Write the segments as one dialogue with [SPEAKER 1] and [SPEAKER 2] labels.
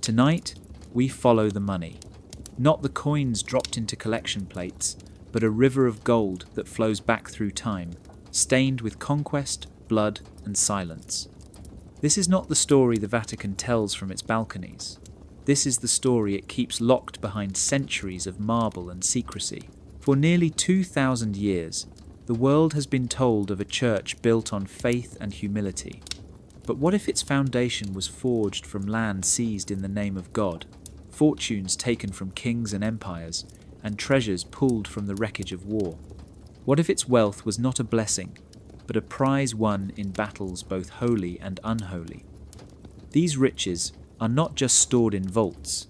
[SPEAKER 1] Tonight, we follow the money. Not the coins dropped into collection plates, but a river of gold that flows back through time, stained with conquest, blood, and silence. This is not the story the Vatican tells from its balconies. This is the story it keeps locked behind centuries of marble and secrecy. For nearly 2,000 years, the world has been told of a church built on faith and humility. But what if its foundation was forged from land seized in the name of God, fortunes taken from kings and empires, and treasures pulled from the wreckage of war? What if its wealth was not a blessing, but a prize won in battles both holy and unholy? These riches are not just stored in vaults.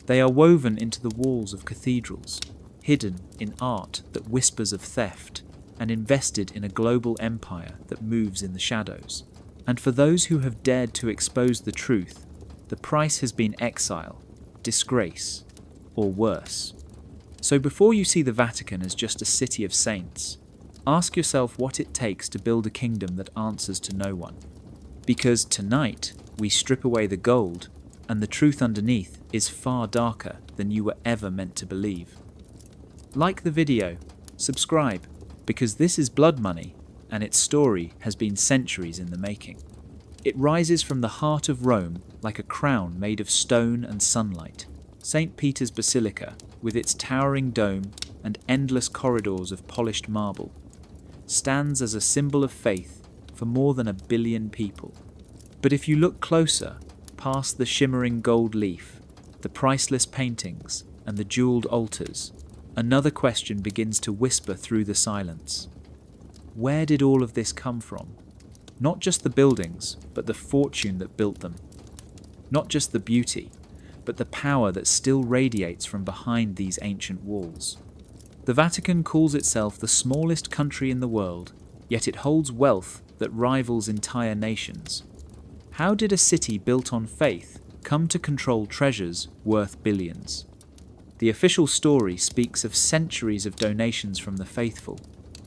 [SPEAKER 1] They are woven into the walls of cathedrals, hidden in art that whispers of theft, and invested in a global empire that moves in the shadows. And for those who have dared to expose the truth, the price has been exile, disgrace, or worse. So before you see the Vatican as just a city of saints, ask yourself what it takes to build a kingdom that answers to no one. Because tonight, we strip away the gold, and the truth underneath is far darker than you were ever meant to believe. Like the video, subscribe, because this is blood money, and its story has been centuries in the making. It rises from the heart of Rome like a crown made of stone and sunlight. St. Peter's Basilica, with its towering dome and endless corridors of polished marble, stands as a symbol of faith for more than 1 billion people. But if you look closer, past the shimmering gold leaf, the priceless paintings, and the jeweled altars, another question begins to whisper through the silence. Where did all of this come from? Not just the buildings, but the fortune that built them. Not just the beauty, but the power that still radiates from behind these ancient walls. The Vatican calls itself the smallest country in the world, yet it holds wealth that rivals entire nations. How did a city built on faith come to control treasures worth billions? The official story speaks of centuries of donations from the faithful,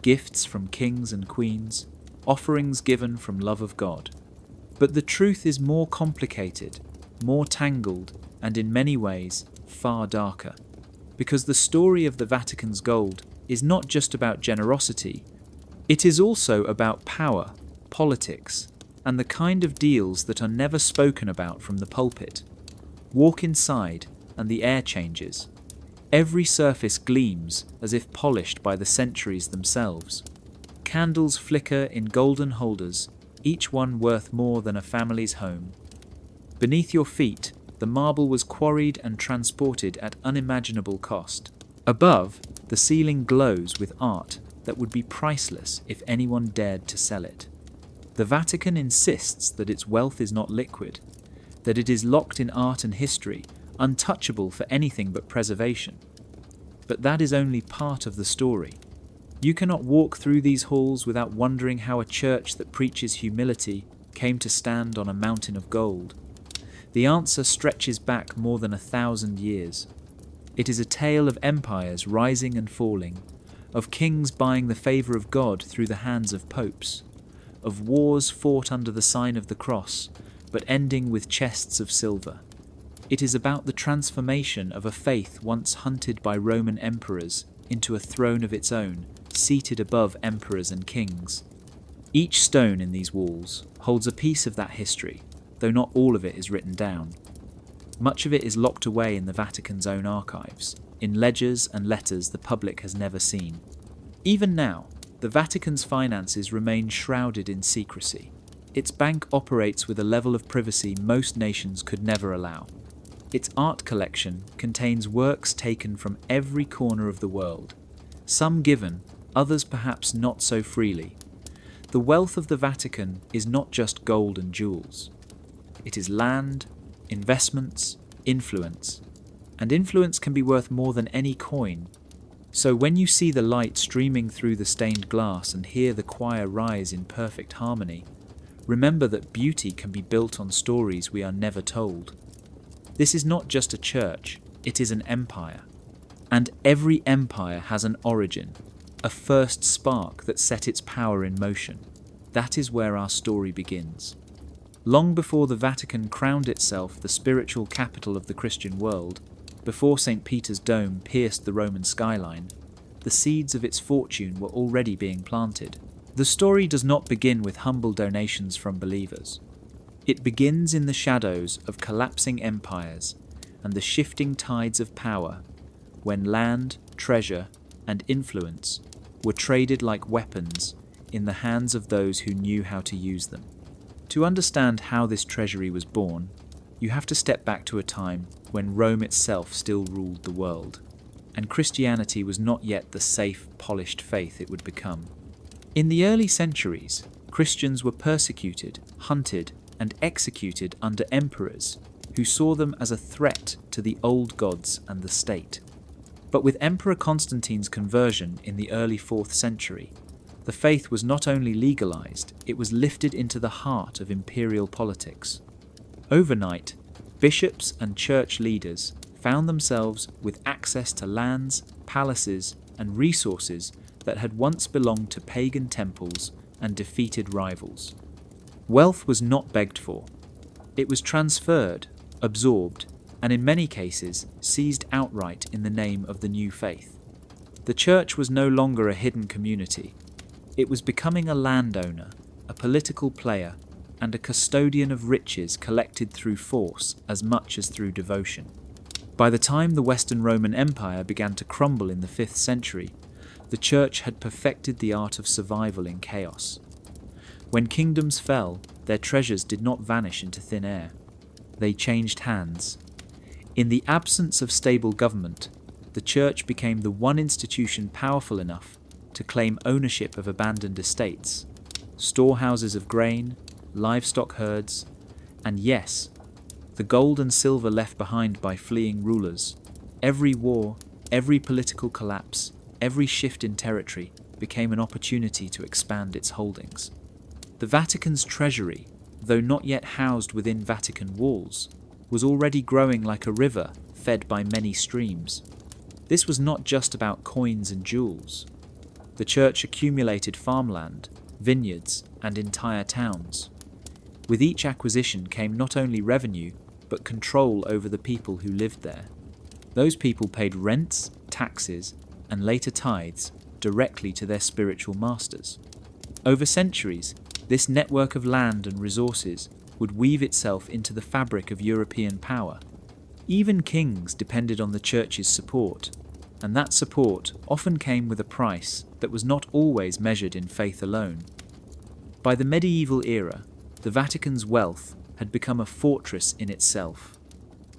[SPEAKER 1] gifts from kings and queens, offerings given from love of God. But the truth is more complicated, more tangled, and in many ways far darker. Because the story of the Vatican's gold is not just about generosity, it is also about power, politics, and the kind of deals that are never spoken about from the pulpit. Walk inside, and the air changes. Every surface gleams as if polished by the centuries themselves. Candles flicker in golden holders, each one worth more than a family's home. Beneath your feet, the marble was quarried and transported at unimaginable cost. Above, the ceiling glows with art that would be priceless if anyone dared to sell it. The Vatican insists that its wealth is not liquid, that it is locked in art and history, untouchable for anything but preservation. But that is only part of the story. You cannot walk through these halls without wondering how a church that preaches humility came to stand on a mountain of gold. The answer stretches back more than 1,000 years. It is a tale of empires rising and falling, of kings buying the favour of God through the hands of popes, of wars fought under the sign of the cross, but ending with chests of silver. It is about the transformation of a faith once hunted by Roman emperors into a throne of its own, seated above emperors and kings. Each stone in these walls holds a piece of that history, though not all of it is written down. Much of it is locked away in the Vatican's own archives, in ledgers and letters the public has never seen. Even now, the Vatican's finances remain shrouded in secrecy. Its bank operates with a level of privacy most nations could never allow. Its art collection contains works taken from every corner of the world, some given, others perhaps not so freely. The wealth of the Vatican is not just gold and jewels. It is land, investments, influence. And influence can be worth more than any coin. So when you see the light streaming through the stained glass and hear the choir rise in perfect harmony, remember that beauty can be built on stories we are never told. This is not just a church, it is an empire. And every empire has an origin, a first spark that set its power in motion. That is where our story begins. Long before the Vatican crowned itself the spiritual capital of the Christian world, before St. Peter's Dome pierced the Roman skyline, the seeds of its fortune were already being planted. The story does not begin with humble donations from believers. It begins in the shadows of collapsing empires and the shifting tides of power, when land, treasure, and influence were traded like weapons in the hands of those who knew how to use them. To understand how this treasury was born, you have to step back to a time when Rome itself still ruled the world, and Christianity was not yet the safe, polished faith it would become. In the early centuries, Christians were persecuted, hunted, and executed under emperors who saw them as a threat to the old gods and the state. But with Emperor Constantine's conversion in the early 4th century, the faith was not only legalized, it was lifted into the heart of imperial politics. Overnight, bishops and church leaders found themselves with access to lands, palaces, and resources that had once belonged to pagan temples and defeated rivals. Wealth was not begged for. It was transferred, absorbed, and in many cases seized outright in the name of the new faith. The church was no longer a hidden community. It was becoming a landowner, a political player, and a custodian of riches collected through force as much as through devotion. By the time the Western Roman Empire began to crumble in the 5th century, the church had perfected the art of survival in chaos. When kingdoms fell, their treasures did not vanish into thin air. They changed hands. In the absence of stable government, the church became the one institution powerful enough to claim ownership of abandoned estates, storehouses of grain, livestock herds, and yes, the gold and silver left behind by fleeing rulers. Every war, every political collapse, every shift in territory became an opportunity to expand its holdings. The Vatican's treasury, though not yet housed within Vatican walls, was already growing like a river fed by many streams. This was not just about coins and jewels. The church accumulated farmland, vineyards, and entire towns. With each acquisition came not only revenue, but control over the people who lived there. Those people paid rents, taxes, and later tithes directly to their spiritual masters. Over centuries, this network of land and resources would weave itself into the fabric of European power. Even kings depended on the church's support, and that support often came with a price that was not always measured in faith alone. By the medieval era, the Vatican's wealth had become a fortress in itself.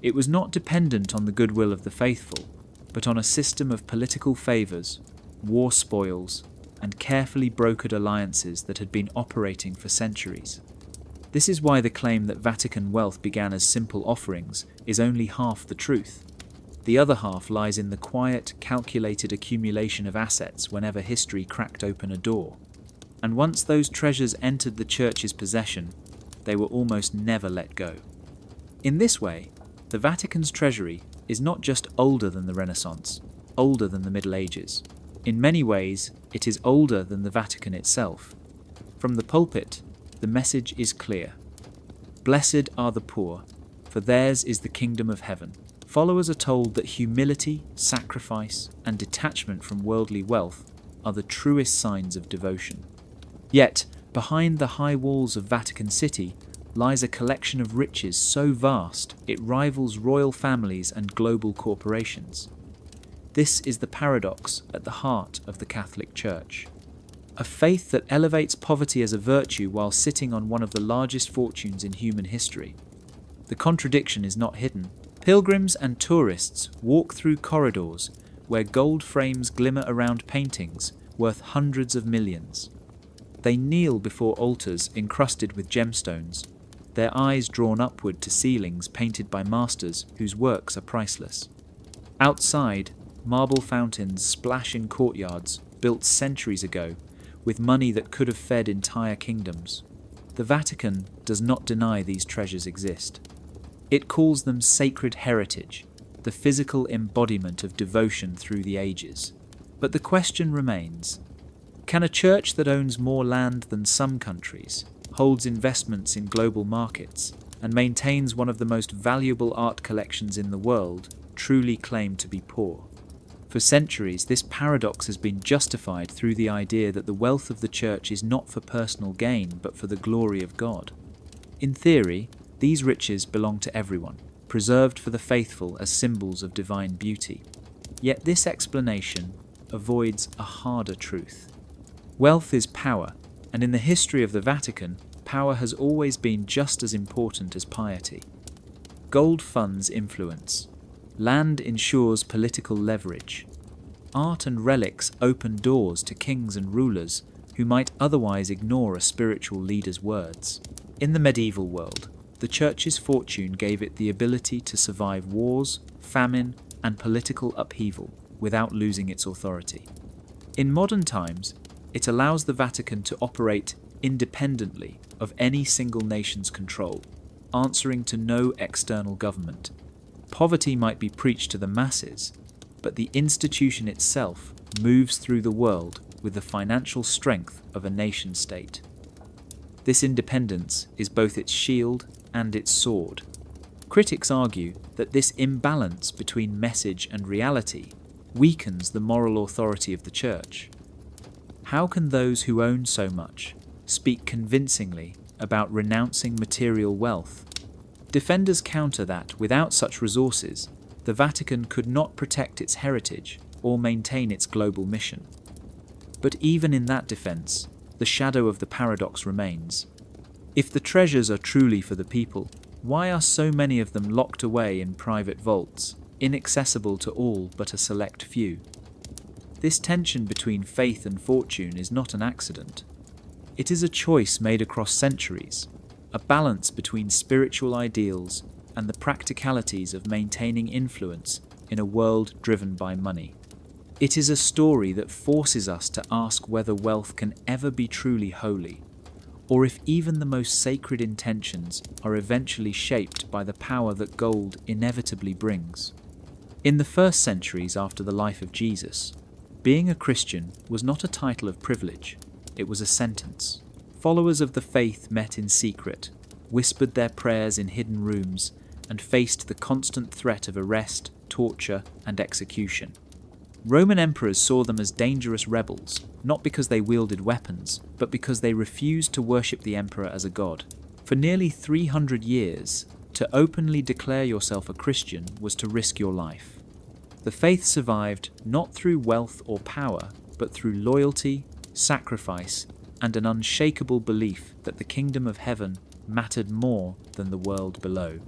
[SPEAKER 1] It was not dependent on the goodwill of the faithful, but on a system of political favours, war spoils, and carefully brokered alliances that had been operating for centuries. This is why the claim that Vatican wealth began as simple offerings is only half the truth. The other half lies in the quiet, calculated accumulation of assets whenever history cracked open a door. And once those treasures entered the church's possession, they were almost never let go. In this way, the Vatican's treasury is not just older than the Renaissance, older than the Middle Ages. In many ways, it is older than the Vatican itself. From the pulpit, the message is clear. Blessed are the poor, for theirs is the kingdom of heaven. Followers are told that humility, sacrifice, and detachment from worldly wealth are the truest signs of devotion. Yet, behind the high walls of Vatican City lies a collection of riches so vast it rivals royal families and global corporations. This is the paradox at the heart of the Catholic Church. A faith that elevates poverty as a virtue while sitting on one of the largest fortunes in human history. The contradiction is not hidden. Pilgrims and tourists walk through corridors where gold frames glimmer around paintings worth hundreds of millions. They kneel before altars encrusted with gemstones, their eyes drawn upward to ceilings painted by masters whose works are priceless. Outside, marble fountains splash in courtyards built centuries ago with money that could have fed entire kingdoms. The Vatican does not deny these treasures exist. It calls them sacred heritage, the physical embodiment of devotion through the ages. But the question remains, can a church that owns more land than some countries, holds investments in global markets, and maintains one of the most valuable art collections in the world, truly claim to be poor. For centuries, this paradox has been justified through the idea that the wealth of the Church is not for personal gain, but for the glory of God. In theory, these riches belong to everyone, preserved for the faithful as symbols of divine beauty. Yet this explanation avoids a harder truth. Wealth is power, and in the history of the Vatican, power has always been just as important as piety. Gold funds influence. Land ensures political leverage. Art and relics open doors to kings and rulers who might otherwise ignore a spiritual leader's words. In the medieval world, the Church's fortune gave it the ability to survive wars, famine, and political upheaval without losing its authority. In modern times, it allows the Vatican to operate independently of any single nation's control, answering to no external government. Poverty might be preached to the masses, but the institution itself moves through the world with the financial strength of a nation-state. This independence is both its shield and its sword. Critics argue that this imbalance between message and reality weakens the moral authority of the Church. How can those who own so much speak convincingly about renouncing material wealth? Defenders counter that, without such resources, the Vatican could not protect its heritage or maintain its global mission. But even in that defense, the shadow of the paradox remains. If the treasures are truly for the people, why are so many of them locked away in private vaults, inaccessible to all but a select few? This tension between faith and fortune is not an accident. It is a choice made across centuries, a balance between spiritual ideals and the practicalities of maintaining influence in a world driven by money. It is a story that forces us to ask whether wealth can ever be truly holy, or if even the most sacred intentions are eventually shaped by the power that gold inevitably brings. In the first centuries after the life of Jesus, being a Christian was not a title of privilege, it was a sentence. Followers of the faith met in secret, whispered their prayers in hidden rooms, and faced the constant threat of arrest, torture, and execution. Roman emperors saw them as dangerous rebels, not because they wielded weapons, but because they refused to worship the emperor as a god. For nearly 300 years, to openly declare yourself a Christian was to risk your life. The faith survived not through wealth or power, but through loyalty, sacrifice, and an unshakable belief that the kingdom of heaven mattered more than the world below.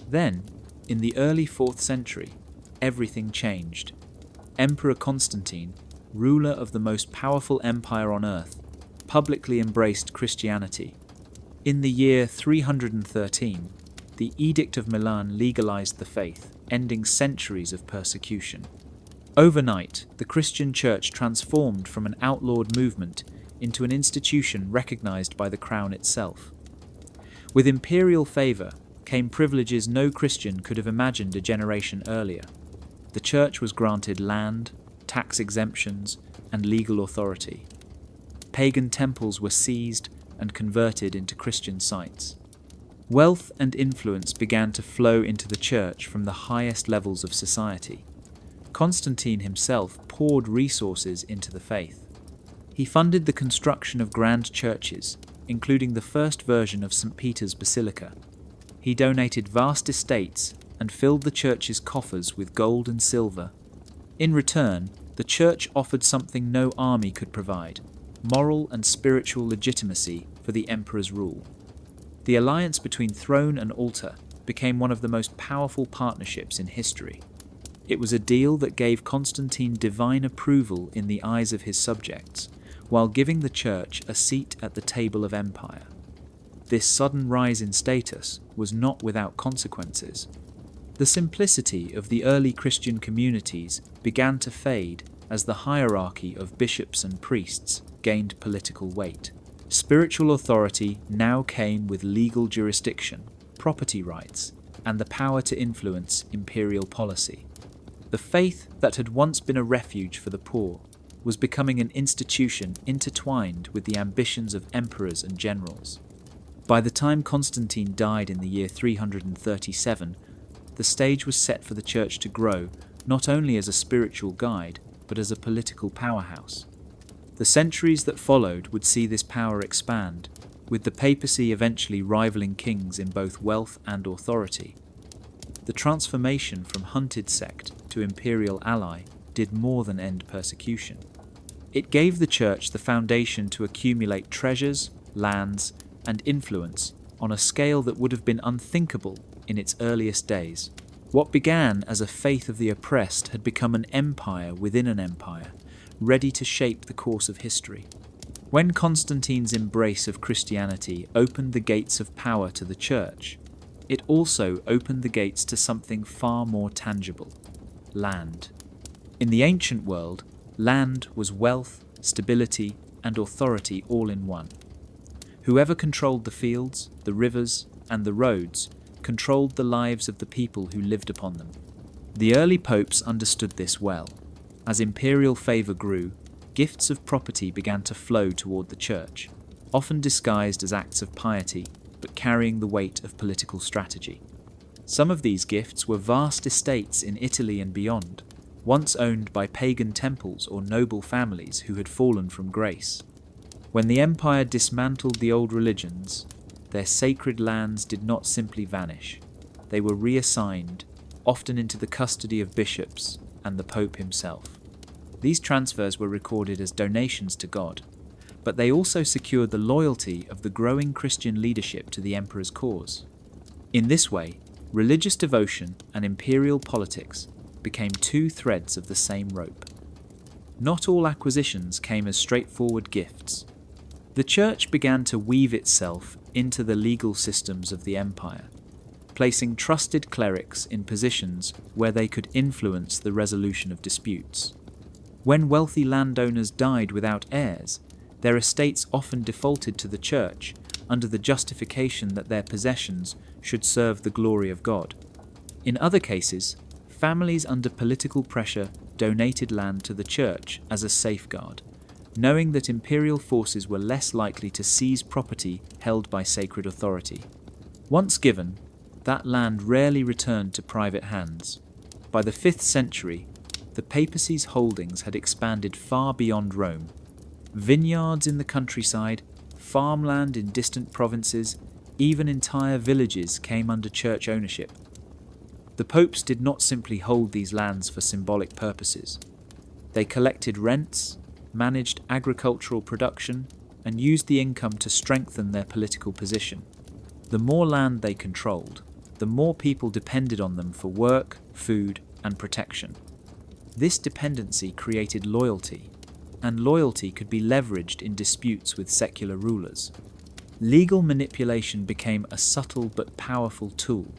[SPEAKER 1] Then, in the early 4th century, everything changed. Emperor Constantine, ruler of the most powerful empire on earth, publicly embraced Christianity. In the year 313, the Edict of Milan legalized the faith, ending centuries of persecution. Overnight, the Christian Church transformed from an outlawed movement into an institution recognized by the crown itself. With imperial favor came privileges no Christian could have imagined a generation earlier. The Church was granted land, tax exemptions, and legal authority. Pagan temples were seized and converted into Christian sites. Wealth and influence began to flow into the Church from the highest levels of society. Constantine himself poured resources into the faith. He funded the construction of grand churches, including the first version of St. Peter's Basilica. He donated vast estates and filled the Church's coffers with gold and silver. In return, the Church offered something no army could provide: moral and spiritual legitimacy for the emperor's rule. The alliance between throne and altar became one of the most powerful partnerships in history. It was a deal that gave Constantine divine approval in the eyes of his subjects, while giving the Church a seat at the table of empire. This sudden rise in status was not without consequences. The simplicity of the early Christian communities began to fade as the hierarchy of bishops and priests gained political weight. Spiritual authority now came with legal jurisdiction, property rights, and the power to influence imperial policy. The faith that had once been a refuge for the poor was becoming an institution intertwined with the ambitions of emperors and generals. By the time Constantine died in the year 337, the stage was set for the church to grow not only as a spiritual guide, but as a political powerhouse. The centuries that followed would see this power expand, with the papacy eventually rivaling kings in both wealth and authority. The transformation from hunted sect to imperial ally did more than end persecution. It gave the church the foundation to accumulate treasures, lands, and influence on a scale that would have been unthinkable in its earliest days. What began as a faith of the oppressed had become an empire within an empire, ready to shape the course of history. When Constantine's embrace of Christianity opened the gates of power to the church, it also opened the gates to something far more tangible: land. In the ancient world, land was wealth, stability, and authority all in one. Whoever controlled the fields, the rivers, and the roads controlled the lives of the people who lived upon them. The early popes understood this well. As imperial favour grew, gifts of property began to flow toward the church, often disguised as acts of piety, but carrying the weight of political strategy. Some of these gifts were vast estates in Italy and beyond, once owned by pagan temples or noble families who had fallen from grace. When the empire dismantled the old religions, their sacred lands did not simply vanish. They were reassigned, often into the custody of bishops and the Pope himself. These transfers were recorded as donations to God, but they also secured the loyalty of the growing Christian leadership to the emperor's cause. In this way, religious devotion and imperial politics became two threads of the same rope. Not all acquisitions came as straightforward gifts. The church began to weave itself into the legal systems of the empire, placing trusted clerics in positions where they could influence the resolution of disputes. When wealthy landowners died without heirs, their estates often defaulted to the church under the justification that their possessions should serve the glory of God. In other cases, families under political pressure donated land to the church as a safeguard, knowing that imperial forces were less likely to seize property held by sacred authority. Once given, that land rarely returned to private hands. By the 5th century, the papacy's holdings had expanded far beyond Rome. Vineyards in the countryside, farmland in distant provinces, even entire villages came under church ownership. The popes did not simply hold these lands for symbolic purposes. They collected rents, managed agricultural production, and used the income to strengthen their political position. The more land they controlled, the more people depended on them for work, food, and protection. This dependency created loyalty, and loyalty could be leveraged in disputes with secular rulers. Legal manipulation became a subtle but powerful tool.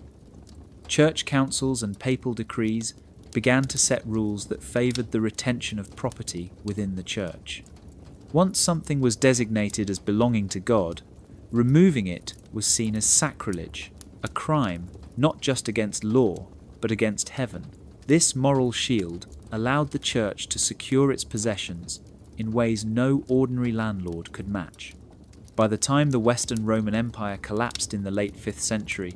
[SPEAKER 1] Church councils and papal decrees began to set rules that favoured the retention of property within the church. Once something was designated as belonging to God, removing it was seen as sacrilege, a crime not just against law, but against heaven. This moral shield allowed the church to secure its possessions in ways no ordinary landlord could match. By the time the Western Roman Empire collapsed in the late 5th century,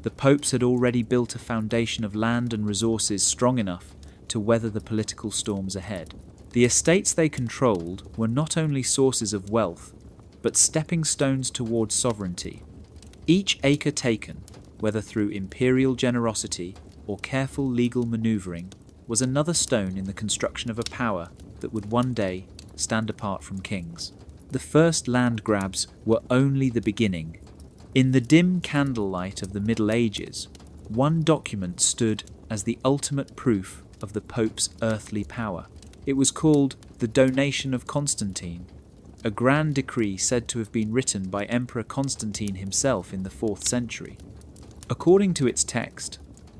[SPEAKER 1] the popes had already built a foundation of land and resources strong enough to weather the political storms ahead. The estates they controlled were not only sources of wealth, but stepping stones towards sovereignty. Each acre taken, whether through imperial generosity or careful legal maneuvering, was another stone in the construction of a power that would one day stand apart from kings. The first land grabs were only the beginning. In the dim candlelight of the Middle Ages, one document stood as the ultimate proof of the Pope's earthly power. It was called the Donation of Constantine, a grand decree said to have been written by Emperor Constantine himself in the 4th century. According to its text,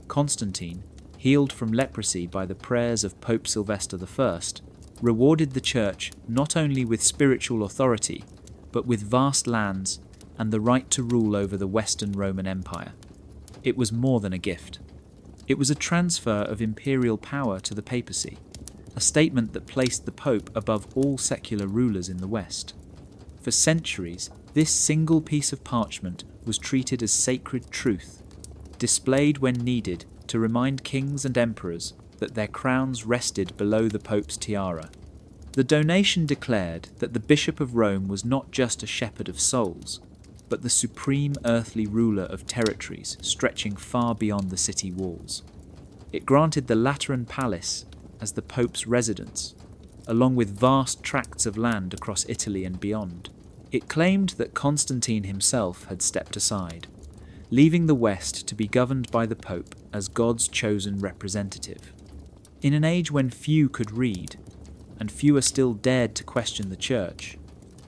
[SPEAKER 1] Constantine, healed from leprosy by the prayers of Pope Sylvester I, rewarded the Church not only with spiritual authority, but with vast lands and the right to rule over the Western Roman Empire. It was more than a gift. It was a transfer of imperial power to the papacy, a statement that placed the Pope above all secular rulers in the West. For centuries, This single piece of parchment was treated as sacred truth, displayed when needed to remind kings and emperors that their crowns rested below the Pope's tiara. The donation declared that the Bishop of Rome was not just a shepherd of souls, but the supreme earthly ruler of territories stretching far beyond the city walls. It granted the Lateran Palace as the Pope's residence, along with vast tracts of land across Italy and beyond. It claimed that Constantine himself had stepped aside, leaving the West to be governed by the Pope as God's chosen representative. In an age when few could read, and fewer still dared to question the Church,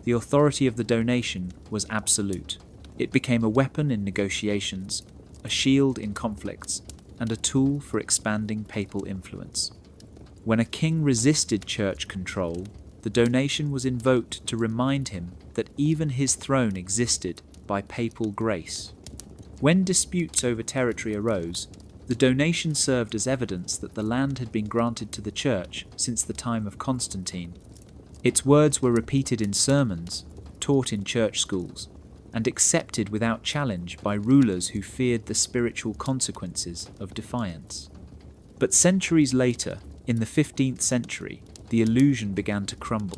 [SPEAKER 1] the authority of the donation was absolute. It became a weapon in negotiations, a shield in conflicts, and a tool for expanding papal influence. When a king resisted church control, the donation was invoked to remind him that even his throne existed by papal grace. When disputes over territory arose, the donation served as evidence that the land had been granted to the Church since the time of Constantine. Its words were repeated in sermons, taught in church schools, and accepted without challenge by rulers who feared the spiritual consequences of defiance. But centuries later, in the 15th century, the illusion began to crumble.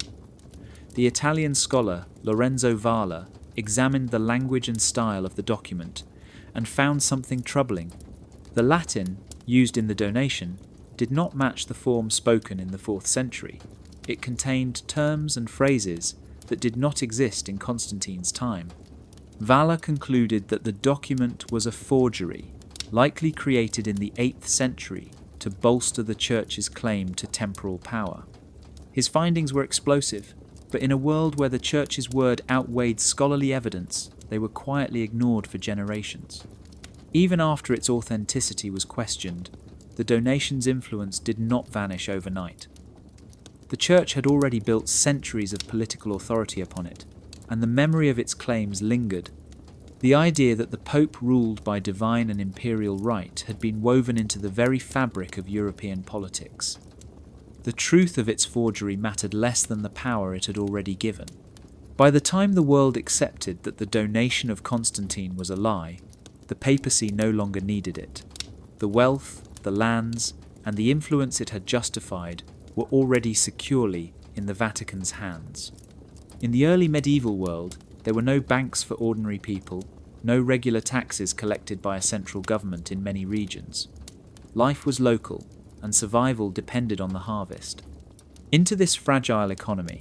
[SPEAKER 1] The Italian scholar Lorenzo Valla examined the language and style of the document and found something troubling. The Latin, used in the donation, did not match the form spoken in the 4th century. It contained terms and phrases that did not exist in Constantine's time. Valla concluded that the document was a forgery, likely created in the 8th century to bolster the Church's claim to temporal power. His findings were explosive, but in a world where the Church's word outweighed scholarly evidence, they were quietly ignored for generations. Even after its authenticity was questioned, the donation's influence did not vanish overnight. The Church had already built centuries of political authority upon it, and the memory of its claims lingered. The idea that the Pope ruled by divine and imperial right had been woven into the very fabric of European politics. The truth of its forgery mattered less than the power it had already given. By the time the world accepted that the donation of Constantine was a lie, the papacy no longer needed it. The wealth, the lands, and the influence it had justified were already securely in the Vatican's hands. In the early medieval world, there were no banks for ordinary people, no regular taxes collected by a central government in many regions. Life was local, and survival depended on the harvest. Into this fragile economy,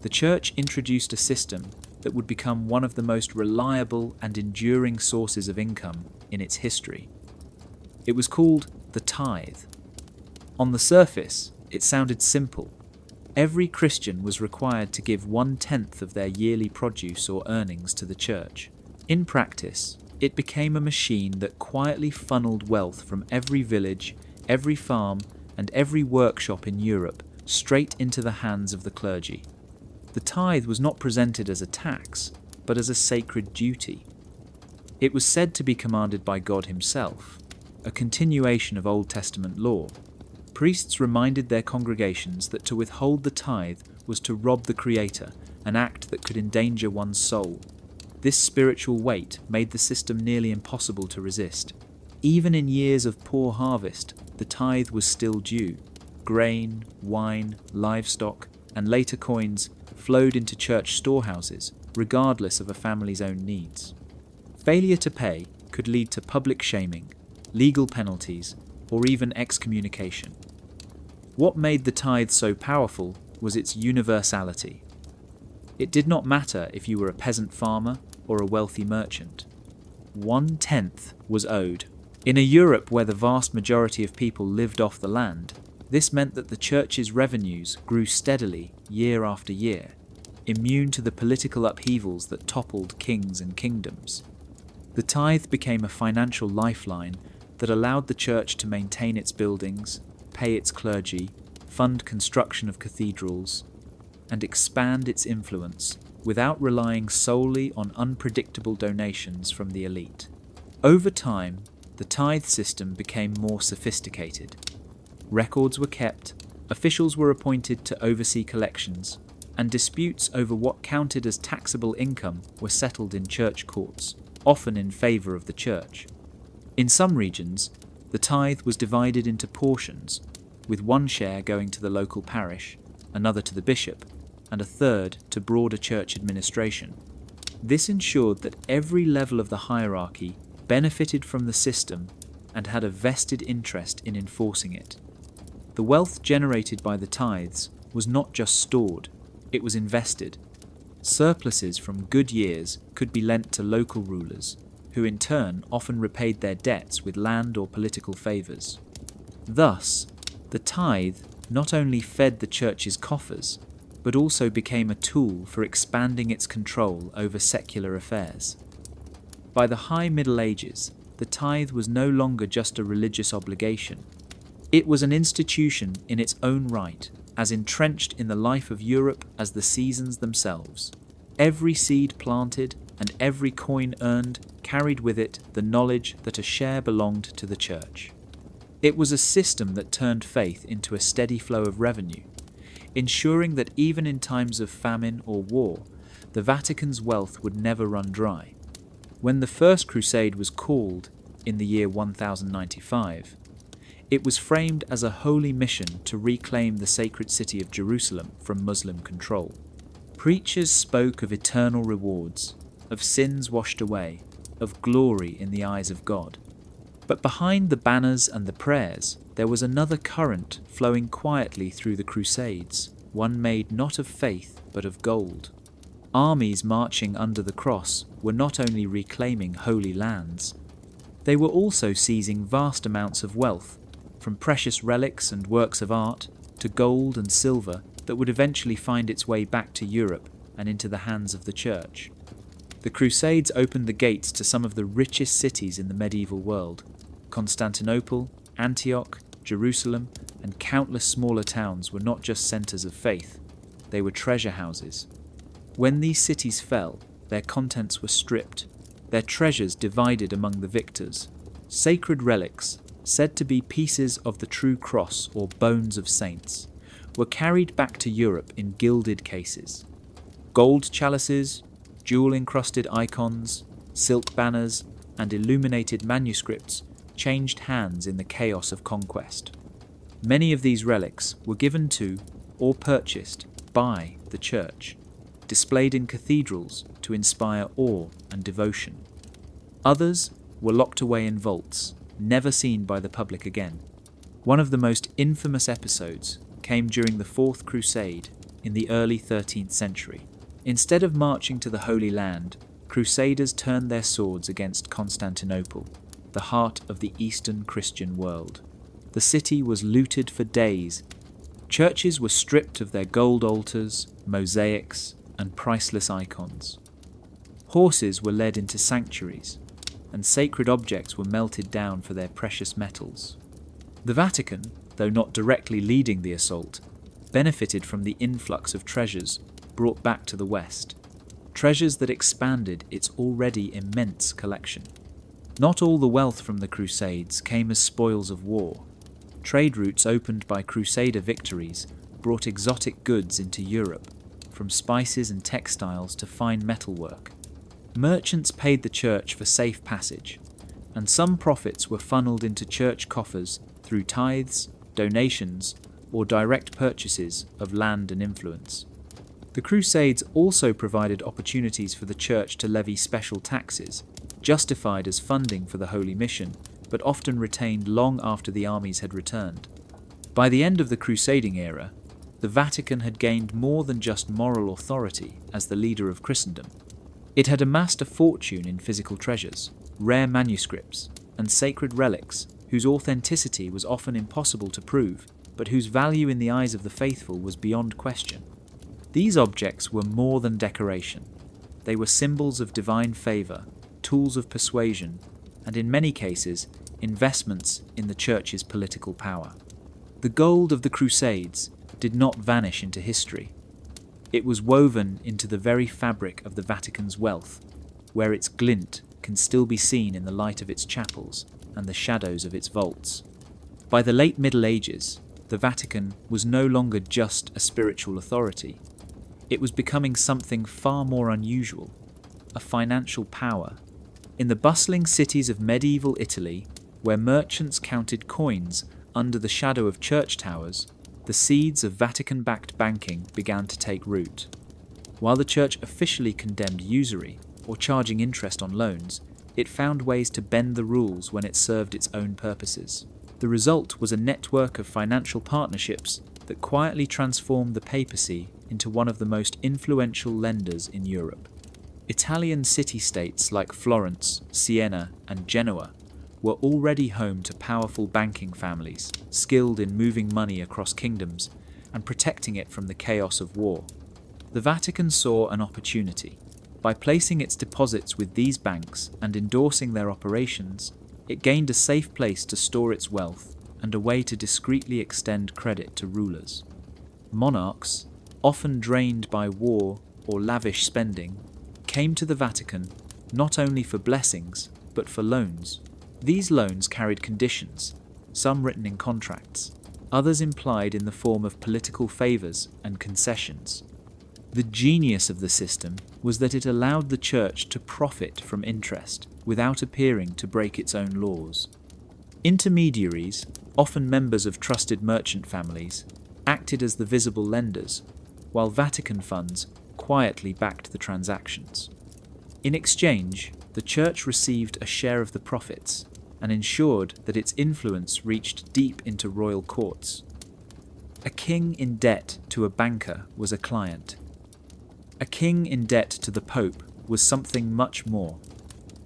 [SPEAKER 1] the Church introduced a system that would become one of the most reliable and enduring sources of income in its history. It was called the tithe. On the surface, it sounded simple. Every Christian was required to give 1/10 of their yearly produce or earnings to the Church. In practice, it became a machine that quietly funneled wealth from every village, every farm, and every workshop in Europe straight into the hands of the clergy. The tithe was not presented as a tax, but as a sacred duty. It was said to be commanded by God himself, a continuation of Old Testament law. Priests reminded their congregations that to withhold the tithe was to rob the Creator, an act that could endanger one's soul. This spiritual weight made the system nearly impossible to resist. Even in years of poor harvest, the tithe was still due. Grain, wine, livestock, and later coins flowed into church storehouses, regardless of a family's own needs. Failure to pay could lead to public shaming, legal penalties, or even excommunication. What made the tithe so powerful was its universality. It did not matter if you were a peasant farmer or a wealthy merchant. 1/10 was owed. In a Europe where the vast majority of people lived off the land, this meant that the Church's revenues grew steadily year after year, immune to the political upheavals that toppled kings and kingdoms. The tithe became a financial lifeline that allowed the Church to maintain its buildings, pay its clergy, fund construction of cathedrals, and expand its influence without relying solely on unpredictable donations from the elite. Over time, the tithe system became more sophisticated. Records were kept, officials were appointed to oversee collections, and disputes over what counted as taxable income were settled in church courts, often in favour of the church. In some regions, the tithe was divided into portions, with one share going to the local parish, another to the bishop, and a third to broader church administration. This ensured that every level of the hierarchy benefited from the system and had a vested interest in enforcing it. The wealth generated by the tithes was not just stored, it was invested. Surpluses from good years could be lent to local rulers, who in turn often repaid their debts with land or political favours. Thus, the tithe not only fed the church's coffers, but also became a tool for expanding its control over secular affairs. By the High Middle Ages, the tithe was no longer just a religious obligation. It was an institution in its own right, as entrenched in the life of Europe as the seasons themselves. Every seed planted and every coin earned carried with it the knowledge that a share belonged to the church. It was a system that turned faith into a steady flow of revenue, ensuring that even in times of famine or war, the Vatican's wealth would never run dry. When the First Crusade was called in the year 1095, it was framed as a holy mission to reclaim the sacred city of Jerusalem from Muslim control. Preachers spoke of eternal rewards, of sins washed away, of glory in the eyes of God. But behind the banners and the prayers, there was another current flowing quietly through the Crusades, one made not of faith but of gold. Armies marching under the cross were not only reclaiming holy lands, they were also seizing vast amounts of wealth, from precious relics and works of art to gold and silver that would eventually find its way back to Europe and into the hands of the Church. The Crusades opened the gates to some of the richest cities in the medieval world. Constantinople, Antioch, Jerusalem, and countless smaller towns were not just centres of faith, they were treasure houses. When these cities fell, their contents were stripped, their treasures divided among the victors. Sacred relics, said to be pieces of the true cross or bones of saints, were carried back to Europe in gilded cases. Gold chalices, jewel-encrusted icons, silk banners, and illuminated manuscripts changed hands in the chaos of conquest. Many of these relics were given to or purchased by the Church, displayed in cathedrals to inspire awe and devotion. Others were locked away in vaults, never seen by the public again. One of the most infamous episodes came during the Fourth Crusade in the early 13th century. Instead of marching to the Holy Land, Crusaders turned their swords against Constantinople, the heart of the Eastern Christian world. The city was looted for days. Churches were stripped of their gold altars, mosaics, and priceless icons. Horses were led into sanctuaries, and sacred objects were melted down for their precious metals. The Vatican, though not directly leading the assault, benefited from the influx of treasures brought back to the West, treasures that expanded its already immense collection. Not all the wealth from the Crusades came as spoils of war. Trade routes opened by Crusader victories brought exotic goods into Europe, from spices and textiles to fine metalwork. Merchants paid the church for safe passage, and some profits were funneled into church coffers through tithes, donations, or direct purchases of land and influence. The Crusades also provided opportunities for the church to levy special taxes, justified as funding for the holy mission, but often retained long after the armies had returned. By the end of the crusading era, the Vatican had gained more than just moral authority as the leader of Christendom. It had amassed a fortune in physical treasures, rare manuscripts, and sacred relics whose authenticity was often impossible to prove, but whose value in the eyes of the faithful was beyond question. These objects were more than decoration. They were symbols of divine favour, tools of persuasion, and in many cases, investments in the Church's political power. The gold of the Crusades did not vanish into history. It was woven into the very fabric of the Vatican's wealth, where its glint can still be seen in the light of its chapels and the shadows of its vaults. By the late Middle Ages, the Vatican was no longer just a spiritual authority. it was becoming something far more unusual: a financial power. In the bustling cities of medieval Italy, where merchants counted coins under the shadow of church towers, the seeds of Vatican-backed banking began to take root. While the Church officially condemned usury, or charging interest on loans, it found ways to bend the rules when it served its own purposes. The result was a network of financial partnerships that quietly transformed the papacy into one of the most influential lenders in Europe. Italian city-states like Florence, Siena, and Genoa were already home to powerful banking families, skilled in moving money across kingdoms and protecting it from the chaos of war. The Vatican saw an opportunity. By placing its deposits with these banks and endorsing their operations, it gained a safe place to store its wealth and a way to discreetly extend credit to rulers. Monarchs, often drained by war or lavish spending, came to the Vatican not only for blessings, but for loans. These loans carried conditions, some written in contracts, others implied in the form of political favors and concessions. The genius of the system was that it allowed the Church to profit from interest without appearing to break its own laws. Intermediaries, often members of trusted merchant families, acted as the visible lenders, while Vatican funds quietly backed the transactions. In exchange, the Church received a share of the profits and ensured that its influence reached deep into royal courts. A king in debt to a banker was a client. A king in debt to the Pope was something much more.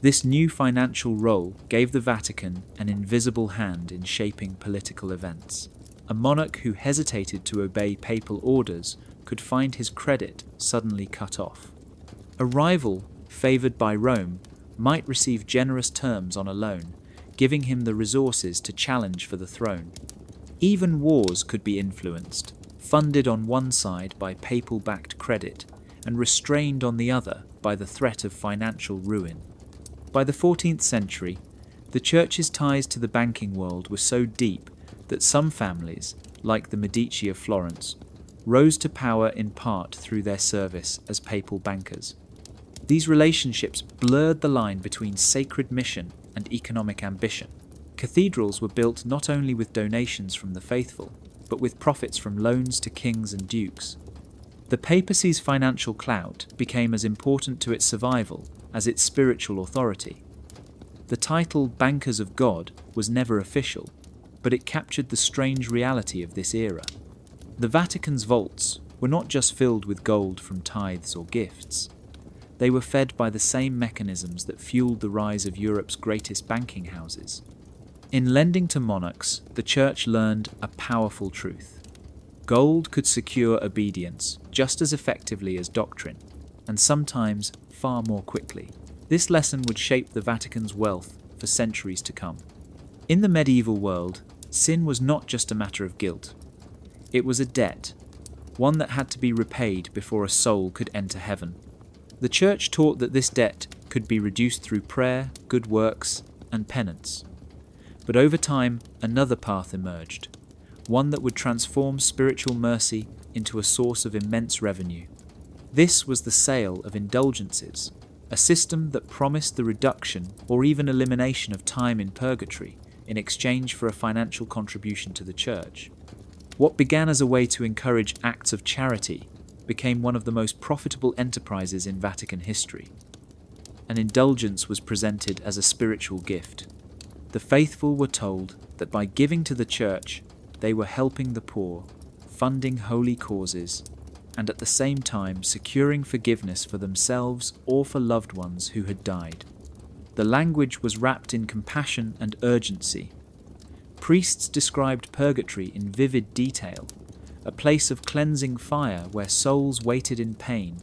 [SPEAKER 1] This new financial role gave the Vatican an invisible hand in shaping political events. A monarch who hesitated to obey papal orders could find his credit suddenly cut off. A rival, favoured by Rome, might receive generous terms on a loan, giving him the resources to challenge for the throne. Even wars could be influenced, funded on one side by papal-backed credit, and restrained on the other by the threat of financial ruin. By the 14th century, the Church's ties to the banking world were so deep that some families, like the Medici of Florence, rose to power in part through their service as papal bankers. These relationships blurred the line between sacred mission and economic ambition. Cathedrals were built not only with donations from the faithful, but with profits from loans to kings and dukes. The papacy's financial clout became as important to its survival as its spiritual authority. The title Bankers of God was never official, but it captured the strange reality of this era. The Vatican's vaults were not just filled with gold from tithes or gifts. They were fed by the same mechanisms that fueled the rise of Europe's greatest banking houses. In lending to monarchs, the Church learned a powerful truth. Gold could secure obedience just as effectively as doctrine, and sometimes far more quickly. This lesson would shape the Vatican's wealth for centuries to come. In the medieval world, sin was not just a matter of guilt. It was a debt, one that had to be repaid before a soul could enter heaven. The Church taught that this debt could be reduced through prayer, good works, and penance. But over time, another path emerged, one that would transform spiritual mercy into a source of immense revenue. This was the sale of indulgences, a system that promised the reduction or even elimination of time in purgatory in exchange for a financial contribution to the Church. What began as a way to encourage acts of charity became one of the most profitable enterprises in Vatican history. An indulgence was presented as a spiritual gift. The faithful were told that by giving to the Church, they were helping the poor, funding holy causes, and at the same time securing forgiveness for themselves or for loved ones who had died. The language was wrapped in compassion and urgency. Priests described purgatory in vivid detail, a place of cleansing fire where souls waited in pain.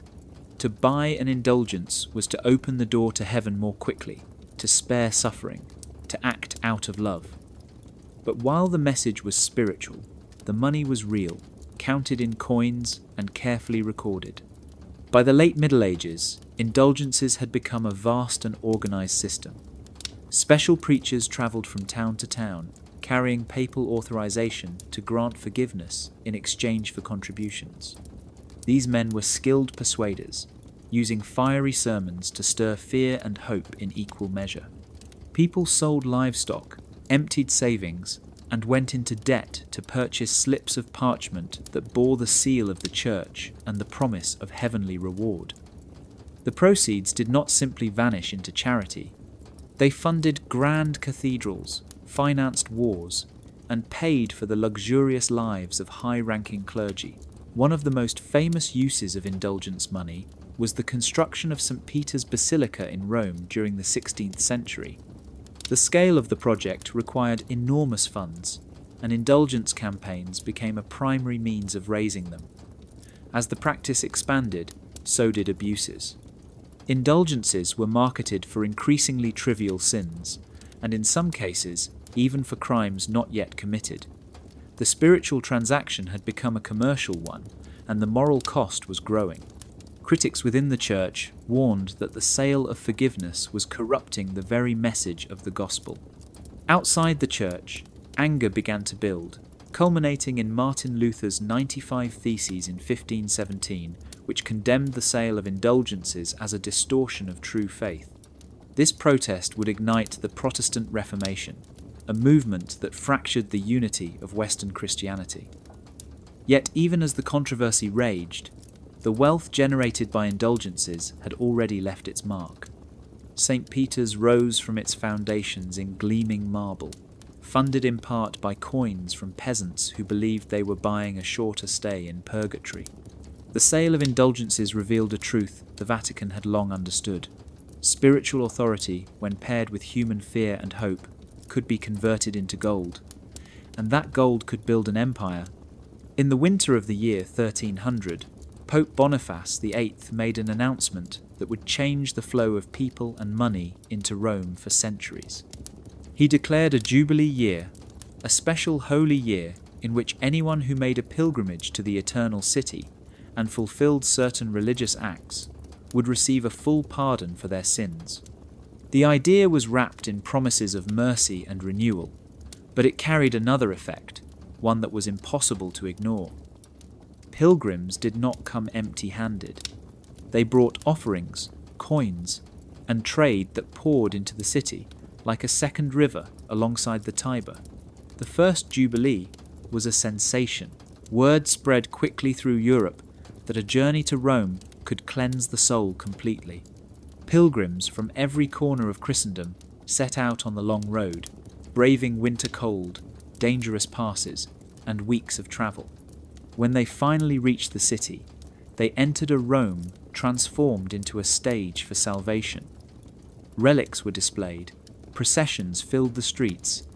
[SPEAKER 1] To buy an indulgence was to open the door to heaven more quickly, to spare suffering, to act out of love. But while the message was spiritual, the money was real, counted in coins and carefully recorded. By the late Middle Ages, indulgences had become a vast and organized system. Special preachers travelled from town to town, carrying papal authorization to grant forgiveness in exchange for contributions. These men were skilled persuaders, using fiery sermons to stir fear and hope in equal measure. People sold livestock, emptied savings, and went into debt to purchase slips of parchment that bore the seal of the church and the promise of heavenly reward. The proceeds did not simply vanish into charity. They funded grand cathedrals, financed wars, and paid for the luxurious lives of high-ranking clergy. One of the most famous uses of indulgence money was the construction of St. Peter's Basilica in Rome during the 16th century. The scale of the project required enormous funds, and indulgence campaigns became a primary means of raising them. As the practice expanded, so did abuses. Indulgences were marketed for increasingly trivial sins, and in some cases, even for crimes not yet committed. The spiritual transaction had become a commercial one, and the moral cost was growing. Critics within the church warned that the sale of forgiveness was corrupting the very message of the gospel. Outside the church, anger began to build, culminating in Martin Luther's 95 Theses in 1517, which condemned the sale of indulgences as a distortion of true faith. This protest would ignite the Protestant Reformation, a movement that fractured the unity of Western Christianity. Yet even as the controversy raged, the wealth generated by indulgences had already left its mark. St. Peter's rose from its foundations in gleaming marble, funded in part by coins from peasants who believed they were buying a shorter stay in purgatory. The sale of indulgences revealed a truth the Vatican had long understood. Spiritual authority, when paired with human fear and hope, could be converted into gold, and that gold could build an empire. In the winter of the year 1300, Pope Boniface VIII made an announcement that would change the flow of people and money into Rome for centuries. He declared a Jubilee year, a special holy year in which anyone who made a pilgrimage to the Eternal City and fulfilled certain religious acts would receive a full pardon for their sins. The idea was wrapped in promises of mercy and renewal, but it carried another effect, one that was impossible to ignore. Pilgrims did not come empty-handed. They brought offerings, coins, and trade that poured into the city like a second river alongside the Tiber. The first Jubilee was a sensation. Word spread quickly through Europe that a journey to Rome could cleanse the soul completely. Pilgrims from every corner of Christendom set out on the long road, braving winter cold, dangerous passes, and weeks of travel. When they finally reached the city, they entered a Rome transformed into a stage for salvation. Relics were displayed, processions filled the streets,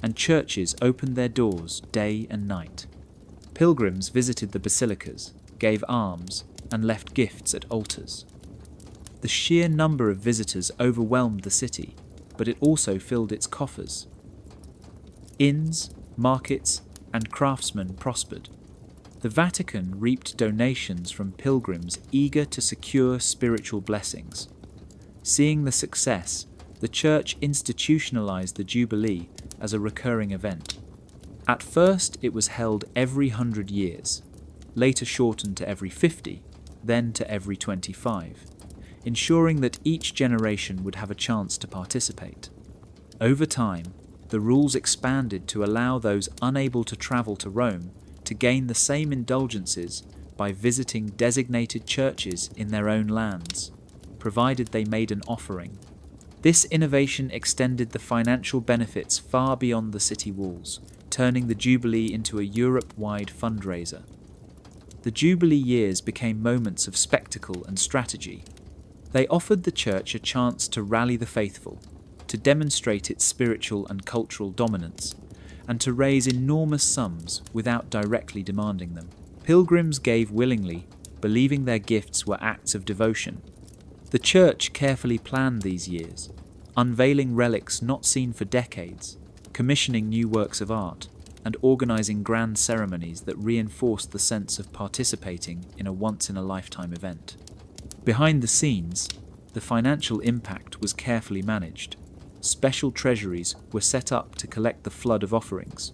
[SPEAKER 1] and churches opened their doors day and night. Pilgrims visited the basilicas, gave alms, and left gifts at altars. The sheer number of visitors overwhelmed the city, but it also filled its coffers. Inns, markets, and craftsmen prospered. The Vatican reaped donations from pilgrims eager to secure spiritual blessings. Seeing the success, the Church institutionalized the Jubilee as a recurring event. At first, it was held every 100 years, later shortened to every 50, then to every 25, ensuring that each generation would have a chance to participate. Over time, the rules expanded to allow those unable to travel to Rome to gain the same indulgences by visiting designated churches in their own lands, provided they made an offering. This innovation extended the financial benefits far beyond the city walls, turning the Jubilee into a Europe-wide fundraiser. The Jubilee years became moments of spectacle and strategy. They offered the Church a chance to rally the faithful, to demonstrate its spiritual and cultural dominance, and to raise enormous sums without directly demanding them. Pilgrims gave willingly, believing their gifts were acts of devotion. The Church carefully planned these years, unveiling relics not seen for decades, commissioning new works of art, and organizing grand ceremonies that reinforced the sense of participating in a once-in-a-lifetime event. Behind the scenes, the financial impact was carefully managed. Special treasuries were set up to collect the flood of offerings.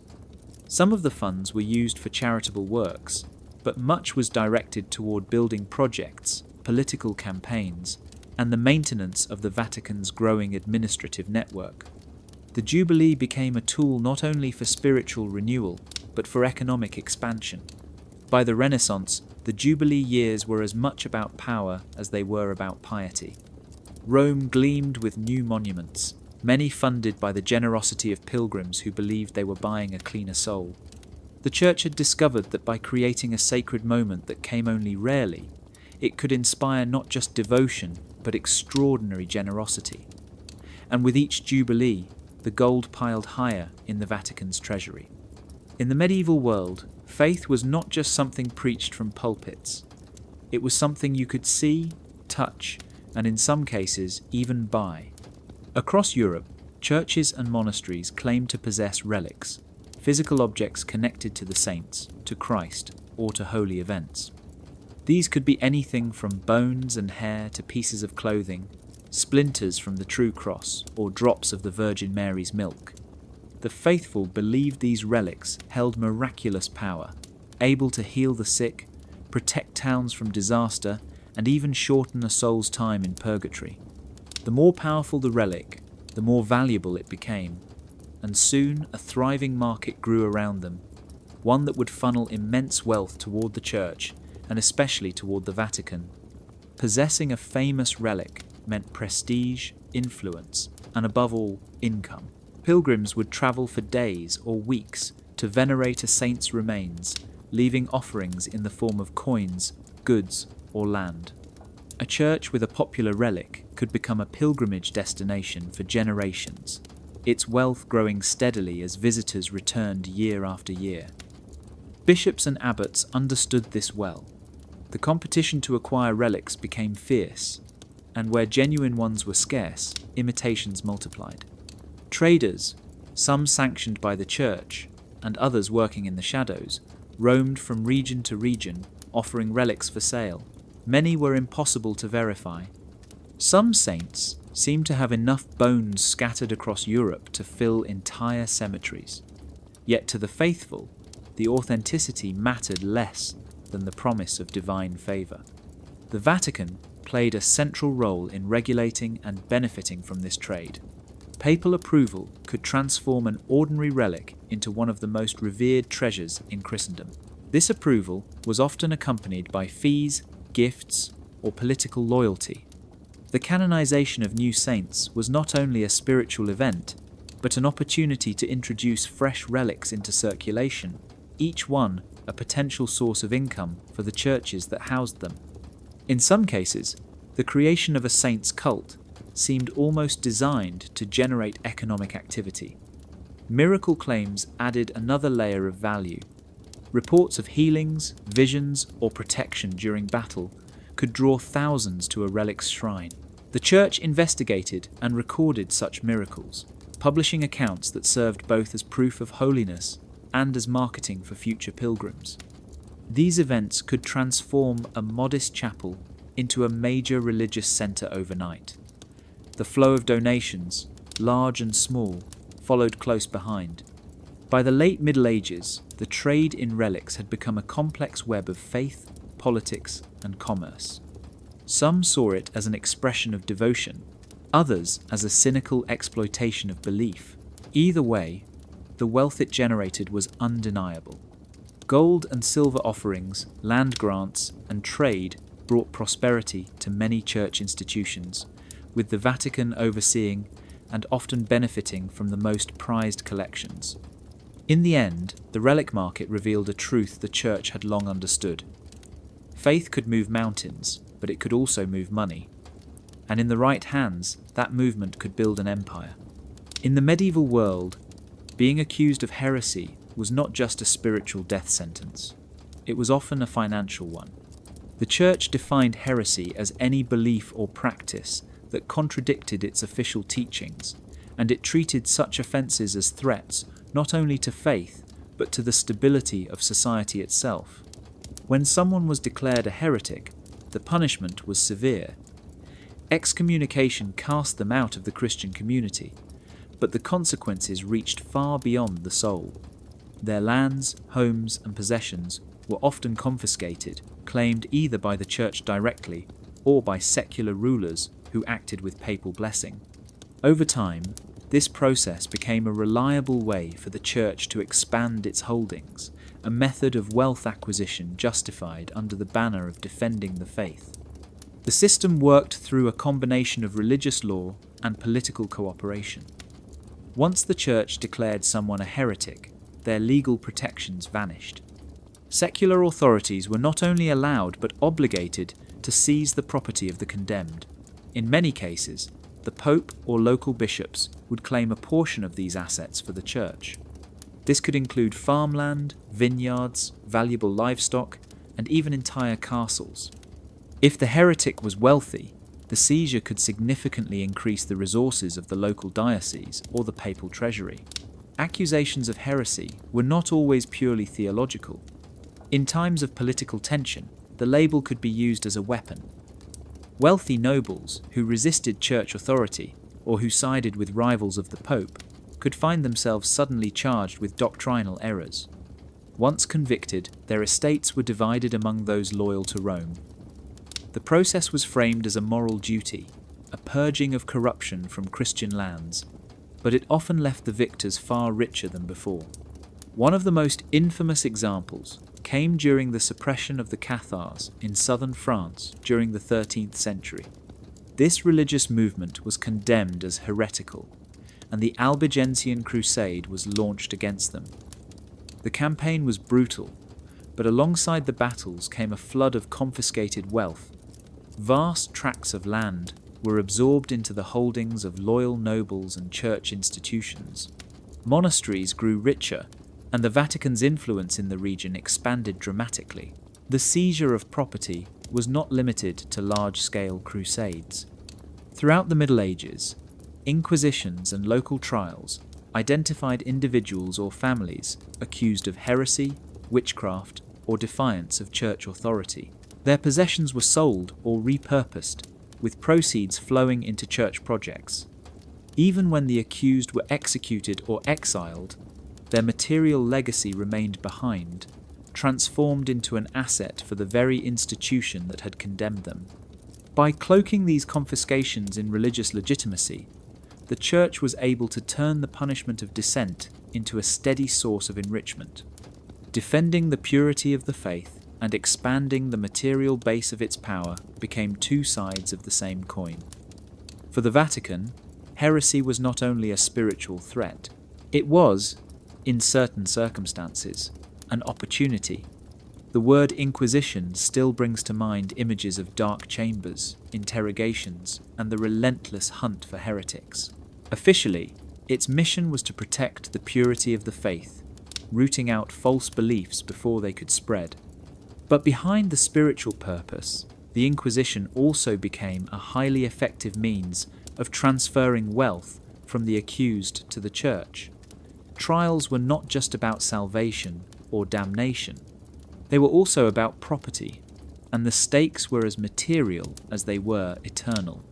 [SPEAKER 1] Some of the funds were used for charitable works, but much was directed toward building projects, political campaigns, and the maintenance of the Vatican's growing administrative network. The Jubilee became a tool not only for spiritual renewal, but for economic expansion. By the Renaissance, the Jubilee years were as much about power as they were about piety. Rome gleamed with new monuments, many funded by the generosity of pilgrims who believed they were buying a cleaner soul. The Church had discovered that by creating a sacred moment that came only rarely, it could inspire not just devotion, but extraordinary generosity. And with each Jubilee, the gold piled higher in the Vatican's treasury. In the medieval world, faith was not just something preached from pulpits. It was something you could see, touch, and in some cases, even buy. Across Europe, churches and monasteries claimed to possess relics, physical objects connected to the saints, to Christ, or to holy events. These could be anything from bones and hair to pieces of clothing, splinters from the true cross, or drops of the Virgin Mary's milk. The faithful believed these relics held miraculous power, able to heal the sick, protect towns from disaster, and even shorten a soul's time in purgatory. The more powerful the relic, the more valuable it became, and soon a thriving market grew around them, one that would funnel immense wealth toward the Church, and especially toward the Vatican. Possessing a famous relic meant prestige, influence, and above all, income. Pilgrims would travel for days or weeks to venerate a saint's remains, leaving offerings in the form of coins, goods, or land. A church with a popular relic could become a pilgrimage destination for generations, its wealth growing steadily as visitors returned year after year. Bishops and abbots understood this well. The competition to acquire relics became fierce, and where genuine ones were scarce, imitations multiplied. Traders, some sanctioned by the Church, and others working in the shadows, roamed from region to region, offering relics for sale. Many were impossible to verify. Some saints seemed to have enough bones scattered across Europe to fill entire cemeteries. Yet to the faithful, the authenticity mattered less than the promise of divine favour. The Vatican played a central role in regulating and benefiting from this trade. Papal approval could transform an ordinary relic into one of the most revered treasures in Christendom. This approval was often accompanied by fees, gifts, or political loyalty. The canonization of new saints was not only a spiritual event, but an opportunity to introduce fresh relics into circulation, each one a potential source of income for the churches that housed them. In some cases, the creation of a saint's cult seemed almost designed to generate economic activity. Miracle claims added another layer of value. Reports of healings, visions, or protection during battle could draw thousands to a relic's shrine. The Church investigated and recorded such miracles, publishing accounts that served both as proof of holiness and as marketing for future pilgrims. These events could transform a modest chapel into a major religious centre overnight. The flow of donations, large and small, followed close behind. By the late Middle Ages, the trade in relics had become a complex web of faith, politics, and commerce. Some saw it as an expression of devotion, others as a cynical exploitation of belief. Either way, the wealth it generated was undeniable. Gold and silver offerings, land grants, and trade brought prosperity to many church institutions, with the Vatican overseeing and often benefiting from the most prized collections. In the end, the relic market revealed a truth the Church had long understood. Faith could move mountains, but it could also move money. And in the right hands, that movement could build an empire. In the medieval world, being accused of heresy was not just a spiritual death sentence. It was often a financial one. The Church defined heresy as any belief or practice that contradicted its official teachings, and it treated such offences as threats not only to faith, but to the stability of society itself. When someone was declared a heretic, the punishment was severe. Excommunication cast them out of the Christian community, but the consequences reached far beyond the soul. Their lands, homes, and possessions were often confiscated, claimed either by the church directly or by secular rulers who acted with papal blessing. Over time, this process became a reliable way for the church to expand its holdings, a method of wealth acquisition justified under the banner of defending the faith. The system worked through a combination of religious law and political cooperation. Once the church declared someone a heretic, their legal protections vanished. Secular authorities were not only allowed but obligated to seize the property of the condemned. In many cases, the Pope or local bishops would claim a portion of these assets for the church. This could include farmland, vineyards, valuable livestock, and even entire castles. If the heretic was wealthy, the seizure could significantly increase the resources of the local diocese or the papal treasury. Accusations of heresy were not always purely theological. In times of political tension, the label could be used as a weapon. Wealthy nobles who resisted church authority or who sided with rivals of the Pope could find themselves suddenly charged with doctrinal errors. Once convicted, their estates were divided among those loyal to Rome. The process was framed as a moral duty, a purging of corruption from Christian lands, but it often left the victors far richer than before. One of the most infamous examples came during the suppression of the Cathars in southern France during the 13th century. This religious movement was condemned as heretical, and the Albigensian Crusade was launched against them. The campaign was brutal, but alongside the battles came a flood of confiscated wealth. Vast tracts of land were absorbed into the holdings of loyal nobles and church institutions. Monasteries grew richer, and the Vatican's influence in the region expanded dramatically. The seizure of property was not limited to large-scale crusades. Throughout the Middle Ages, inquisitions and local trials identified individuals or families accused of heresy, witchcraft, or defiance of church authority. Their possessions were sold or repurposed, with proceeds flowing into church projects. Even when the accused were executed or exiled, their material legacy remained behind, transformed into an asset for the very institution that had condemned them. By cloaking these confiscations in religious legitimacy, the Church was able to turn the punishment of dissent into a steady source of enrichment. Defending the purity of the faith and expanding the material base of its power became two sides of the same coin. For the Vatican, heresy was not only a spiritual threat, it was, in certain circumstances, an opportunity. The word Inquisition still brings to mind images of dark chambers, interrogations, and the relentless hunt for heretics. Officially, its mission was to protect the purity of the faith, rooting out false beliefs before they could spread. But behind the spiritual purpose, the Inquisition also became a highly effective means of transferring wealth from the accused to the church. Trials were not just about salvation or damnation. They were also about property, and the stakes were as material as they were eternal.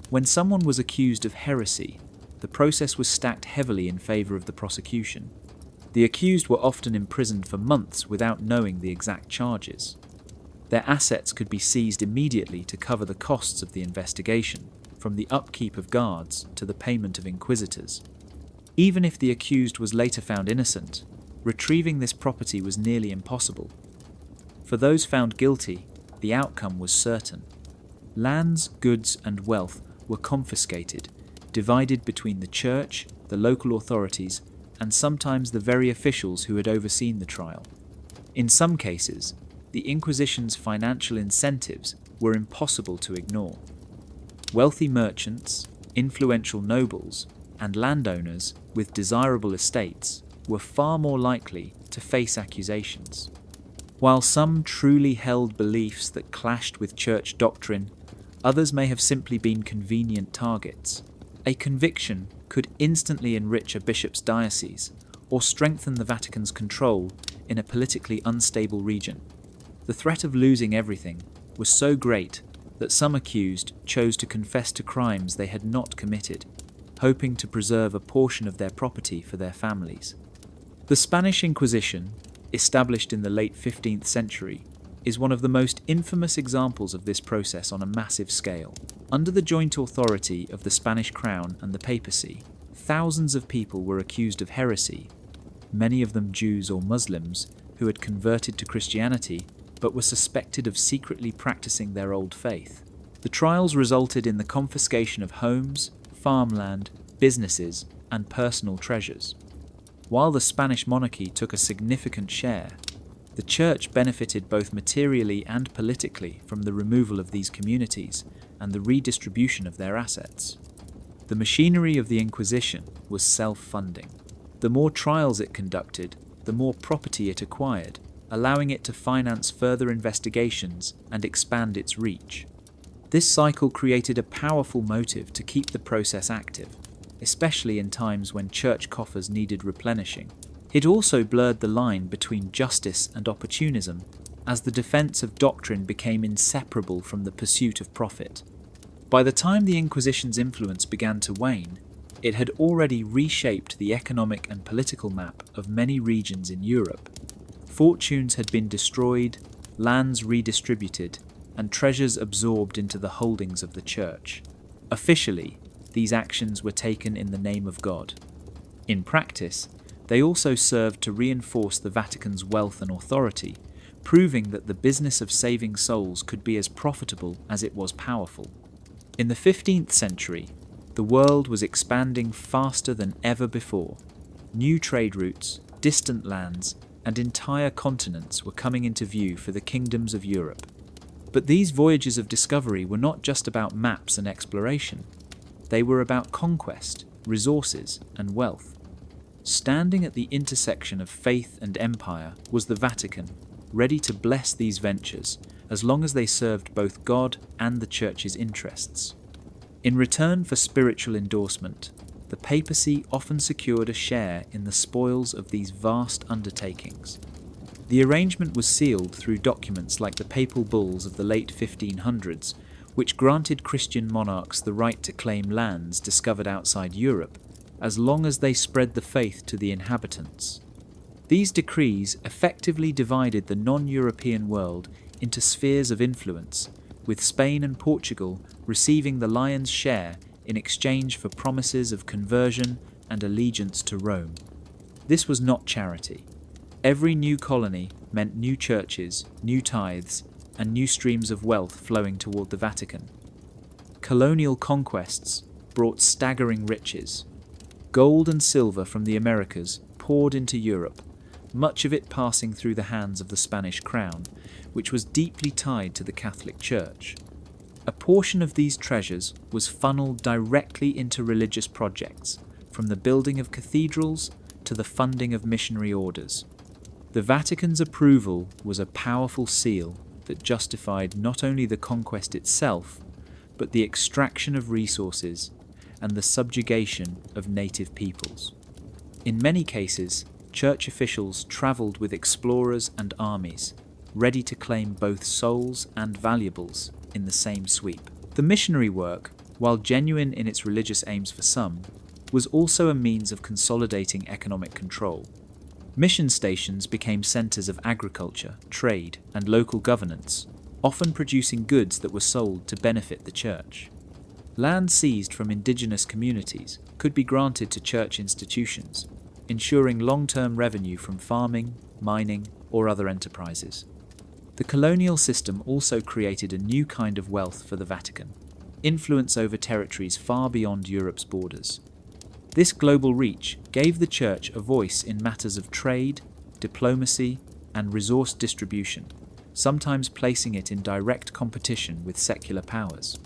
[SPEAKER 1] When someone was accused of heresy, the process was stacked heavily in favour of the prosecution. The accused were often imprisoned for months without knowing the exact charges. Their assets could be seized immediately to cover the costs of the investigation, from the upkeep of guards to the payment of inquisitors. Even if the accused was later found innocent, retrieving this property was nearly impossible. For those found guilty, the outcome was certain. Lands, goods, and wealth were confiscated, divided between the church, the local authorities, and sometimes the very officials who had overseen the trial. In some cases, the Inquisition's financial incentives were impossible to ignore. Wealthy merchants, influential nobles, and landowners with desirable estates were far more likely to face accusations. While some truly held beliefs that clashed with church doctrine, others may have simply been convenient targets. A conviction could instantly enrich a bishop's diocese or strengthen the Vatican's control in a politically unstable region. The threat of losing everything was so great that some accused chose to confess to crimes they had not committed, hoping to preserve a portion of their property for their families. The Spanish Inquisition, established in the late 15th century, is one of the most infamous examples of this process on a massive scale. Under the joint authority of the Spanish crown and the papacy, thousands of people were accused of heresy, many of them Jews or Muslims who had converted to Christianity but were suspected of secretly practicing their old faith. The trials resulted in the confiscation of homes, farmland, businesses, and personal treasures. While the Spanish monarchy took a significant share, the Church benefited both materially and politically from the removal of these communities and the redistribution of their assets. The machinery of the Inquisition was self-funding. The more trials it conducted, the more property it acquired, allowing it to finance further investigations and expand its reach. This cycle created a powerful motive to keep the process active, especially in times when church coffers needed replenishing. It also blurred the line between justice and opportunism, as the defense of doctrine became inseparable from the pursuit of profit. By the time the Inquisition's influence began to wane, it had already reshaped the economic and political map of many regions in Europe. Fortunes had been destroyed, lands redistributed, and treasures absorbed into the holdings of the Church. Officially, these actions were taken in the name of God. In practice, they also served to reinforce the Vatican's wealth and authority, proving that the business of saving souls could be as profitable as it was powerful. In the 15th century, the world was expanding faster than ever before. New trade routes, distant lands, and entire continents were coming into view for the kingdoms of Europe. But these voyages of discovery were not just about maps and exploration. They were about conquest, resources, and wealth. Standing at the intersection of faith and empire was the Vatican, ready to bless these ventures as long as they served both God and the Church's interests. In return for spiritual endorsement, the papacy often secured a share in the spoils of these vast undertakings. The arrangement was sealed through documents like the papal bulls of the late 1500s, which granted Christian monarchs the right to claim lands discovered outside Europe, as long as they spread the faith to the inhabitants. These decrees effectively divided the non-European world into spheres of influence, with Spain and Portugal receiving the lion's share in exchange for promises of conversion and allegiance to Rome. This was not charity. Every new colony meant new churches, new tithes, and new streams of wealth flowing toward the Vatican. Colonial conquests brought staggering riches. Gold and silver from the Americas poured into Europe, much of it passing through the hands of the Spanish crown, which was deeply tied to the Catholic Church. A portion of these treasures was funneled directly into religious projects, from the building of cathedrals to the funding of missionary orders. The Vatican's approval was a powerful seal that justified not only the conquest itself, but the extraction of resources and the subjugation of native peoples. In many cases, church officials travelled with explorers and armies, ready to claim both souls and valuables in the same sweep. The missionary work, while genuine in its religious aims for some, was also a means of consolidating economic control. Mission stations became centres of agriculture, trade, and local governance, often producing goods that were sold to benefit the church. Land seized from indigenous communities could be granted to church institutions, ensuring long-term revenue from farming, mining, or other enterprises. The colonial system also created a new kind of wealth for the Vatican, influence over territories far beyond Europe's borders. This global reach gave the Church a voice in matters of trade, diplomacy, and resource distribution, sometimes placing it in direct competition with secular powers.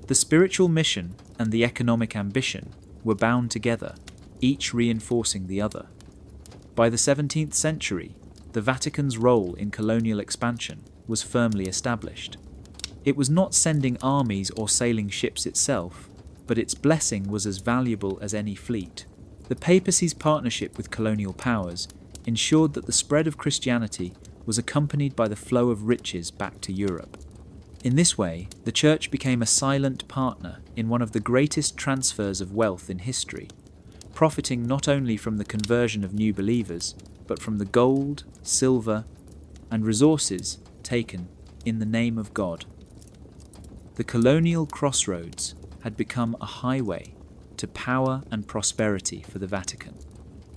[SPEAKER 1] The spiritual mission and the economic ambition were bound together, each reinforcing the other. By the 17th century, the Vatican's role in colonial expansion was firmly established. It was not sending armies or sailing ships itself, but its blessing was as valuable as any fleet. The papacy's partnership with colonial powers ensured that the spread of Christianity was accompanied by the flow of riches back to Europe. In this way, the Church became a silent partner in one of the greatest transfers of wealth in history, profiting not only from the conversion of new believers, but from the gold, silver, and resources taken in the name of God. The colonial crossroads had become a highway to power and prosperity for the Vatican.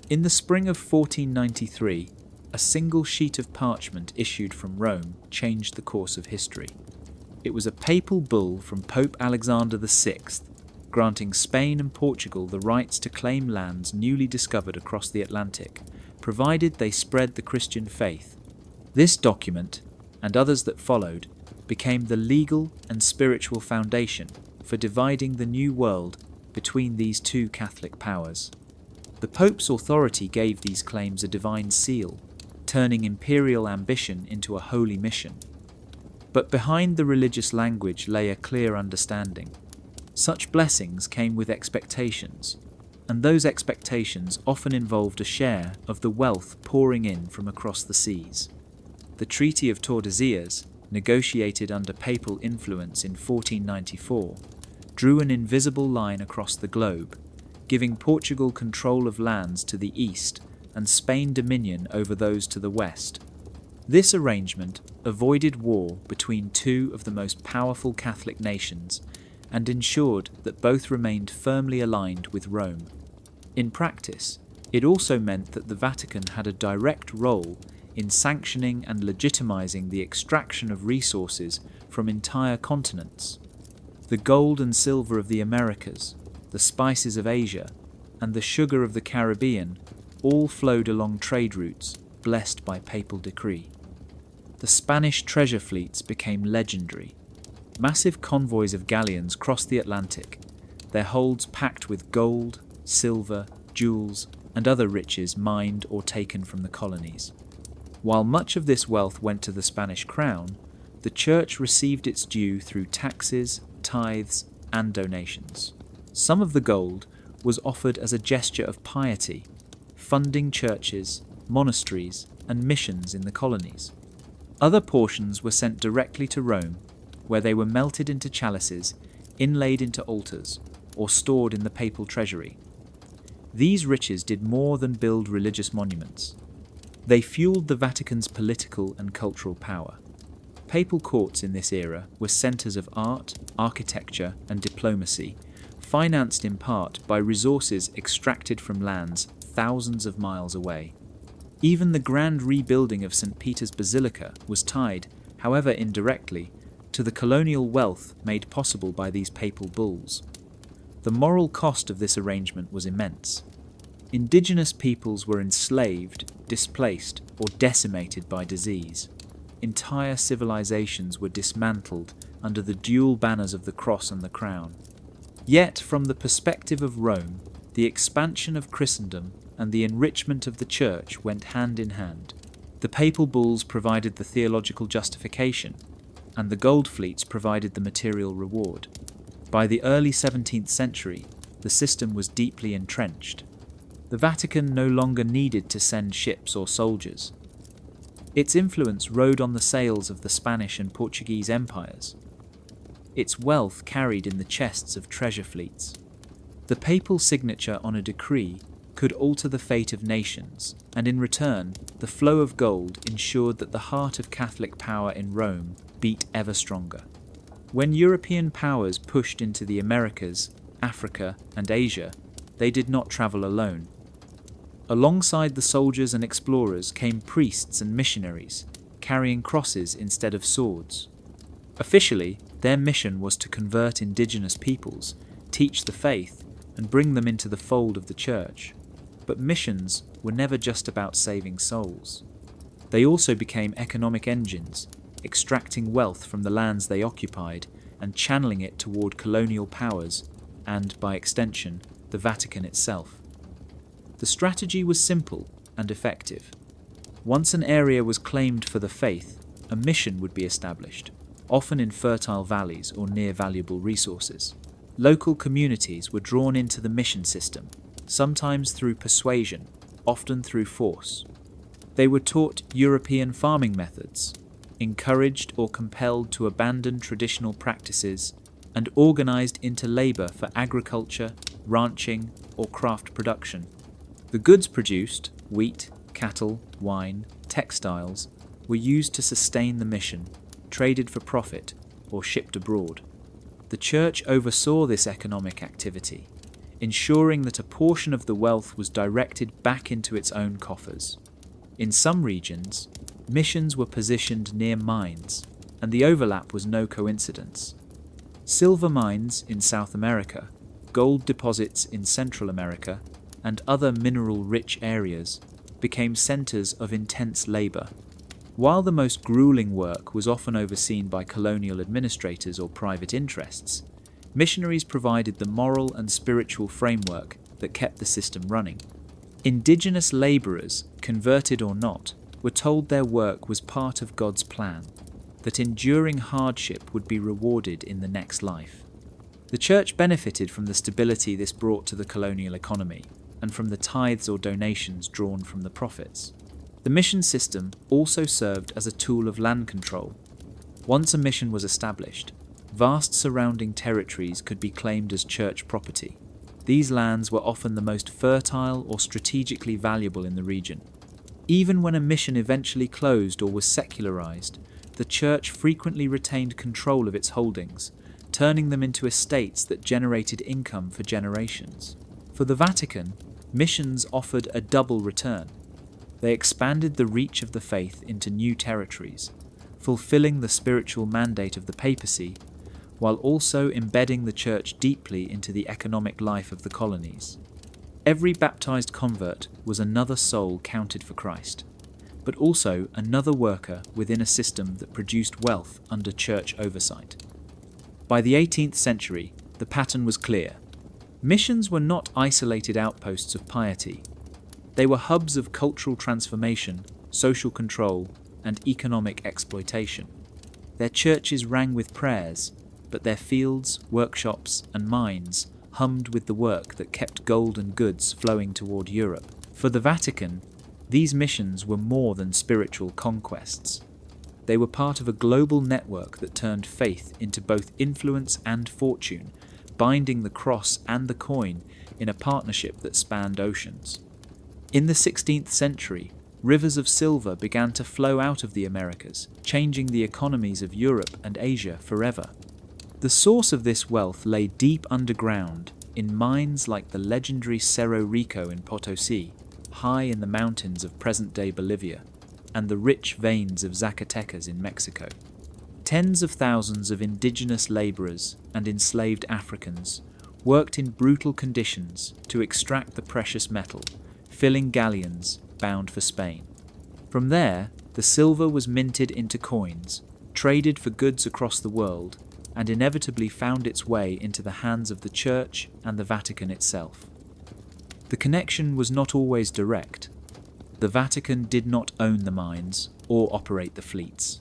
[SPEAKER 1] In the spring of 1493, a single sheet of parchment issued from Rome changed the course of history. It was a papal bull from Pope Alexander VI, granting Spain and Portugal the rights to claim lands newly discovered across the Atlantic, provided they spread the Christian faith. This document, and others that followed, became the legal and spiritual foundation for dividing the New World between these two Catholic powers. The Pope's authority gave these claims a divine seal, turning imperial ambition into a holy mission. But behind the religious language lay a clear understanding. Such blessings came with expectations, and those expectations often involved a share of the wealth pouring in from across the seas. The Treaty of Tordesillas, negotiated under papal influence in 1494, drew an invisible line across the globe, giving Portugal control of lands to the east and Spain dominion over those to the west. This arrangement avoided war between two of the most powerful Catholic nations and ensured that both remained firmly aligned with Rome. In practice, it also meant that the Vatican had a direct role in sanctioning and legitimizing the extraction of resources from entire continents. The gold and silver of the Americas, the spices of Asia, and the sugar of the Caribbean all flowed along trade routes blessed by papal decree. The Spanish treasure fleets became legendary. Massive convoys of galleons crossed the Atlantic, their holds packed with gold, silver, jewels, and other riches mined or taken from the colonies. While much of this wealth went to the Spanish crown, the Church received its due through taxes, tithes, and donations. Some of the gold was offered as a gesture of piety, funding churches, monasteries, and missions in the colonies. Other portions were sent directly to Rome, where they were melted into chalices, inlaid into altars, or stored in the papal treasury. These riches did more than build religious monuments. They fueled the Vatican's political and cultural power. Papal courts in this era were centres of art, architecture, and diplomacy, financed in part by resources extracted from lands thousands of miles away. Even the grand rebuilding of St. Peter's Basilica was tied, however indirectly, to the colonial wealth made possible by these papal bulls. The moral cost of this arrangement was immense. Indigenous peoples were enslaved, displaced, or decimated by disease. Entire civilizations were dismantled under the dual banners of the cross and the crown. Yet, from the perspective of Rome, the expansion of Christendom and the enrichment of the Church went hand in hand. The papal bulls provided the theological justification, and the gold fleets provided the material reward. By the early 17th century, the system was deeply entrenched. The Vatican no longer needed to send ships or soldiers. Its influence rode on the sails of the Spanish and Portuguese empires. Its wealth carried in the chests of treasure fleets. The papal signature on a decree could alter the fate of nations, and in return, the flow of gold ensured that the heart of Catholic power in Rome beat ever stronger. When European powers pushed into the Americas, Africa, and Asia, they did not travel alone. Alongside the soldiers and explorers came priests and missionaries, carrying crosses instead of swords. Officially, their mission was to convert indigenous peoples, teach the faith, and bring them into the fold of the Church. But missions were never just about saving souls. They also became economic engines, extracting wealth from the lands they occupied and channeling it toward colonial powers and, by extension, the Vatican itself. The strategy was simple and effective. Once an area was claimed for the faith, a mission would be established, often in fertile valleys or near valuable resources. Local communities were drawn into the mission system, sometimes through persuasion, often through force. They were taught European farming methods, encouraged or compelled to abandon traditional practices, and organized into labor for agriculture, ranching, or craft production. The goods produced, wheat, cattle, wine, textiles were used to sustain the mission, traded for profit, or shipped abroad. The Church oversaw this economic activity, ensuring that a portion of the wealth was directed back into its own coffers. In some regions, missions were positioned near mines, and the overlap was no coincidence. Silver mines in South America, gold deposits in Central America, and other mineral-rich areas became centers of intense labor. While the most grueling work was often overseen by colonial administrators or private interests, missionaries provided the moral and spiritual framework that kept the system running. Indigenous laborers, converted or not, were told their work was part of God's plan, that enduring hardship would be rewarded in the next life. The Church benefited from the stability this brought to the colonial economy, and from the tithes or donations drawn from the profits. The mission system also served as a tool of land control. Once a mission was established, vast surrounding territories could be claimed as church property. These lands were often the most fertile or strategically valuable in the region. Even when a mission eventually closed or was secularized, the Church frequently retained control of its holdings, turning them into estates that generated income for generations. For the Vatican, missions offered a double return. They expanded the reach of the faith into new territories, fulfilling the spiritual mandate of the papacy, while also embedding the Church deeply into the economic life of the colonies. Every baptized convert was another soul counted for Christ, but also another worker within a system that produced wealth under Church oversight. By the 18th century, the pattern was clear. Missions were not isolated outposts of piety. They were hubs of cultural transformation, social control, and economic exploitation. Their churches rang with prayers, but their fields, workshops, and mines hummed with the work that kept gold and goods flowing toward Europe. For the Vatican, these missions were more than spiritual conquests. They were part of a global network that turned faith into both influence and fortune, binding the cross and the coin in a partnership that spanned oceans. In the 16th century, rivers of silver began to flow out of the Americas, changing the economies of Europe and Asia forever. The source of this wealth lay deep underground, in mines like the legendary Cerro Rico in Potosi, high in the mountains of present-day Bolivia, and the rich veins of Zacatecas in Mexico. Tens of thousands of indigenous laborers and enslaved Africans worked in brutal conditions to extract the precious metal, filling galleons bound for Spain. From there, the silver was minted into coins, traded for goods across the world, and inevitably found its way into the hands of the Church and the Vatican itself. The connection was not always direct. The Vatican did not own the mines or operate the fleets,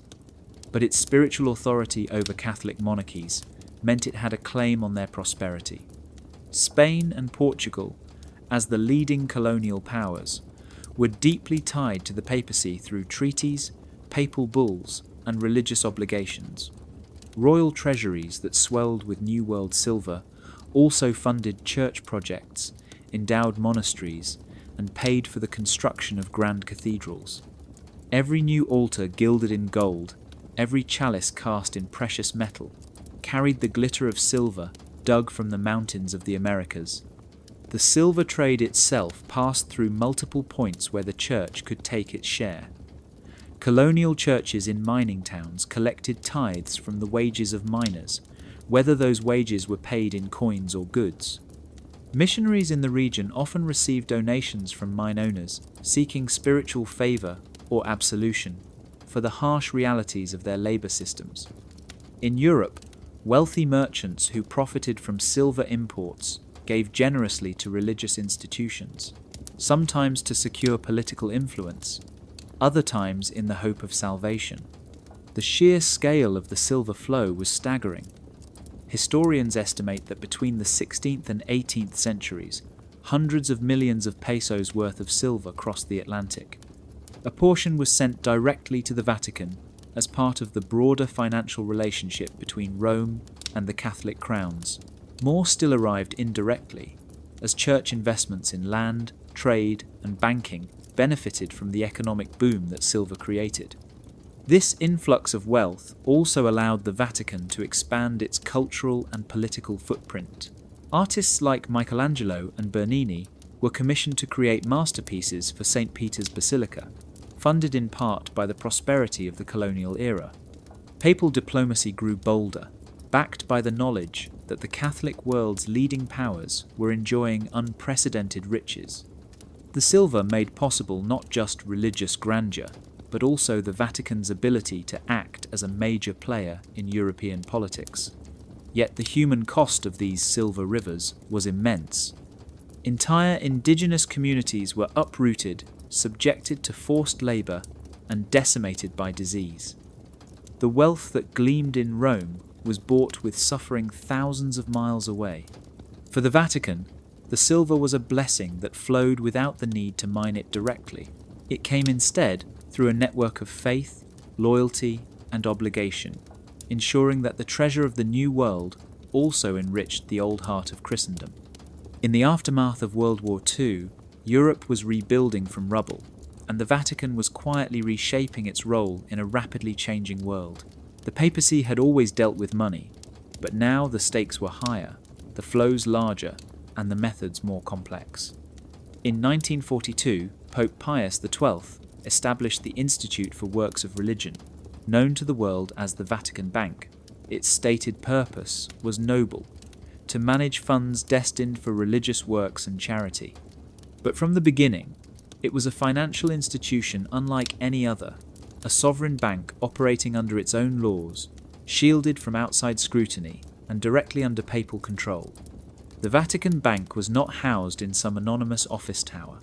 [SPEAKER 1] but its spiritual authority over Catholic monarchies meant it had a claim on their prosperity. Spain and Portugal, as the leading colonial powers, were deeply tied to the papacy through treaties, papal bulls, and religious obligations. Royal treasuries that swelled with New World silver also funded church projects, endowed monasteries, and paid for the construction of grand cathedrals. Every new altar gilded in gold, every chalice cast in precious metal, carried the glitter of silver dug from the mountains of the Americas. The silver trade itself passed through multiple points where the Church could take its share. Colonial churches in mining towns collected tithes from the wages of miners, whether those wages were paid in coins or goods. Missionaries in the region often received donations from mine owners, seeking spiritual favor or absolution for the harsh realities of their labor systems. In Europe, wealthy merchants who profited from silver imports gave generously to religious institutions, sometimes to secure political influence, other times in the hope of salvation. The sheer scale of the silver flow was staggering. Historians estimate that between the 16th and 18th centuries, hundreds of millions of pesos worth of silver crossed the Atlantic. A portion was sent directly to the Vatican as part of the broader financial relationship between Rome and the Catholic crowns. More still arrived indirectly, as church investments in land, trade, and banking benefited from the economic boom that silver created. This influx of wealth also allowed the Vatican to expand its cultural and political footprint. Artists like Michelangelo and Bernini were commissioned to create masterpieces for St. Peter's Basilica, funded in part by the prosperity of the colonial era. Papal diplomacy grew bolder, backed by the knowledge that the Catholic world's leading powers were enjoying unprecedented riches. The silver made possible not just religious grandeur, but also the Vatican's ability to act as a major player in European politics. Yet the human cost of these silver rivers was immense. Entire indigenous communities were uprooted, subjected to forced labor, and decimated by disease. The wealth that gleamed in Rome was bought with suffering thousands of miles away. For the Vatican, the silver was a blessing that flowed without the need to mine it directly. It came instead through a network of faith, loyalty, and obligation, ensuring that the treasure of the New World also enriched the old heart of Christendom. In the aftermath of World War II, Europe was rebuilding from rubble, and the Vatican was quietly reshaping its role in a rapidly changing world. The papacy had always dealt with money, but now the stakes were higher, the flows larger, and the methods more complex. In 1942, Pope Pius XII established the Institute for Works of Religion, known to the world as the Vatican Bank. Its stated purpose was noble: to manage funds destined for religious works and charity. But from the beginning, it was a financial institution unlike any other, a sovereign bank operating under its own laws, shielded from outside scrutiny and directly under papal control. The Vatican Bank was not housed in some anonymous office tower.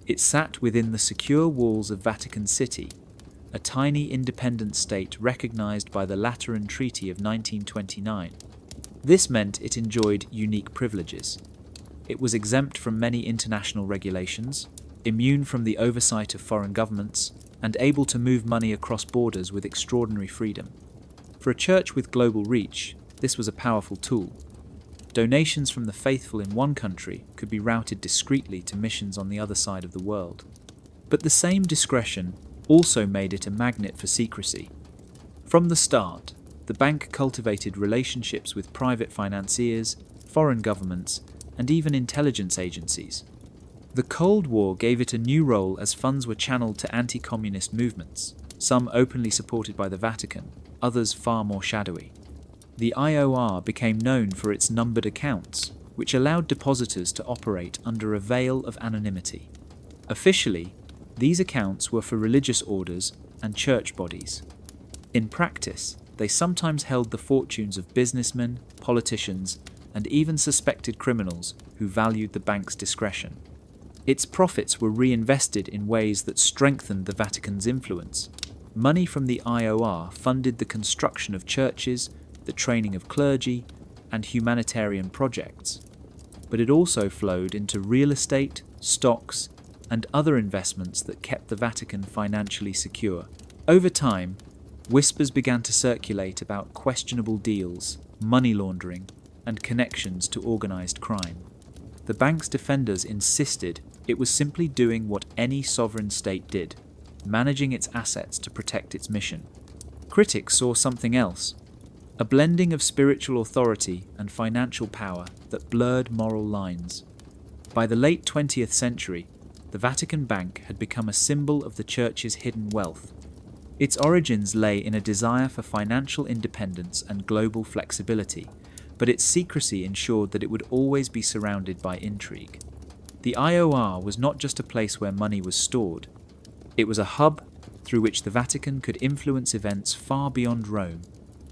[SPEAKER 1] It sat within the secure walls of Vatican City, a tiny independent state recognized by the Lateran Treaty of 1929. This meant it enjoyed unique privileges. It was exempt from many international regulations, immune from the oversight of foreign governments, and able to move money across borders with extraordinary freedom. For a church with global reach, this was a powerful tool. Donations from the faithful in one country could be routed discreetly to missions on the other side of the world. But the same discretion also made it a magnet for secrecy. From the start, the bank cultivated relationships with private financiers, foreign governments, and even intelligence agencies. The Cold War gave it a new role as funds were channeled to anti-communist movements, some openly supported by the Vatican, others far more shadowy. The IOR became known for its numbered accounts, which allowed depositors to operate under a veil of anonymity. Officially, these accounts were for religious orders and church bodies. In practice, they sometimes held the fortunes of businessmen, politicians, and even suspected criminals who valued the bank's discretion. Its profits were reinvested in ways that strengthened the Vatican's influence. Money from the IOR funded the construction of churches, the training of clergy, and humanitarian projects. But it also flowed into real estate, stocks, and other investments that kept the Vatican financially secure. Over time, whispers began to circulate about questionable deals, money laundering, and connections to organized crime. The bank's defenders insisted it was simply doing what any sovereign state did, managing its assets to protect its mission. Critics saw something else: a blending of spiritual authority and financial power that blurred moral lines. By the late 20th century, the Vatican Bank had become a symbol of the Church's hidden wealth. Its origins lay in a desire for financial independence and global flexibility, but its secrecy ensured that it would always be surrounded by intrigue. The IOR was not just a place where money was stored. It was a hub through which the Vatican could influence events far beyond Rome,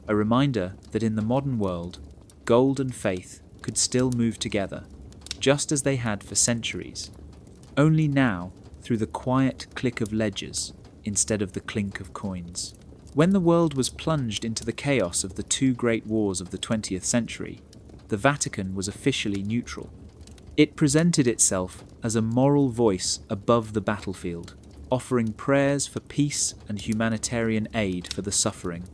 [SPEAKER 1] a reminder that in the modern world, gold and faith could still move together, just as they had for centuries, only now through the quiet click of ledgers instead of the clink of coins. When the world was plunged into the chaos of the two great wars of the 20th century, the Vatican was officially neutral. It presented itself as a moral voice above the battlefield, offering prayers for peace and humanitarian aid for the suffering.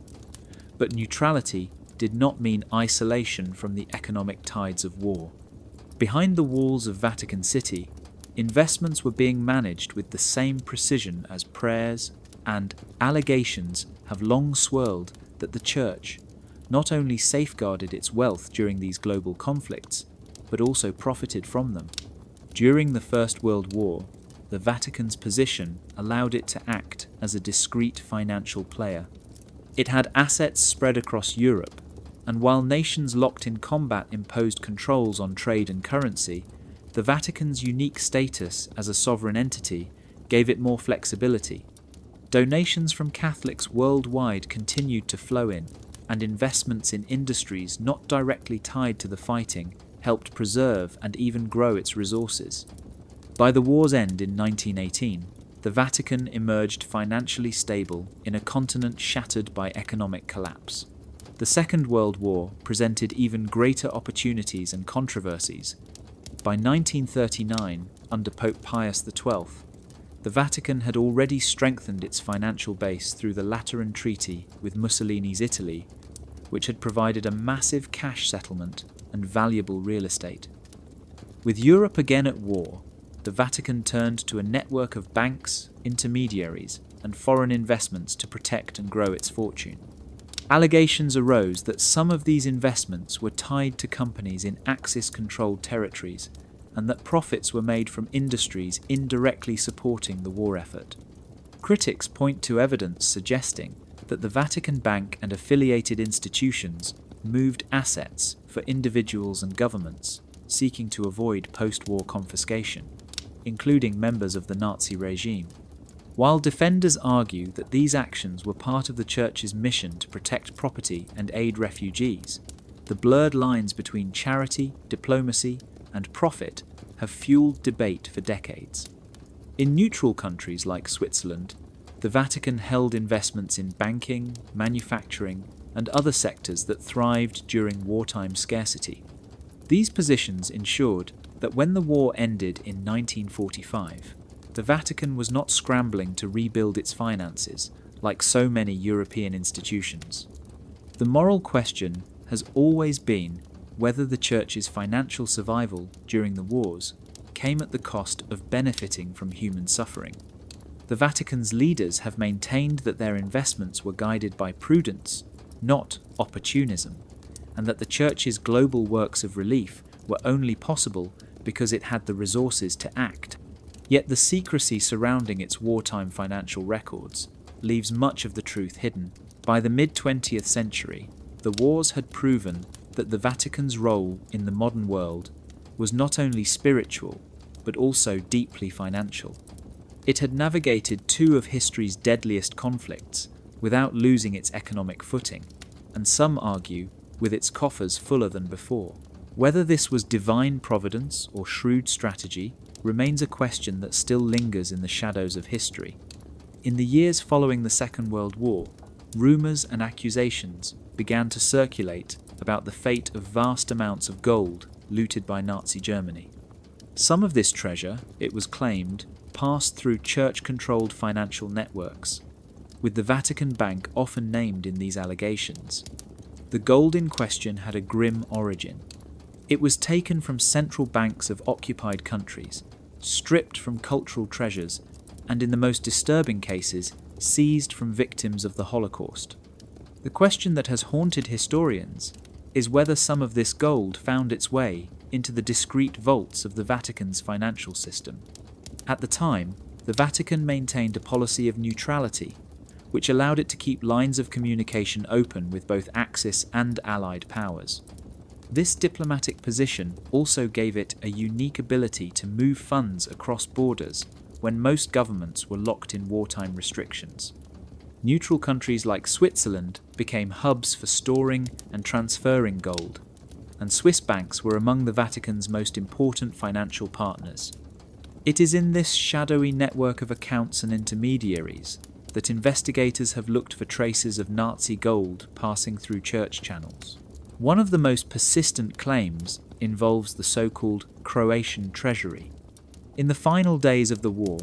[SPEAKER 1] But neutrality did not mean isolation from the economic tides of war. Behind the walls of Vatican City, investments were being managed with the same precision as prayers, and allegations have long swirled that the Church not only safeguarded its wealth during these global conflicts, but also profited from them. During the First World War, the Vatican's position allowed it to act as a discreet financial player. It had assets spread across Europe, and while nations locked in combat imposed controls on trade and currency, the Vatican's unique status as a sovereign entity gave it more flexibility. Donations from Catholics worldwide continued to flow in, and investments in industries not directly tied to the fighting helped preserve and even grow its resources. By the war's end in 1918, the Vatican emerged financially stable in a continent shattered by economic collapse. The Second World War presented even greater opportunities and controversies. By 1939, under Pope Pius XII, the Vatican had already strengthened its financial base through the Lateran Treaty with Mussolini's Italy, which had provided a massive cash settlement and valuable real estate. With Europe again at war, the Vatican turned to a network of banks, intermediaries, and foreign investments to protect and grow its fortune. Allegations arose that some of these investments were tied to companies in Axis-controlled territories, and that profits were made from industries indirectly supporting the war effort. Critics point to evidence suggesting that the Vatican Bank and affiliated institutions moved assets for individuals and governments seeking to avoid post-war confiscation, including members of the Nazi regime. While defenders argue that these actions were part of the Church's mission to protect property and aid refugees, the blurred lines between charity, diplomacy, and profit have fueled debate for decades. In neutral countries like Switzerland, the Vatican held investments in banking, manufacturing, and other sectors that thrived during wartime scarcity. These positions ensured that when the war ended in 1945, the Vatican was not scrambling to rebuild its finances like so many European institutions. The moral question has always been whether the Church's financial survival during the wars came at the cost of benefiting from human suffering. The Vatican's leaders have maintained that their investments were guided by prudence, not opportunism, and that the Church's global works of relief were only possible because it had the resources to act. Yet the secrecy surrounding its wartime financial records leaves much of the truth hidden. By the mid-20th century, the wars had proven that the Vatican's role in the modern world was not only spiritual, but also deeply financial. It had navigated two of history's deadliest conflicts without losing its economic footing, and some argue with its coffers fuller than before. Whether this was divine providence or shrewd strategy remains a question that still lingers in the shadows of history. In the years following the Second World War, rumours and accusations began to circulate about the fate of vast amounts of gold looted by Nazi Germany. Some of this treasure, it was claimed, passed through church-controlled financial networks, with the Vatican Bank often named in these allegations. The gold in question had a grim origin. It was taken from central banks of occupied countries, stripped from cultural treasures, and in the most disturbing cases, seized from victims of the Holocaust. The question that has haunted historians is whether some of this gold found its way into the discreet vaults of the Vatican's financial system. At the time, the Vatican maintained a policy of neutrality, which allowed it to keep lines of communication open with both Axis and Allied powers. This diplomatic position also gave it a unique ability to move funds across borders when most governments were locked in wartime restrictions. Neutral countries like Switzerland became hubs for storing and transferring gold, and Swiss banks were among the Vatican's most important financial partners. It is in this shadowy network of accounts and intermediaries that investigators have looked for traces of Nazi gold passing through church channels. One of the most persistent claims involves the so-called Croatian treasury. In the final days of the war,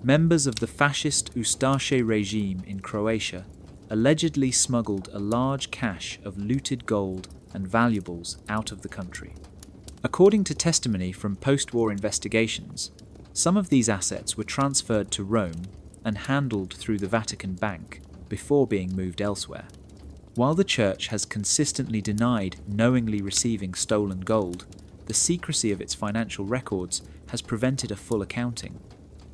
[SPEAKER 1] members of the fascist Ustaše regime in Croatia allegedly smuggled a large cache of looted gold and valuables out of the country. According to testimony from post-war investigations, Some of these assets were transferred to Rome and handled through the Vatican Bank before being moved elsewhere. While the Church has consistently denied knowingly receiving stolen gold, the secrecy of its financial records has prevented a full accounting.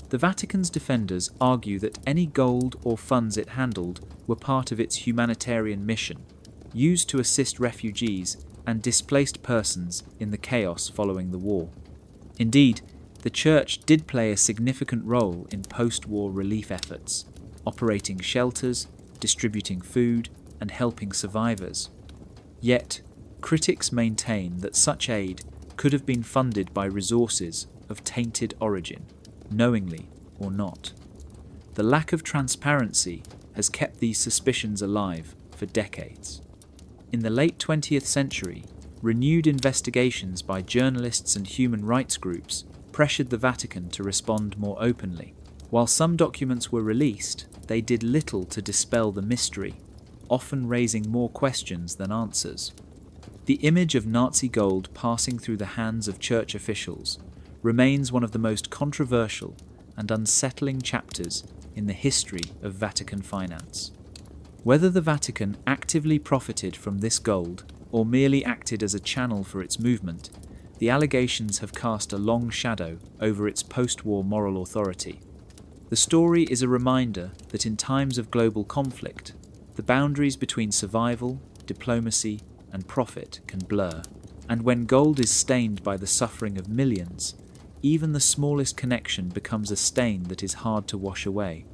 [SPEAKER 1] The Vatican's defenders argue that any gold or funds it handled were part of its humanitarian mission, used to assist refugees and displaced persons in the chaos following the war. Indeed, the Church did play a significant role in post-war relief efforts, operating shelters, distributing food, and helping survivors. Yet, critics maintain that such aid could have been funded by resources of tainted origin, knowingly or not. The lack of transparency has kept these suspicions alive for decades. In the late 20th century, renewed investigations by journalists and human rights groups pressured the Vatican to respond more openly. While some documents were released, they did little to dispel the mystery, often raising more questions than answers. The image of Nazi gold passing through the hands of church officials remains one of the most controversial and unsettling chapters in the history of Vatican finance. Whether the Vatican actively profited from this gold or merely acted as a channel for its movement, the allegations have cast a long shadow over its post-war moral authority. The story is a reminder that in times of global conflict, the boundaries between survival, diplomacy, and profit can blur, and when gold is stained by the suffering of millions, even the smallest connection becomes a stain that is hard to wash away.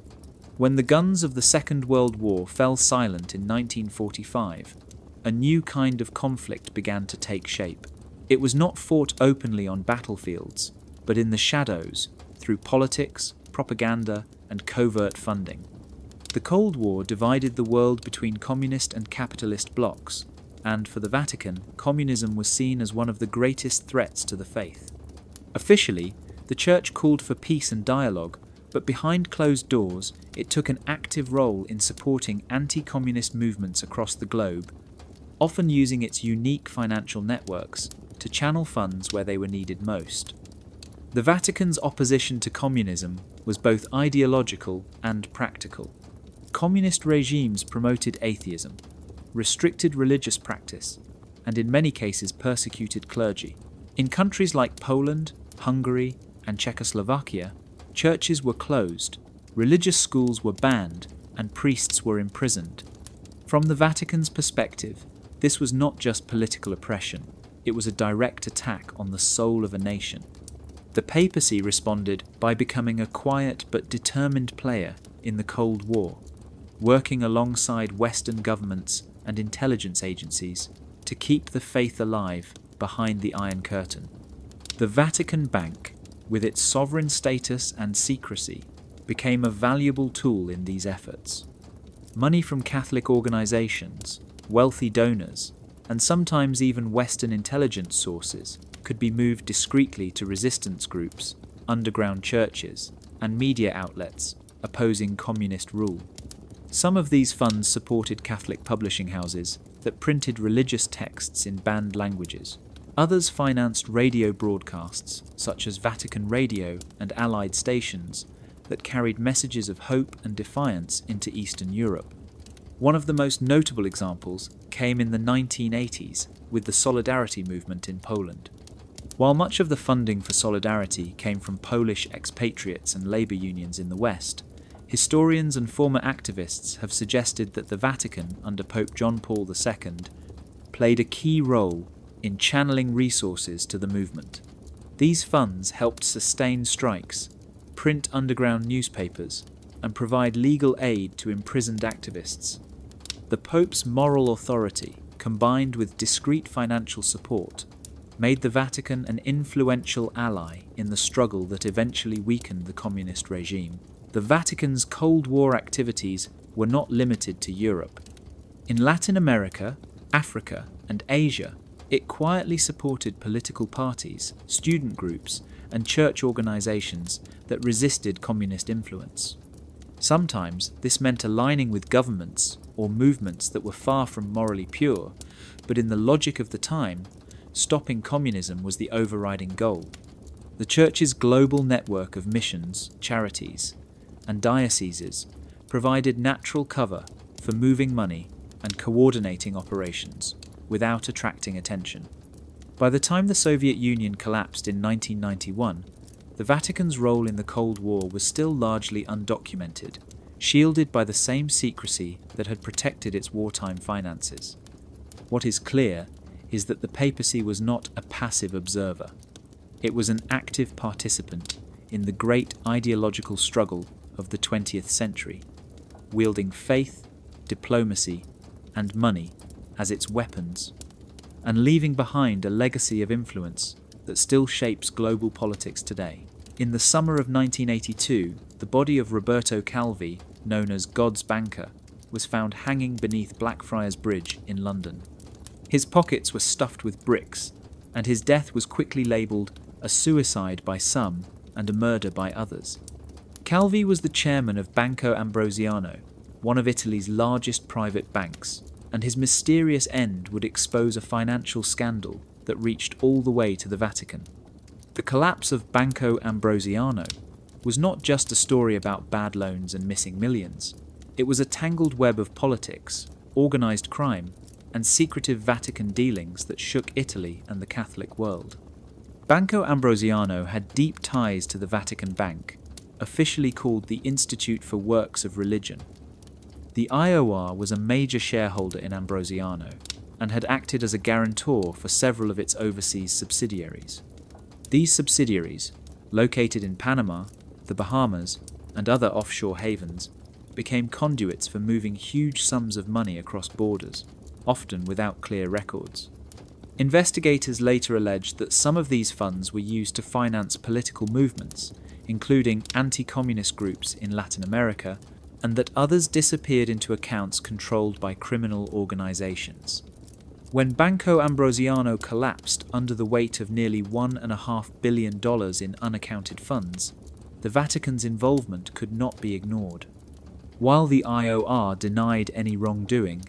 [SPEAKER 1] When the guns of the Second World War fell silent in 1945, a new kind of conflict began to take shape. It was not fought openly on battlefields, but in the shadows, through politics, propaganda, and covert funding. The Cold War divided the world between communist and capitalist blocs, and for the Vatican, communism was seen as one of the greatest threats to the faith. Officially, the Church called for peace and dialogue, but behind closed doors, it took an active role in supporting anti-communist movements across the globe, often using its unique financial networks to channel funds where they were needed most. The Vatican's opposition to communism was both ideological and practical. Communist regimes promoted atheism, restricted religious practice, and in many cases persecuted clergy. In countries like Poland, Hungary, and Czechoslovakia, churches were closed, religious schools were banned, and priests were imprisoned. From the Vatican's perspective, this was not just political oppression, it was a direct attack on the soul of a nation. The papacy responded by becoming a quiet but determined player in the Cold War, working alongside Western governments and intelligence agencies to keep the faith alive behind the Iron Curtain. The Vatican Bank, with its sovereign status and secrecy, became a valuable tool in these efforts. Money from Catholic organizations, wealthy donors, and sometimes even Western intelligence sources could be moved discreetly to resistance groups, underground churches, and media outlets opposing communist rule. Some of these funds supported Catholic publishing houses that printed religious texts in banned languages. Others financed radio broadcasts, such as Vatican Radio and Allied stations, that carried messages of hope and defiance into Eastern Europe. One of the most notable examples came in the 1980s with the Solidarity movement in Poland. While much of the funding for Solidarity came from Polish expatriates and labour unions in the West, historians and former activists have suggested that the Vatican, under Pope John Paul II, played a key role in channeling resources to the movement. These funds helped sustain strikes, print underground newspapers, and provide legal aid to imprisoned activists. The Pope's moral authority, combined with discreet financial support, made the Vatican an influential ally in the struggle that eventually weakened the communist regime. The Vatican's Cold War activities were not limited to Europe. In Latin America, Africa, and Asia, it quietly supported political parties, student groups, and church organizations that resisted communist influence. Sometimes this meant aligning with governments or movements that were far from morally pure, but in the logic of the time, stopping communism was the overriding goal. The Church's global network of missions, charities, and dioceses provided natural cover for moving money and coordinating operations without attracting attention. By the time the Soviet Union collapsed in 1991, the Vatican's role in the Cold War was still largely undocumented, shielded by the same secrecy that had protected its wartime finances. What is clear is that the papacy was not a passive observer. It was an active participant in the great ideological struggle of the 20th century, wielding faith, diplomacy, and money as its weapons, and leaving behind a legacy of influence that still shapes global politics today. In the summer of 1982, the body of Roberto Calvi, known as God's Banker, was found hanging beneath Blackfriars Bridge in London. His pockets were stuffed with bricks, and his death was quickly labelled a suicide by some and a murder by others. Calvi was the chairman of Banco Ambrosiano, one of Italy's largest private banks, and his mysterious end would expose a financial scandal that reached all the way to the Vatican. The collapse of Banco Ambrosiano was not just a story about bad loans and missing millions. It was a tangled web of politics, organised crime, and secretive Vatican dealings that shook Italy and the Catholic world. Banco Ambrosiano had deep ties to the Vatican Bank, officially called the Institute for Works of Religion. The IOR was a major shareholder in Ambrosiano and had acted as a guarantor for several of its overseas subsidiaries. These subsidiaries, located in Panama, the Bahamas, and other offshore havens, became conduits for moving huge sums of money across borders, often without clear records. Investigators later alleged that some of these funds were used to finance political movements, including anti-communist groups in Latin America, and that others disappeared into accounts controlled by criminal organizations. When Banco Ambrosiano collapsed under the weight of nearly $1.5 billion in unaccounted funds, the Vatican's involvement could not be ignored. While the IOR denied any wrongdoing,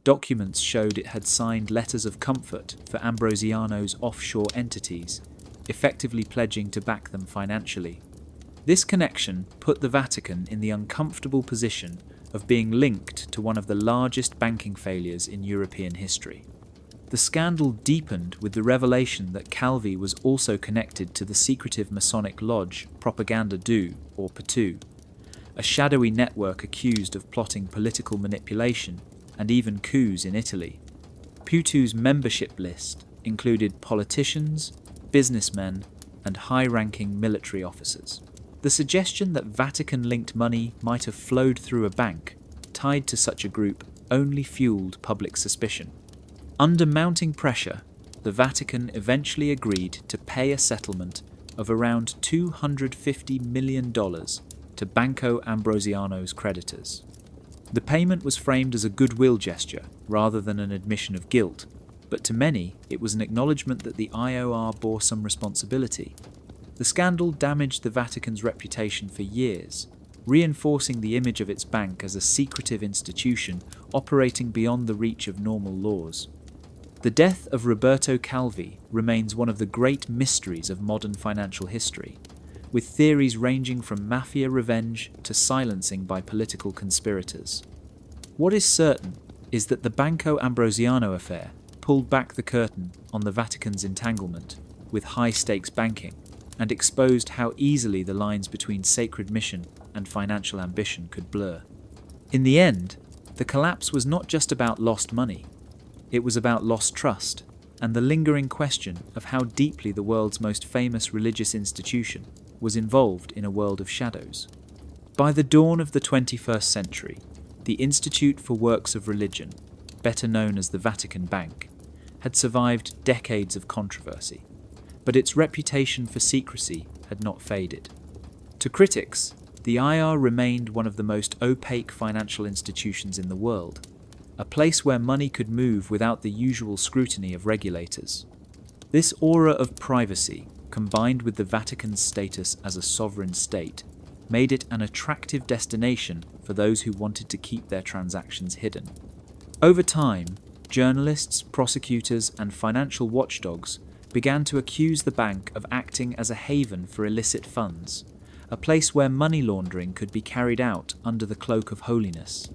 [SPEAKER 1] documents showed it had signed letters of comfort for Ambrosiano's offshore entities, effectively pledging to back them financially. This connection put the Vatican in the uncomfortable position of being linked to one of the largest banking failures in European history. The scandal deepened with the revelation that Calvi was also connected to the secretive Masonic lodge Propaganda Do, or PATU, a shadowy network accused of plotting political manipulation and even coups in Italy. PATU's membership list included politicians, businessmen, and high-ranking military officers. The suggestion that Vatican-linked money might have flowed through a bank tied to such a group only fueled public suspicion. Under mounting pressure, the Vatican eventually agreed to pay a settlement of around $250 million to Banco Ambrosiano's creditors. The payment was framed as a goodwill gesture rather than an admission of guilt, but to many it was an acknowledgement that the IOR bore some responsibility. The scandal damaged the Vatican's reputation for years, reinforcing the image of its bank as a secretive institution operating beyond the reach of normal laws. The death of Roberto Calvi remains one of the great mysteries of modern financial history, with theories ranging from mafia revenge to silencing by political conspirators. What is certain is that the Banco Ambrosiano affair pulled back the curtain on the Vatican's entanglement with high-stakes banking and exposed how easily the lines between sacred mission and financial ambition could blur. In the end, the collapse was not just about lost money. It was about lost trust and the lingering question of how deeply the world's most famous religious institution was involved in a world of shadows. By the dawn of the 21st century, the Institute for Works of Religion, better known as the Vatican Bank, had survived decades of controversy, but its reputation for secrecy had not faded. To critics, the IR remained one of the most opaque financial institutions in the world, a place where money could move without the usual scrutiny of regulators. This aura of privacy, combined with the Vatican's status as a sovereign state, made it an attractive destination for those who wanted to keep their transactions hidden. Over time, journalists, prosecutors, and financial watchdogs began to accuse the bank of acting as a haven for illicit funds, a place where money laundering could be carried out under the cloak of holiness.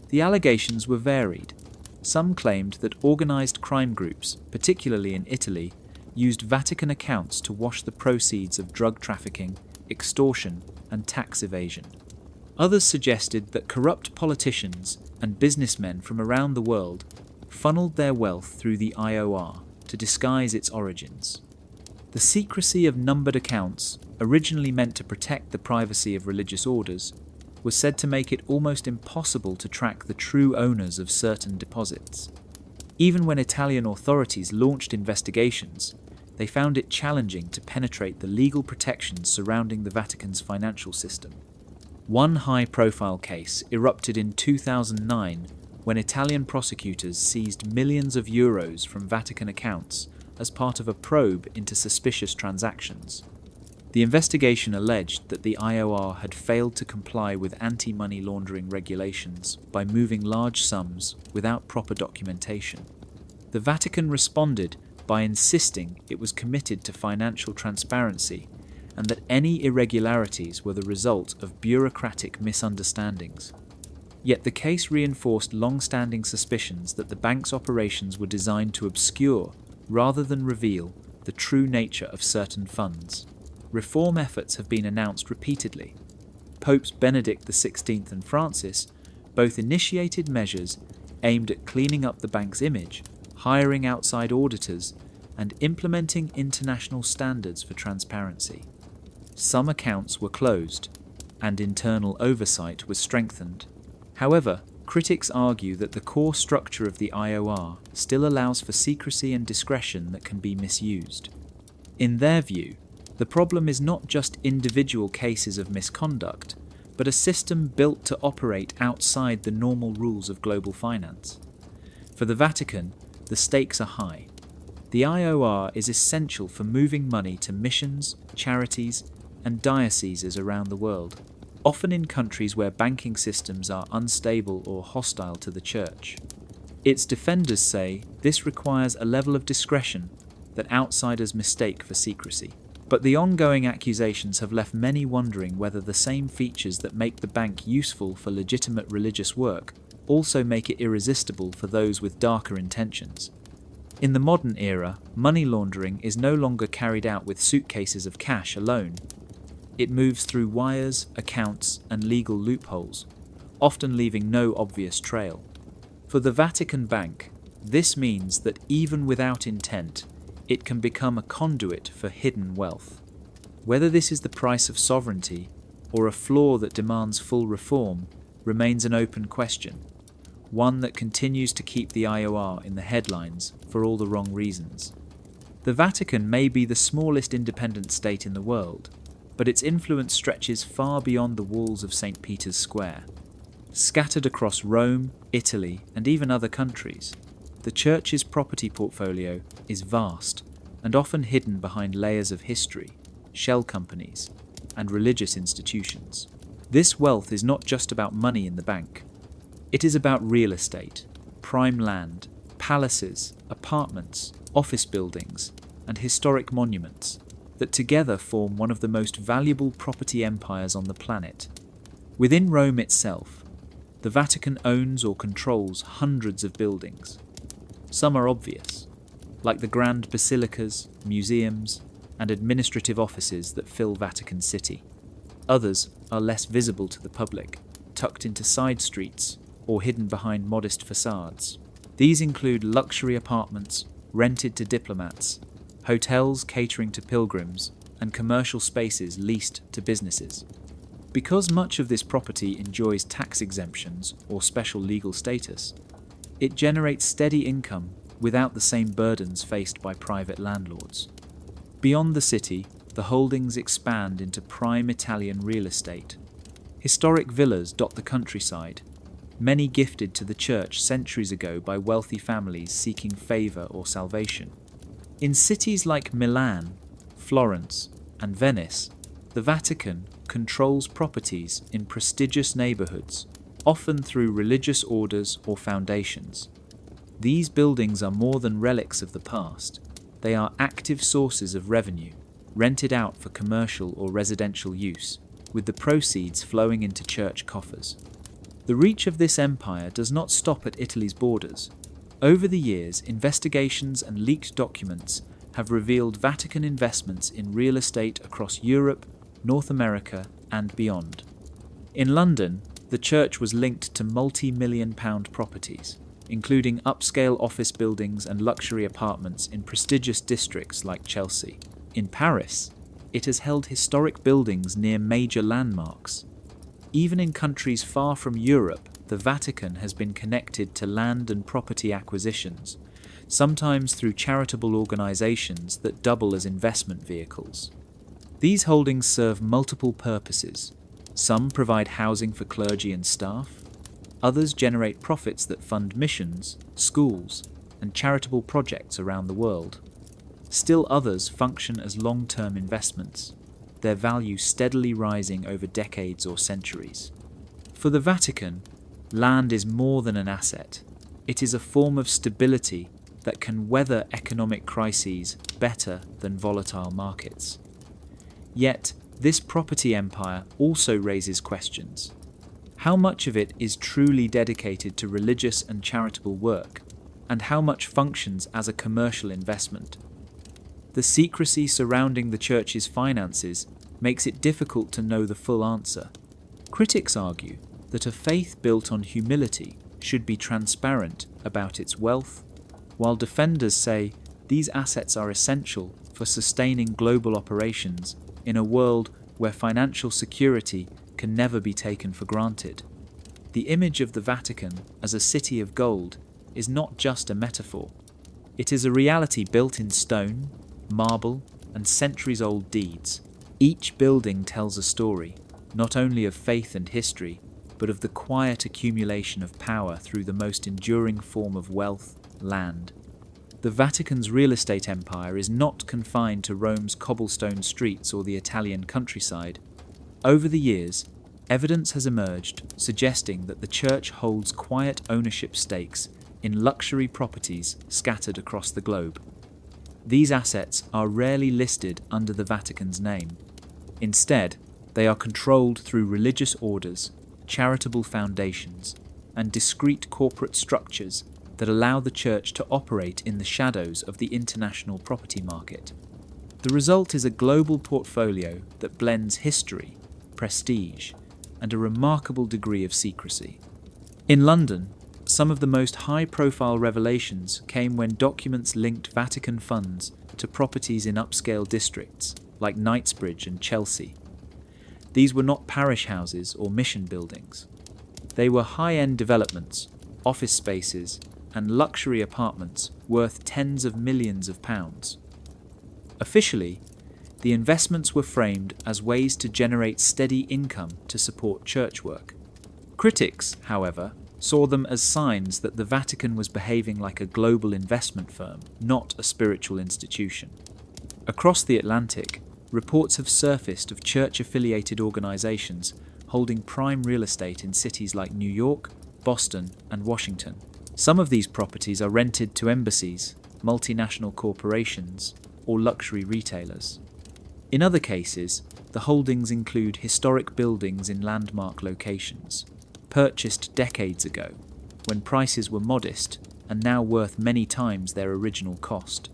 [SPEAKER 1] The allegations were varied. Some claimed that organized crime groups, particularly in Italy, used Vatican accounts to wash the proceeds of drug trafficking, extortion, and tax evasion. Others suggested that corrupt politicians and businessmen from around the world funneled their wealth through the IOR to disguise its origins. The secrecy of numbered accounts, originally meant to protect the privacy of religious orders, was said to make it almost impossible to track the true owners of certain deposits. Even when Italian authorities launched investigations, they found it challenging to penetrate the legal protections surrounding the Vatican's financial system. One high-profile case erupted in 2009 when Italian prosecutors seized millions of euros from Vatican accounts as part of a probe into suspicious transactions. The investigation alleged that the IOR had failed to comply with anti-money laundering regulations by moving large sums without proper documentation. The Vatican responded by insisting it was committed to financial transparency and that any irregularities were the result of bureaucratic misunderstandings. Yet the case reinforced long-standing suspicions that the bank's operations were designed to obscure, rather than reveal, the true nature of certain funds. Reform efforts have been announced repeatedly. Popes Benedict XVI and Francis both initiated measures aimed at cleaning up the bank's image, hiring outside auditors, and implementing international standards for transparency. Some accounts were closed, and internal oversight was strengthened. However, critics argue that the core structure of the IOR still allows for secrecy and discretion that can be misused. In their view, the problem is not just individual cases of misconduct, but a system built to operate outside the normal rules of global finance. For the Vatican, the stakes are high. The IOR is essential for moving money to missions, charities, and dioceses around the world, often in countries where banking systems are unstable or hostile to the Church. Its defenders say this requires a level of discretion that outsiders mistake for secrecy. But the ongoing accusations have left many wondering whether the same features that make the bank useful for legitimate religious work also make it irresistible for those with darker intentions. In the modern era, money laundering is no longer carried out with suitcases of cash alone. It moves through wires, accounts, and legal loopholes, often leaving no obvious trail. For the Vatican Bank, this means that even without intent, it can become a conduit for hidden wealth. Whether this is the price of sovereignty or a flaw that demands full reform remains an open question, one that continues to keep the IOR in the headlines for all the wrong reasons. The Vatican may be the smallest independent state in the world, but its influence stretches far beyond the walls of St. Peter's Square. Scattered across Rome, Italy, and even other countries, the Church's property portfolio is vast and often hidden behind layers of history, shell companies, and religious institutions. This wealth is not just about money in the bank. It is about real estate, prime land, palaces, apartments, office buildings, and historic monuments that together form one of the most valuable property empires on the planet. Within Rome itself, the Vatican owns or controls hundreds of buildings. Some are obvious, like the grand basilicas, museums, and administrative offices that fill Vatican City. Others are less visible to the public, tucked into side streets or hidden behind modest facades. These include luxury apartments rented to diplomats, hotels catering to pilgrims, and commercial spaces leased to businesses. Because much of this property enjoys tax exemptions or special legal status, it generates steady income without the same burdens faced by private landlords. Beyond the city, the holdings expand into prime Italian real estate. Historic villas dot the countryside, many gifted to the Church centuries ago by wealthy families seeking favour or salvation. In cities like Milan, Florence, and Venice, the Vatican controls properties in prestigious neighbourhoods, often through religious orders or foundations. These buildings are more than relics of the past. They are active sources of revenue, rented out for commercial or residential use, with the proceeds flowing into church coffers. The reach of this empire does not stop at Italy's borders. Over the years, investigations and leaked documents have revealed Vatican investments in real estate across Europe, North America, and beyond. In London, the church was linked to multi-million-pound properties, including upscale office buildings and luxury apartments in prestigious districts like Chelsea. In Paris, it has held historic buildings near major landmarks. Even in countries far from Europe, the Vatican has been connected to land and property acquisitions, sometimes through charitable organizations that double as investment vehicles. These holdings serve multiple purposes. Some provide housing for clergy and staff. Others generate profits that fund missions, schools, and charitable projects around the world. Still others function as long-term investments, their value steadily rising over decades or centuries. For the Vatican, land is more than an asset. It is a form of stability that can weather economic crises better than volatile markets. Yet, this property empire also raises questions. How much of it is truly dedicated to religious and charitable work, and how much functions as a commercial investment? The secrecy surrounding the church's finances makes it difficult to know the full answer. Critics argue that a faith built on humility should be transparent about its wealth, while defenders say these assets are essential for sustaining global operations in a world where financial security can never be taken for granted. The image of the Vatican as a city of gold is not just a metaphor. It is a reality built in stone, marble, and centuries-old deeds. Each building tells a story, not only of faith and history, but of the quiet accumulation of power through the most enduring form of wealth, land. The Vatican's real estate empire is not confined to Rome's cobblestone streets or the Italian countryside. Over the years, evidence has emerged suggesting that the church holds quiet ownership stakes in luxury properties scattered across the globe. These assets are rarely listed under the Vatican's name. Instead, they are controlled through religious orders, charitable foundations, and discrete corporate structures that allow the church to operate in the shadows of the international property market. The result is a global portfolio that blends history, prestige, and a remarkable degree of secrecy. In London, some of the most high-profile revelations came when documents linked Vatican funds to properties in upscale districts like Knightsbridge and Chelsea. These were not parish houses or mission buildings. They were high-end developments, office spaces, and luxury apartments worth tens of millions of pounds. Officially, the investments were framed as ways to generate steady income to support church work. Critics, however, saw them as signs that the Vatican was behaving like a global investment firm, not a spiritual institution. Across the Atlantic, reports have surfaced of church-affiliated organizations holding prime real estate in cities like New York, Boston, and Washington. Some of these properties are rented to embassies, multinational corporations, or luxury retailers. In other cases, the holdings include historic buildings in landmark locations, purchased decades ago, when prices were modest and now worth many times their original cost.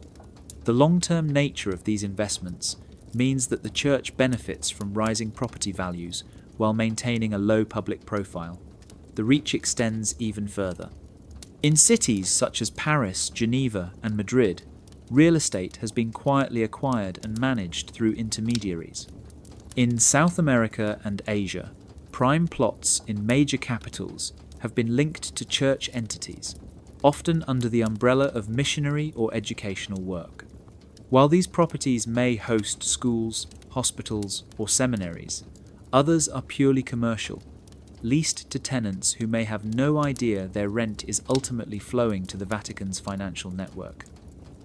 [SPEAKER 1] The long-term nature of these investments means that the church benefits from rising property values while maintaining a low public profile. The reach extends even further. In cities such as Paris, Geneva, and Madrid, real estate has been quietly acquired and managed through intermediaries. In South America and Asia, prime plots in major capitals have been linked to church entities, often under the umbrella of missionary or educational work. While these properties may host schools, hospitals, or seminaries, others are purely commercial, leased to tenants who may have no idea their rent is ultimately flowing to the Vatican's financial network.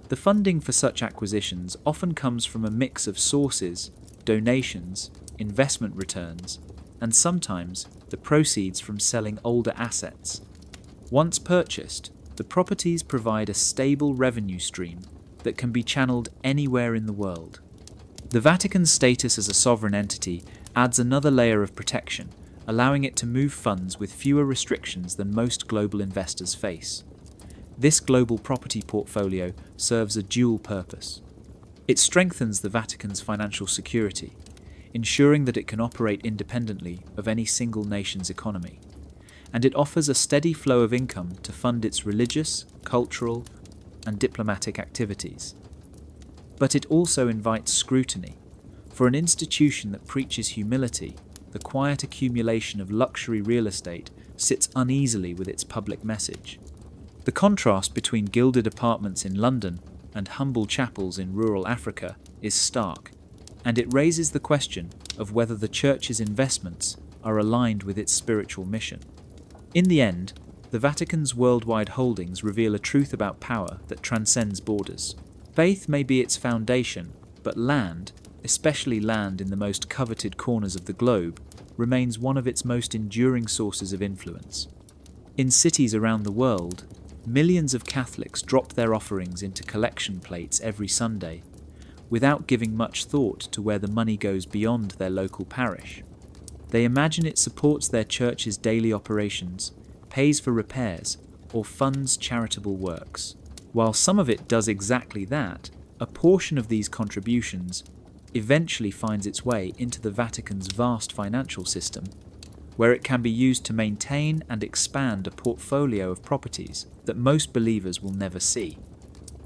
[SPEAKER 1] The funding for such acquisitions often comes from a mix of sources, donations, investment returns, and sometimes the proceeds from selling older assets. Once purchased, the properties provide a stable revenue stream that can be channeled anywhere in the world. The Vatican's status as a sovereign entity adds another layer of protection, allowing it to move funds with fewer restrictions than most global investors face. This global property portfolio serves a dual purpose. It strengthens the Vatican's financial security, ensuring that it can operate independently of any single nation's economy, and it offers a steady flow of income to fund its religious, cultural, and diplomatic activities. But it also invites scrutiny. For an institution that preaches humility, the quiet accumulation of luxury real estate sits uneasily with its public message. The contrast between gilded apartments in London and humble chapels in rural Africa is stark, and it raises the question of whether the Church's investments are aligned with its spiritual mission. In the end, the Vatican's worldwide holdings reveal a truth about power that transcends borders. Faith may be its foundation, but land, especially land in the most coveted corners of the globe, remains one of its most enduring sources of influence. In cities around the world, millions of Catholics drop their offerings into collection plates every Sunday, without giving much thought to where the money goes beyond their local parish. They imagine it supports their church's daily operations, pays for repairs, or funds charitable works. While some of it does exactly that, a portion of these contributions eventually finds its way into the Vatican's vast financial system, where it can be used to maintain and expand a portfolio of properties that most believers will never see.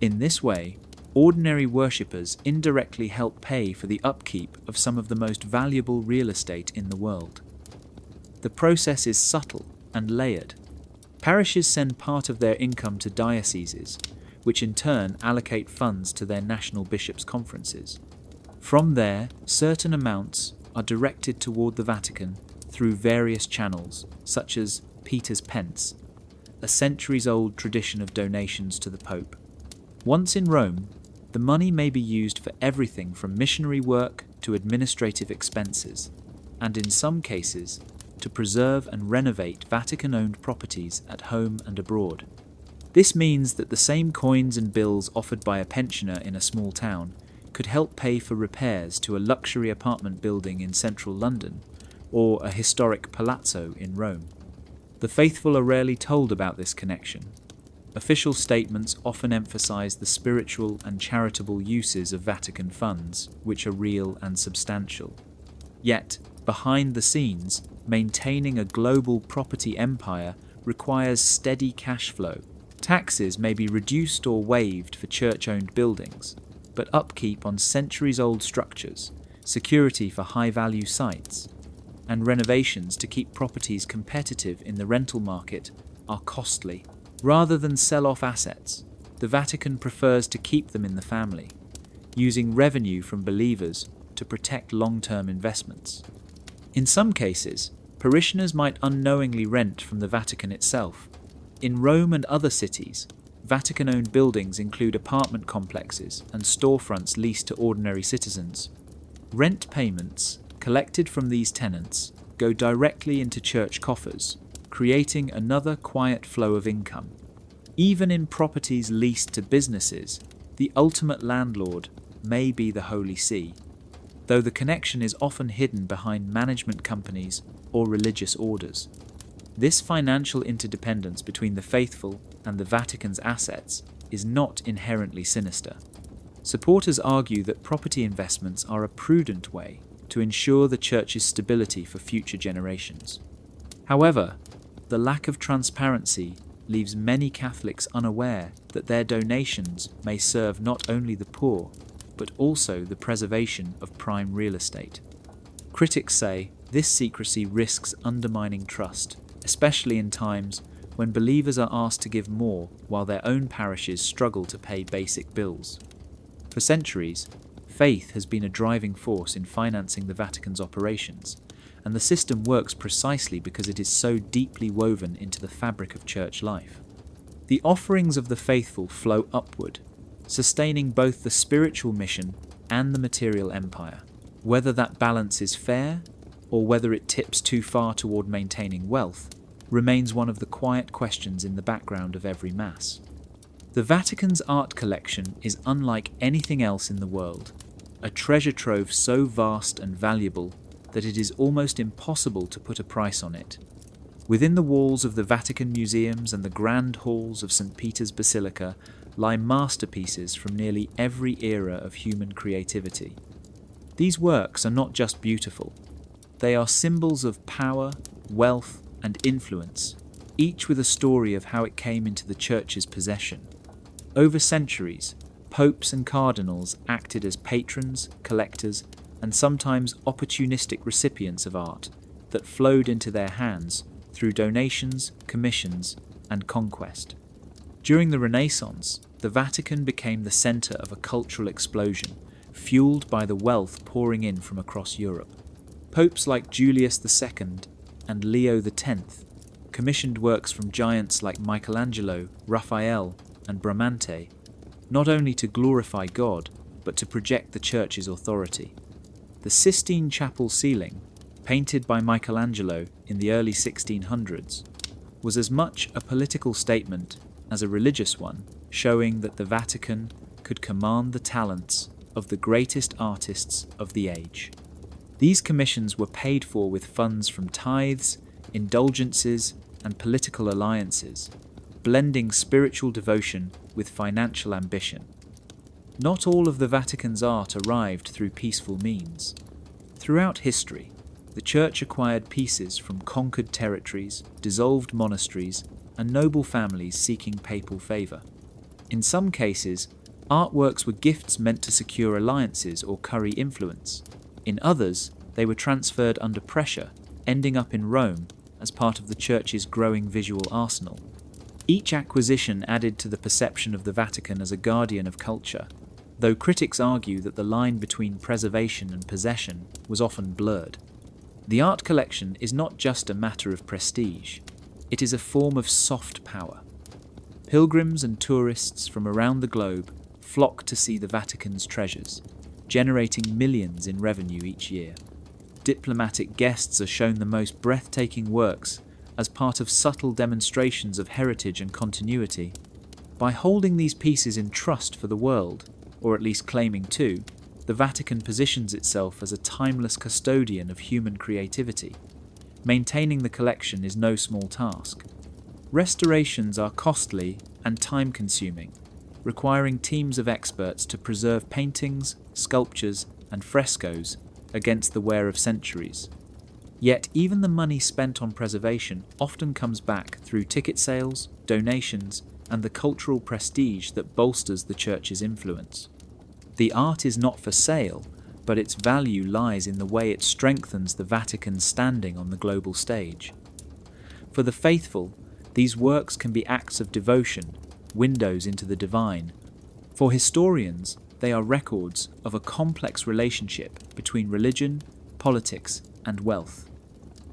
[SPEAKER 1] In this way, ordinary worshippers indirectly help pay for the upkeep of some of the most valuable real estate in the world. The process is subtle and layered. Parishes send part of their income to dioceses, which in turn allocate funds to their national bishops' conferences. From there, certain amounts are directed toward the Vatican through various channels, such as Peter's Pence, a centuries-old tradition of donations to the Pope. Once in Rome, the money may be used for everything from missionary work to administrative expenses, and in some cases, to preserve and renovate Vatican-owned properties at home and abroad. This means that the same coins and bills offered by a pensioner in a small town could help pay for repairs to a luxury apartment building in central London or a historic palazzo in Rome. The faithful are rarely told about this connection. Official statements often emphasize the spiritual and charitable uses of Vatican funds, which are real and substantial. Yet, behind the scenes, maintaining a global property empire requires steady cash flow. Taxes may be reduced or waived for church-owned buildings, but upkeep on centuries-old structures, security for high-value sites, and renovations to keep properties competitive in the rental market are costly. Rather than sell off assets, the Vatican prefers to keep them in the family, using revenue from believers to protect long-term investments. In some cases, parishioners might unknowingly rent from the Vatican itself. In Rome and other cities, Vatican-owned buildings include apartment complexes and storefronts leased to ordinary citizens. Rent payments, collected from these tenants, go directly into church coffers, creating another quiet flow of income. Even in properties leased to businesses, the ultimate landlord may be the Holy See, though the connection is often hidden behind management companies or religious orders. This financial interdependence between the faithful and the Vatican's assets is not inherently sinister. Supporters argue that property investments are a prudent way to ensure the Church's stability for future generations. However, the lack of transparency leaves many Catholics unaware that their donations may serve not only the poor, but also the preservation of prime real estate. Critics say this secrecy risks undermining trust, especially in times when believers are asked to give more while their own parishes struggle to pay basic bills. For centuries, faith has been a driving force in financing the Vatican's operations, and the system works precisely because it is so deeply woven into the fabric of church life. The offerings of the faithful flow upward, sustaining both the spiritual mission and the material empire. Whether that balance is fair, or whether it tips too far toward maintaining wealth, remains one of the quiet questions in the background of every Mass. The Vatican's art collection is unlike anything else in the world, a treasure trove so vast and valuable that it is almost impossible to put a price on it. Within the walls of the Vatican museums and the grand halls of St. Peter's Basilica lie masterpieces from nearly every era of human creativity. These works are not just beautiful. They are symbols of power, wealth, and influence, each with a story of how it came into the Church's possession. Over centuries, popes and cardinals acted as patrons, collectors, and sometimes opportunistic recipients of art that flowed into their hands through donations, commissions, and conquest. During the Renaissance, the Vatican became the center of a cultural explosion, fueled by the wealth pouring in from across Europe. Popes like Julius II and Leo X commissioned works from giants like Michelangelo, Raphael, and Bramante, not only to glorify God, but to project the Church's authority. The Sistine Chapel ceiling, painted by Michelangelo in the early 1600s, was as much a political statement as a religious one, showing that the Vatican could command the talents of the greatest artists of the age. These commissions were paid for with funds from tithes, indulgences, and political alliances, blending spiritual devotion with financial ambition. Not all of the Vatican's art arrived through peaceful means. Throughout history, the Church acquired pieces from conquered territories, dissolved monasteries, and noble families seeking papal favour. In some cases, artworks were gifts meant to secure alliances or curry influence. In others, they were transferred under pressure, ending up in Rome as part of the Church's growing visual arsenal. Each acquisition added to the perception of the Vatican as a guardian of culture, though critics argue that the line between preservation and possession was often blurred. The art collection is not just a matter of prestige, it is a form of soft power. Pilgrims and tourists from around the globe flock to see the Vatican's treasures, generating millions in revenue each year. Diplomatic guests are shown the most breathtaking works as part of subtle demonstrations of heritage and continuity. By holding these pieces in trust for the world, or at least claiming to, the Vatican positions itself as a timeless custodian of human creativity. Maintaining the collection is no small task. Restorations are costly and time-consuming, requiring teams of experts to preserve paintings, sculptures, and frescoes against the wear of centuries. Yet even the money spent on preservation often comes back through ticket sales, donations, and the cultural prestige that bolsters the Church's influence. The art is not for sale, but its value lies in the way it strengthens the Vatican's standing on the global stage. For the faithful, these works can be acts of devotion, windows into the divine. For historians, they are records of a complex relationship between religion, politics, and wealth.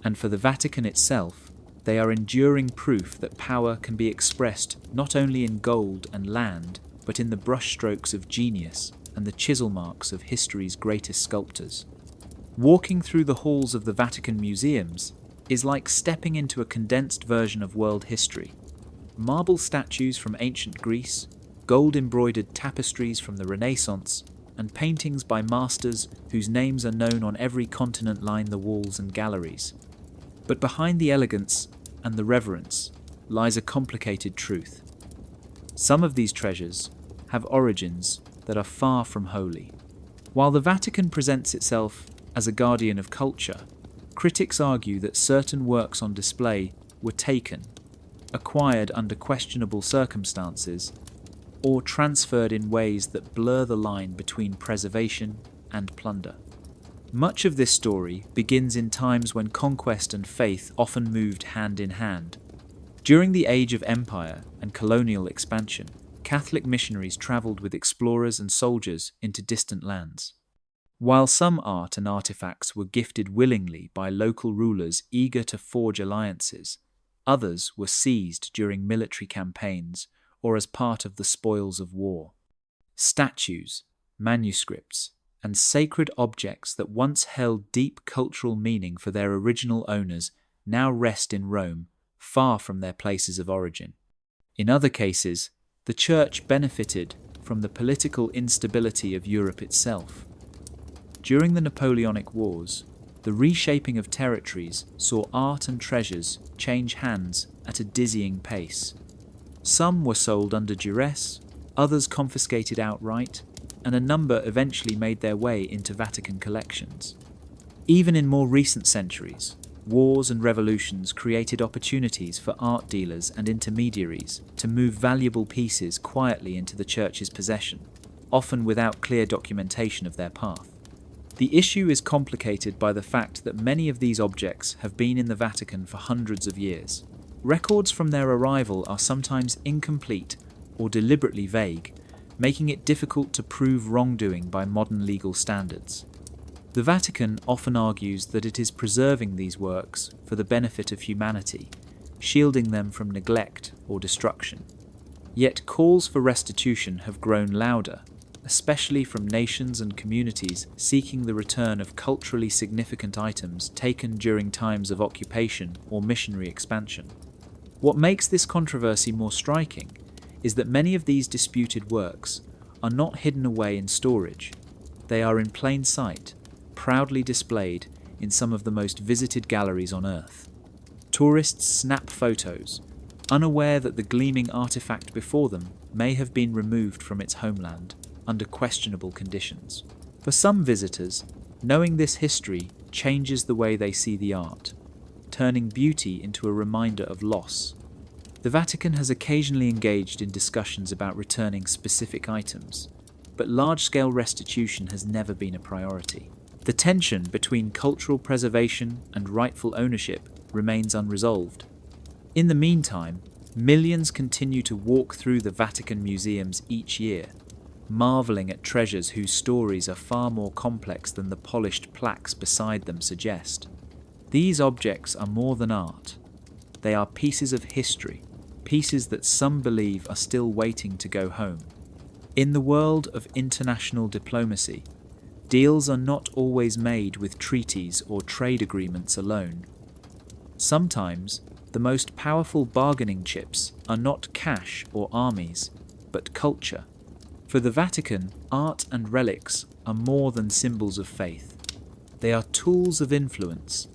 [SPEAKER 1] And for the Vatican itself, they are enduring proof that power can be expressed not only in gold and land, but in the brushstrokes of genius and the chisel marks of history's greatest sculptors. Walking through the halls of the Vatican museums is like stepping into a condensed version of world history. Marble statues from ancient Greece, gold-embroidered tapestries from the Renaissance, and paintings by masters whose names are known on every continent line the walls and galleries. But behind the elegance and the reverence lies a complicated truth. Some of these treasures have origins that are far from holy. While the Vatican presents itself as a guardian of culture, critics argue that certain works on display were taken, acquired under questionable circumstances, or transferred in ways that blur the line between preservation and plunder. Much of this story begins in times when conquest and faith often moved hand in hand. During the age of empire and colonial expansion, Catholic missionaries travelled with explorers and soldiers into distant lands. While some art and artifacts were gifted willingly by local rulers eager to forge alliances, others were seized during military campaigns or as part of the spoils of war. Statues, manuscripts, and sacred objects that once held deep cultural meaning for their original owners now rest in Rome, far from their places of origin. In other cases, the Church benefited from the political instability of Europe itself. During the Napoleonic Wars, the reshaping of territories saw art and treasures change hands at a dizzying pace. Some were sold under duress, others confiscated outright, and a number eventually made their way into Vatican collections. Even in more recent centuries, wars and revolutions created opportunities for art dealers and intermediaries to move valuable pieces quietly into the Church's possession, often without clear documentation of their path. The issue is complicated by the fact that many of these objects have been in the Vatican for hundreds of years. Records from their arrival are sometimes incomplete or deliberately vague, making it difficult to prove wrongdoing by modern legal standards. The Vatican often argues that it is preserving these works for the benefit of humanity, shielding them from neglect or destruction. Yet calls for restitution have grown louder, especially from nations and communities seeking the return of culturally significant items taken during times of occupation or missionary expansion. What makes this controversy more striking is that many of these disputed works are not hidden away in storage. They are in plain sight, proudly displayed in some of the most visited galleries on Earth. Tourists snap photos, unaware that the gleaming artifact before them may have been removed from its homeland under questionable conditions. For some visitors, knowing this history changes the way they see the art, turning beauty into a reminder of loss. The Vatican has occasionally engaged in discussions about returning specific items, but large-scale restitution has never been a priority. The tension between cultural preservation and rightful ownership remains unresolved. In the meantime, millions continue to walk through the Vatican museums each year, marveling at treasures whose stories are far more complex than the polished plaques beside them suggest. These objects are more than art. They are pieces of history, pieces that some believe are still waiting to go home. In the world of international diplomacy, deals are not always made with treaties or trade agreements alone. Sometimes, the most powerful bargaining chips are not cash or armies, but culture. For the Vatican, art and relics are more than symbols of faith. They are tools of influence,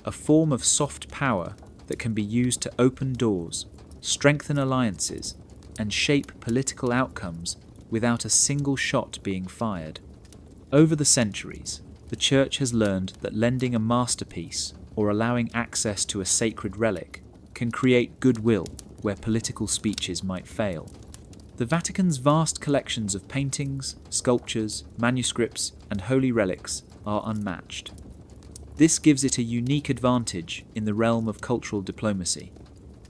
[SPEAKER 1] a form of soft power that can be used to open doors, strengthen alliances, and shape political outcomes without a single shot being fired. Over the centuries, the Church has learned that lending a masterpiece or allowing access to a sacred relic can create goodwill where political speeches might fail. The Vatican's vast collections of paintings, sculptures, manuscripts, and holy relics are unmatched. This gives it a unique advantage in the realm of cultural diplomacy.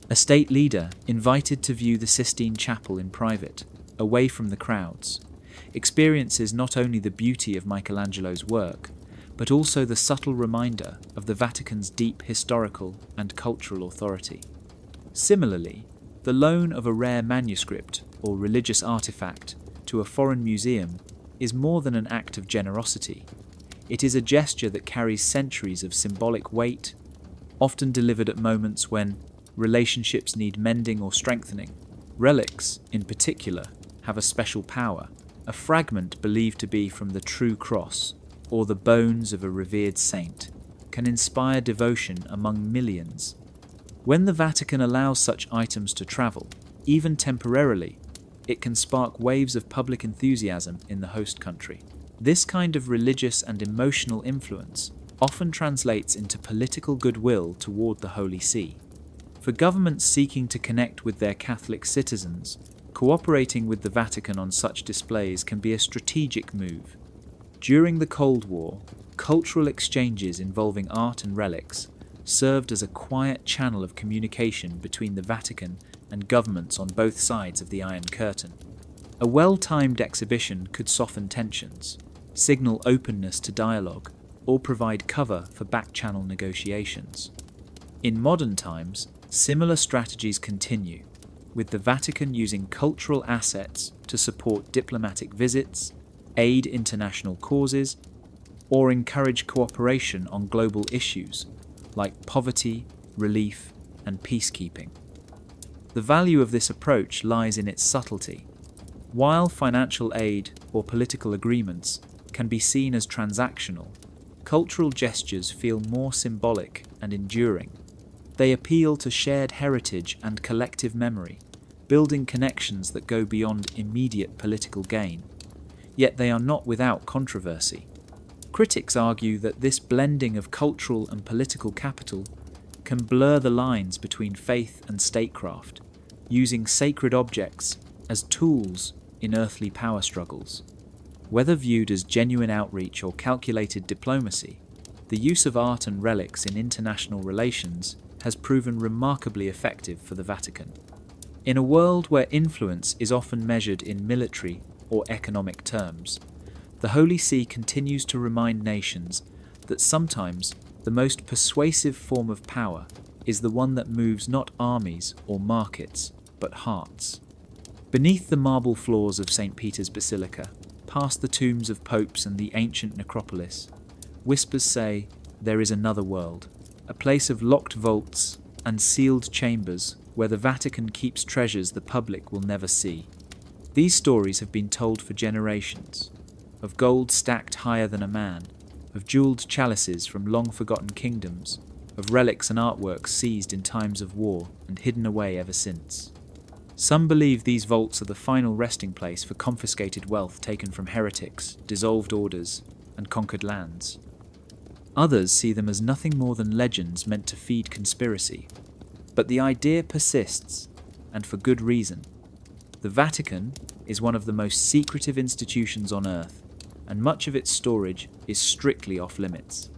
[SPEAKER 1] A state leader invited to view the Sistine Chapel in private, away from the crowds, experiences not only the beauty of Michelangelo's work, but also the subtle reminder of the Vatican's deep historical and cultural authority. Similarly, the loan of a rare manuscript or religious artifact to a foreign museum is more than an act of generosity. It is a gesture that carries centuries of symbolic weight, often delivered at moments when relationships need mending or strengthening. Relics, in particular, have a special power. A fragment believed to be from the true cross, or the bones of a revered saint, can inspire devotion among millions. When the Vatican allows such items to travel, even temporarily, it can spark waves of public enthusiasm in the host country. This kind of religious and emotional influence often translates into political goodwill toward the Holy See. For governments seeking to connect with their Catholic citizens, cooperating with the Vatican on such displays can be a strategic move. During the Cold War, cultural exchanges involving art and relics served as a quiet channel of communication between the Vatican and governments on both sides of the Iron Curtain. A well-timed exhibition could soften tensions, signal openness to dialogue, or provide cover for back-channel negotiations. In modern times, similar strategies continue, with the Vatican using cultural assets to support diplomatic visits, aid international causes, or encourage cooperation on global issues like poverty, relief, and peacekeeping. The value of this approach lies in its subtlety. While financial aid or political agreements can be seen as transactional, cultural gestures feel more symbolic and enduring. They appeal to shared heritage and collective memory, building connections that go beyond immediate political gain. Yet they are not without controversy. Critics argue that this blending of cultural and political capital can blur the lines between faith and statecraft, using sacred objects as tools in earthly power struggles. Whether viewed as genuine outreach or calculated diplomacy, the use of art and relics in international relations has proven remarkably effective for the Vatican. In a world where influence is often measured in military or economic terms, the Holy See continues to remind nations that sometimes the most persuasive form of power is the one that moves not armies or markets, but hearts. Beneath the marble floors of St. Peter's Basilica, past the tombs of popes and the ancient necropolis, whispers say there is another world, a place of locked vaults and sealed chambers where the Vatican keeps treasures the public will never see. These stories have been told for generations, of gold stacked higher than a man, of jeweled chalices from long-forgotten kingdoms, of relics and artworks seized in times of war and hidden away ever since. Some believe these vaults are the final resting place for confiscated wealth taken from heretics, dissolved orders, and conquered lands. Others see them as nothing more than legends meant to feed conspiracy. But the idea persists, and for good reason. The Vatican is one of the most secretive institutions on earth, and much of its storage is strictly off-limits.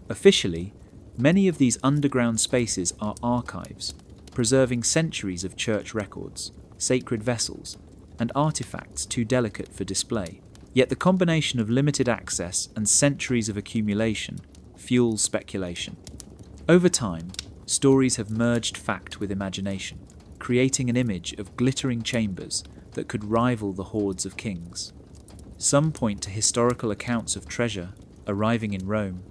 [SPEAKER 1] Officially, many of these underground spaces are archives, preserving centuries of church records, sacred vessels, and artifacts too delicate for display. Yet the combination of limited access and centuries of accumulation fuels speculation. Over time, stories have merged fact with imagination, creating an image of glittering chambers that could rival the hoards of kings. Some point to historical accounts of treasure arriving in Rome,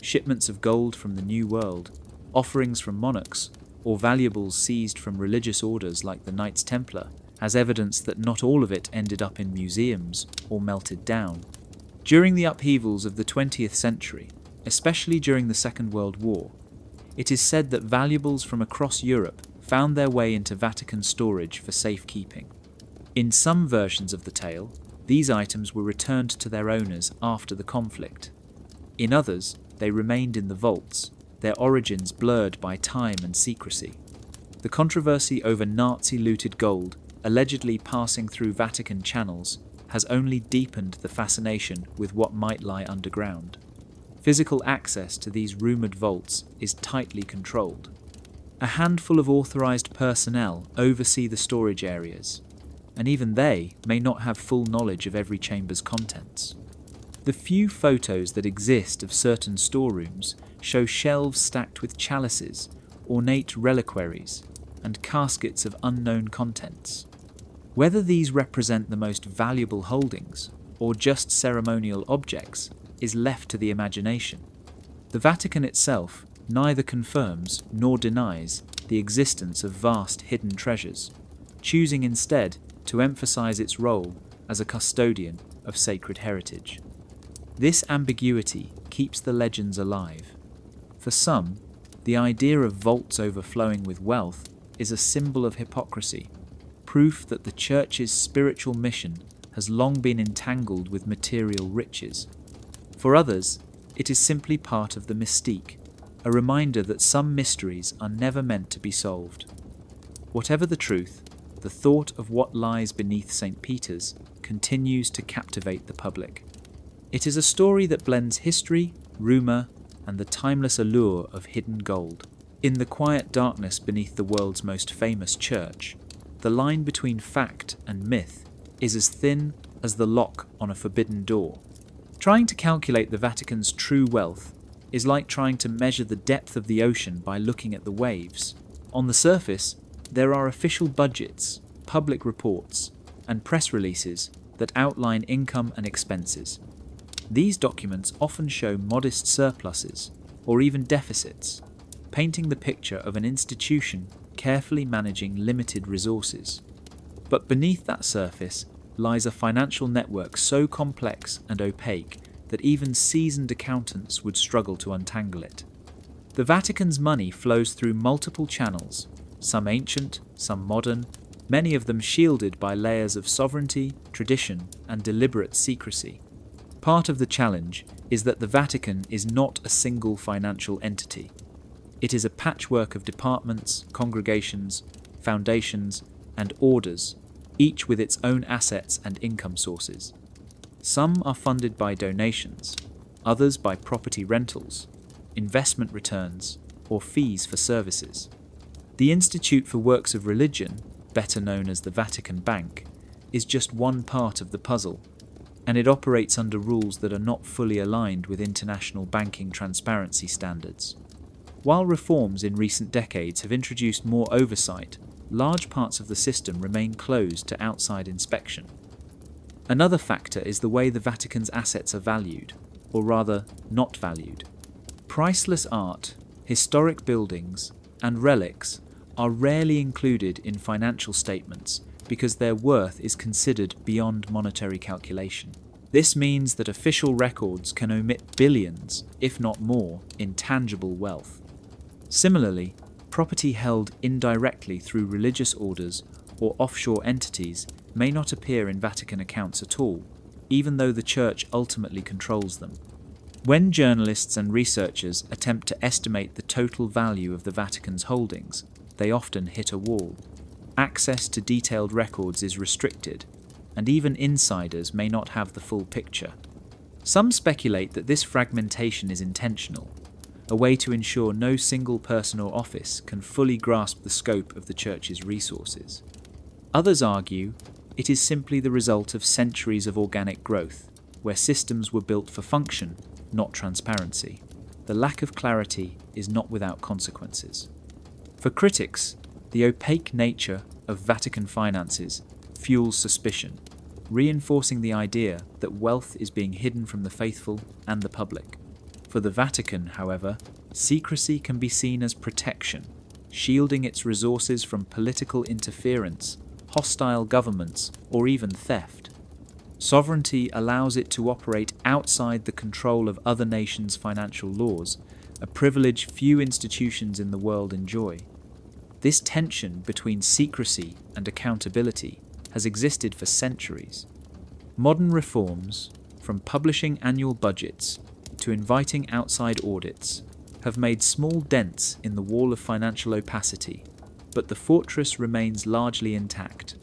[SPEAKER 1] shipments of gold from the New World, offerings from monarchs, or valuables seized from religious orders like the Knights Templar, as evidence that not all of it ended up in museums or melted down. During the upheavals of the 20th century, especially during the Second World War, it is said that valuables from across Europe found their way into Vatican storage for safekeeping. In some versions of the tale, these items were returned to their owners after the conflict. In others, they remained in the vaults, their origins blurred by time and secrecy. The controversy over Nazi-looted gold allegedly passing through Vatican channels has only deepened the fascination with what might lie underground. Physical access to these rumoured vaults is tightly controlled. A handful of authorised personnel oversee the storage areas, and even they may not have full knowledge of every chamber's contents. The few photos that exist of certain storerooms show shelves stacked with chalices, ornate reliquaries, and caskets of unknown contents. Whether these represent the most valuable holdings, or just ceremonial objects, is left to the imagination. The Vatican itself neither confirms nor denies the existence of vast hidden treasures, choosing instead to emphasize its role as a custodian of sacred heritage. This ambiguity keeps the legends alive. For some, the idea of vaults overflowing with wealth is a symbol of hypocrisy, proof that the Church's spiritual mission has long been entangled with material riches. For others, it is simply part of the mystique, a reminder that some mysteries are never meant to be solved. Whatever the truth, the thought of what lies beneath St. Peter's continues to captivate the public. It is a story that blends history, rumour, and the timeless allure of hidden gold. In the quiet darkness beneath the world's most famous church, the line between fact and myth is as thin as the lock on a forbidden door. Trying to calculate the Vatican's true wealth is like trying to measure the depth of the ocean by looking at the waves. On the surface, there are official budgets, public reports, and press releases that outline income and expenses. These documents often show modest surpluses or even deficits, painting the picture of an institution carefully managing limited resources. But beneath that surface lies a financial network so complex and opaque that even seasoned accountants would struggle to untangle it. The Vatican's money flows through multiple channels, some ancient, some modern, many of them shielded by layers of sovereignty, tradition, and deliberate secrecy. Part of the challenge is that the Vatican is not a single financial entity. It is a patchwork of departments, congregations, foundations, and orders, each with its own assets and income sources. Some are funded by donations, others by property rentals, investment returns, or fees for services. The Institute for Works of Religion, better known as the Vatican Bank, is just one part of the puzzle, and it operates under rules that are not fully aligned with international banking transparency standards. While reforms in recent decades have introduced more oversight, large parts of the system remain closed to outside inspection. Another factor is the way the Vatican's assets are valued, or rather, not valued. Priceless art, historic buildings, and relics are rarely included in financial statements because their worth is considered beyond monetary calculation. This means that official records can omit billions, if not more, in tangible wealth. Similarly, property held indirectly through religious orders or offshore entities may not appear in Vatican accounts at all, even though the Church ultimately controls them. When journalists and researchers attempt to estimate the total value of the Vatican's holdings, they often hit a wall. Access to detailed records is restricted, and even insiders may not have the full picture. Some speculate that this fragmentation is intentional, a way to ensure no single person or office can fully grasp the scope of the Church's resources. Others argue it is simply the result of centuries of organic growth, where systems were built for function, not transparency. The lack of clarity is not without consequences. For critics, the opaque nature of Vatican finances fuels suspicion, reinforcing the idea that wealth is being hidden from the faithful and the public. For the Vatican, however, secrecy can be seen as protection, shielding its resources from political interference, hostile governments, or even theft. Sovereignty allows it to operate outside the control of other nations' financial laws, a privilege few institutions in the world enjoy. This tension between secrecy and accountability has existed for centuries. Modern reforms, from publishing annual budgets to inviting outside audits, have made small dents in the wall of financial opacity, but the fortress remains largely intact.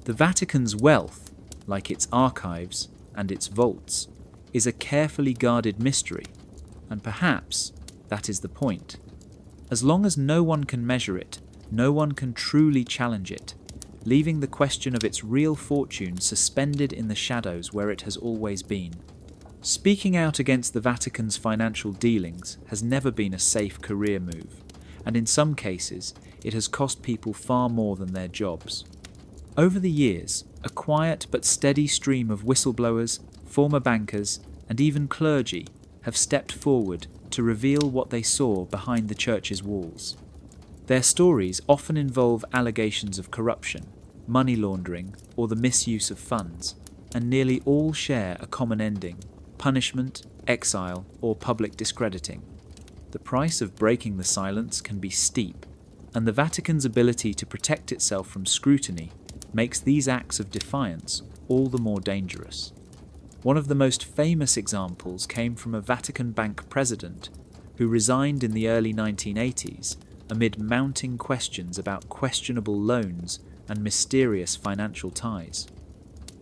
[SPEAKER 1] The Vatican's wealth, like its archives and its vaults, is a carefully guarded mystery, and perhaps that is the point. As long as no one can measure it, no one can truly challenge it, leaving the question of its real fortune suspended in the shadows where it has always been. Speaking out against the Vatican's financial dealings has never been a safe career move, and in some cases, it has cost people far more than their jobs. Over the years, a quiet but steady stream of whistleblowers, former bankers, and even clergy have stepped forward to reveal what they saw behind the Church's walls. Their stories often involve allegations of corruption, money laundering, or the misuse of funds, and nearly all share a common ending: punishment, exile, or public discrediting. The price of breaking the silence can be steep, and the Vatican's ability to protect itself from scrutiny makes these acts of defiance all the more dangerous. One of the most famous examples came from a Vatican Bank president who resigned in the early 1980s amid mounting questions about questionable loans and mysterious financial ties.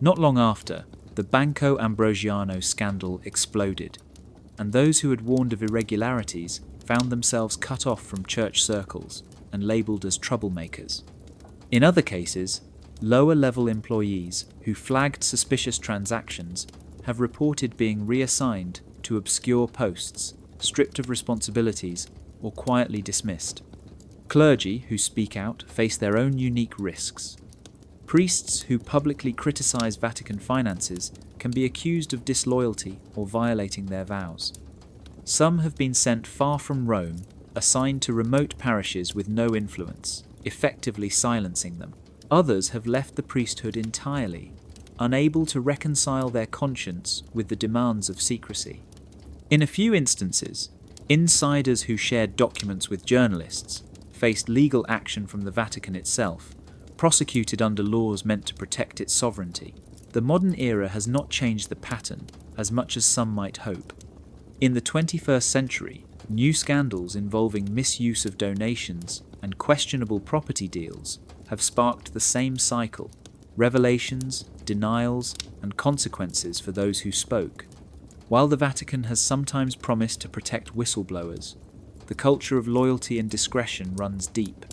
[SPEAKER 1] Not long after, the Banco Ambrosiano scandal exploded, and those who had warned of irregularities found themselves cut off from church circles and labelled as troublemakers. In other cases, lower-level employees who flagged suspicious transactions have reported being reassigned to obscure posts, stripped of responsibilities, or quietly dismissed. Clergy who speak out face their own unique risks. Priests who publicly criticize Vatican finances can be accused of disloyalty or violating their vows. Some have been sent far from Rome, assigned to remote parishes with no influence, effectively silencing them. Others have left the priesthood entirely, unable to reconcile their conscience with the demands of secrecy. In a few instances, insiders who shared documents with journalists faced legal action from the Vatican itself, prosecuted under laws meant to protect its sovereignty. The modern era has not changed the pattern as much as some might hope. In the 21st century, new scandals involving misuse of donations and questionable property deals have sparked the same cycle: revelations, denials, and consequences for those who spoke. While the Vatican has sometimes promised to protect whistleblowers, the culture of loyalty and discretion runs deep.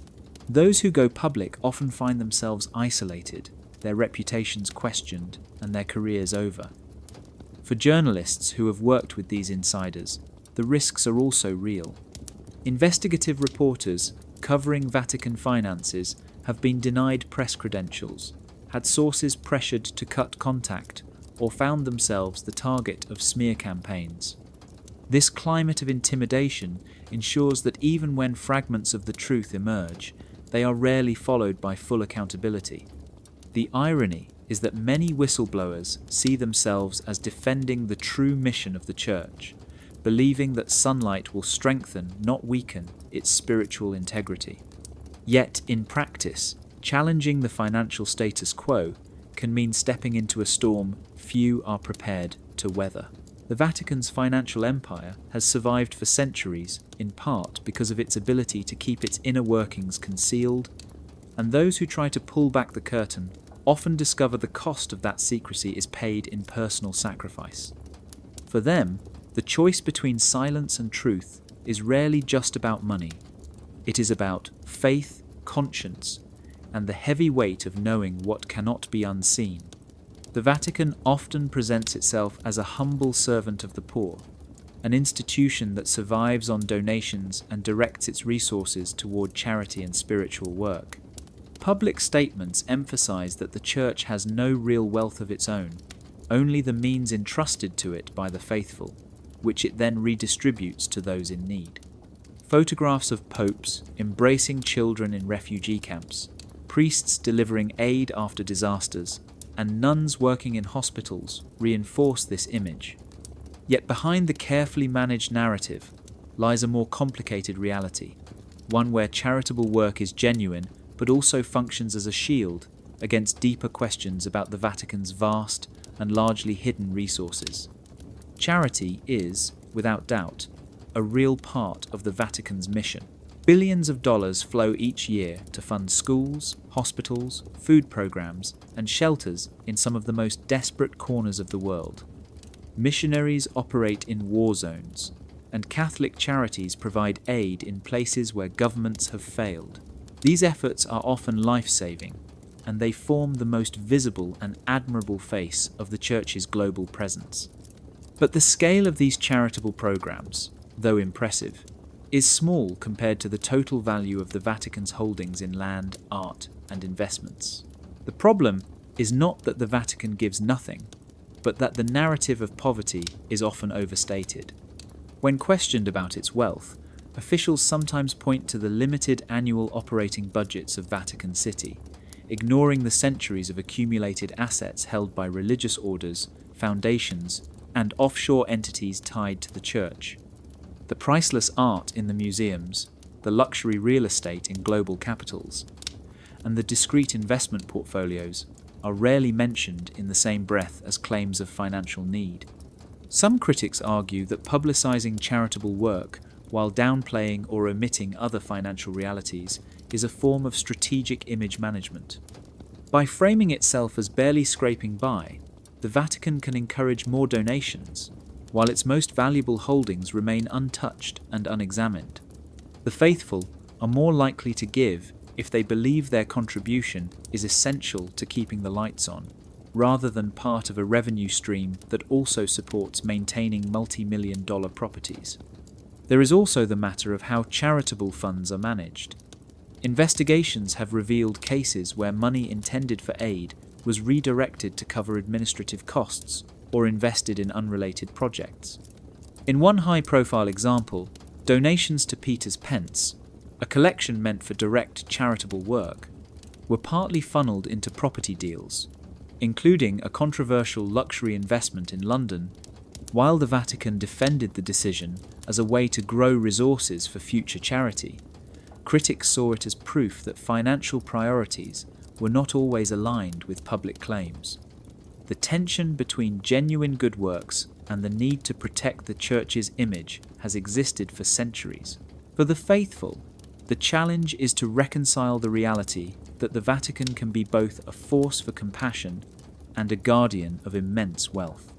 [SPEAKER 1] Those who go public often find themselves isolated, their reputations questioned, and their careers over. For journalists who have worked with these insiders, the risks are also real. Investigative reporters covering Vatican finances have been denied press credentials, had sources pressured to cut contact, or found themselves the target of smear campaigns. This climate of intimidation ensures that even when fragments of the truth emerge, they are rarely followed by full accountability. The irony is that many whistleblowers see themselves as defending the true mission of the Church, believing that sunlight will strengthen, not weaken, its spiritual integrity. Yet, in practice, challenging the financial status quo can mean stepping into a storm few are prepared to weather. The Vatican's financial empire has survived for centuries, in part because of its ability to keep its inner workings concealed, and those who try to pull back the curtain often discover the cost of that secrecy is paid in personal sacrifice. For them, the choice between silence and truth is rarely just about money. It is about faith, conscience, and the heavy weight of knowing what cannot be unseen. The Vatican often presents itself as a humble servant of the poor, an institution that survives on donations and directs its resources toward charity and spiritual work. Public statements emphasize that the Church has no real wealth of its own, only the means entrusted to it by the faithful, which it then redistributes to those in need. Photographs of popes embracing children in refugee camps, priests delivering aid after disasters, and nuns working in hospitals reinforce this image. Yet behind the carefully managed narrative lies a more complicated reality, one where charitable work is genuine but also functions as a shield against deeper questions about the Vatican's vast and largely hidden resources. Charity is, without doubt, a real part of the Vatican's mission. Billions of dollars flow each year to fund schools, hospitals, food programs, and shelters in some of the most desperate corners of the world. Missionaries operate in war zones, and Catholic charities provide aid in places where governments have failed. These efforts are often life-saving, and they form the most visible and admirable face of the Church's global presence. But the scale of these charitable programs, though impressive, is small compared to the total value of the Vatican's holdings in land, art, and investments. The problem is not that the Vatican gives nothing, but that the narrative of poverty is often overstated. When questioned about its wealth, officials sometimes point to the limited annual operating budgets of Vatican City, ignoring the centuries of accumulated assets held by religious orders, foundations, and offshore entities tied to the Church. The priceless art in the museums, the luxury real estate in global capitals, and the discreet investment portfolios are rarely mentioned in the same breath as claims of financial need. Some critics argue that publicizing charitable work while downplaying or omitting other financial realities is a form of strategic image management. By framing itself as barely scraping by, the Vatican can encourage more donations, while its most valuable holdings remain untouched and unexamined. The faithful are more likely to give if they believe their contribution is essential to keeping the lights on, rather than part of a revenue stream that also supports maintaining multi-million-dollar properties. There is also the matter of how charitable funds are managed. Investigations have revealed cases where money intended for aid was redirected to cover administrative costs or invested in unrelated projects. In one high-profile example, donations to Peter's Pence, a collection meant for direct charitable work, were partly funneled into property deals, including a controversial luxury investment in London, while the Vatican defended the decision as a way to grow resources for future charity. Critics saw it as proof that financial priorities were not always aligned with public claims. The tension between genuine good works and the need to protect the Church's image has existed for centuries. For the faithful, the challenge is to reconcile the reality that the Vatican can be both a force for compassion and a guardian of immense wealth.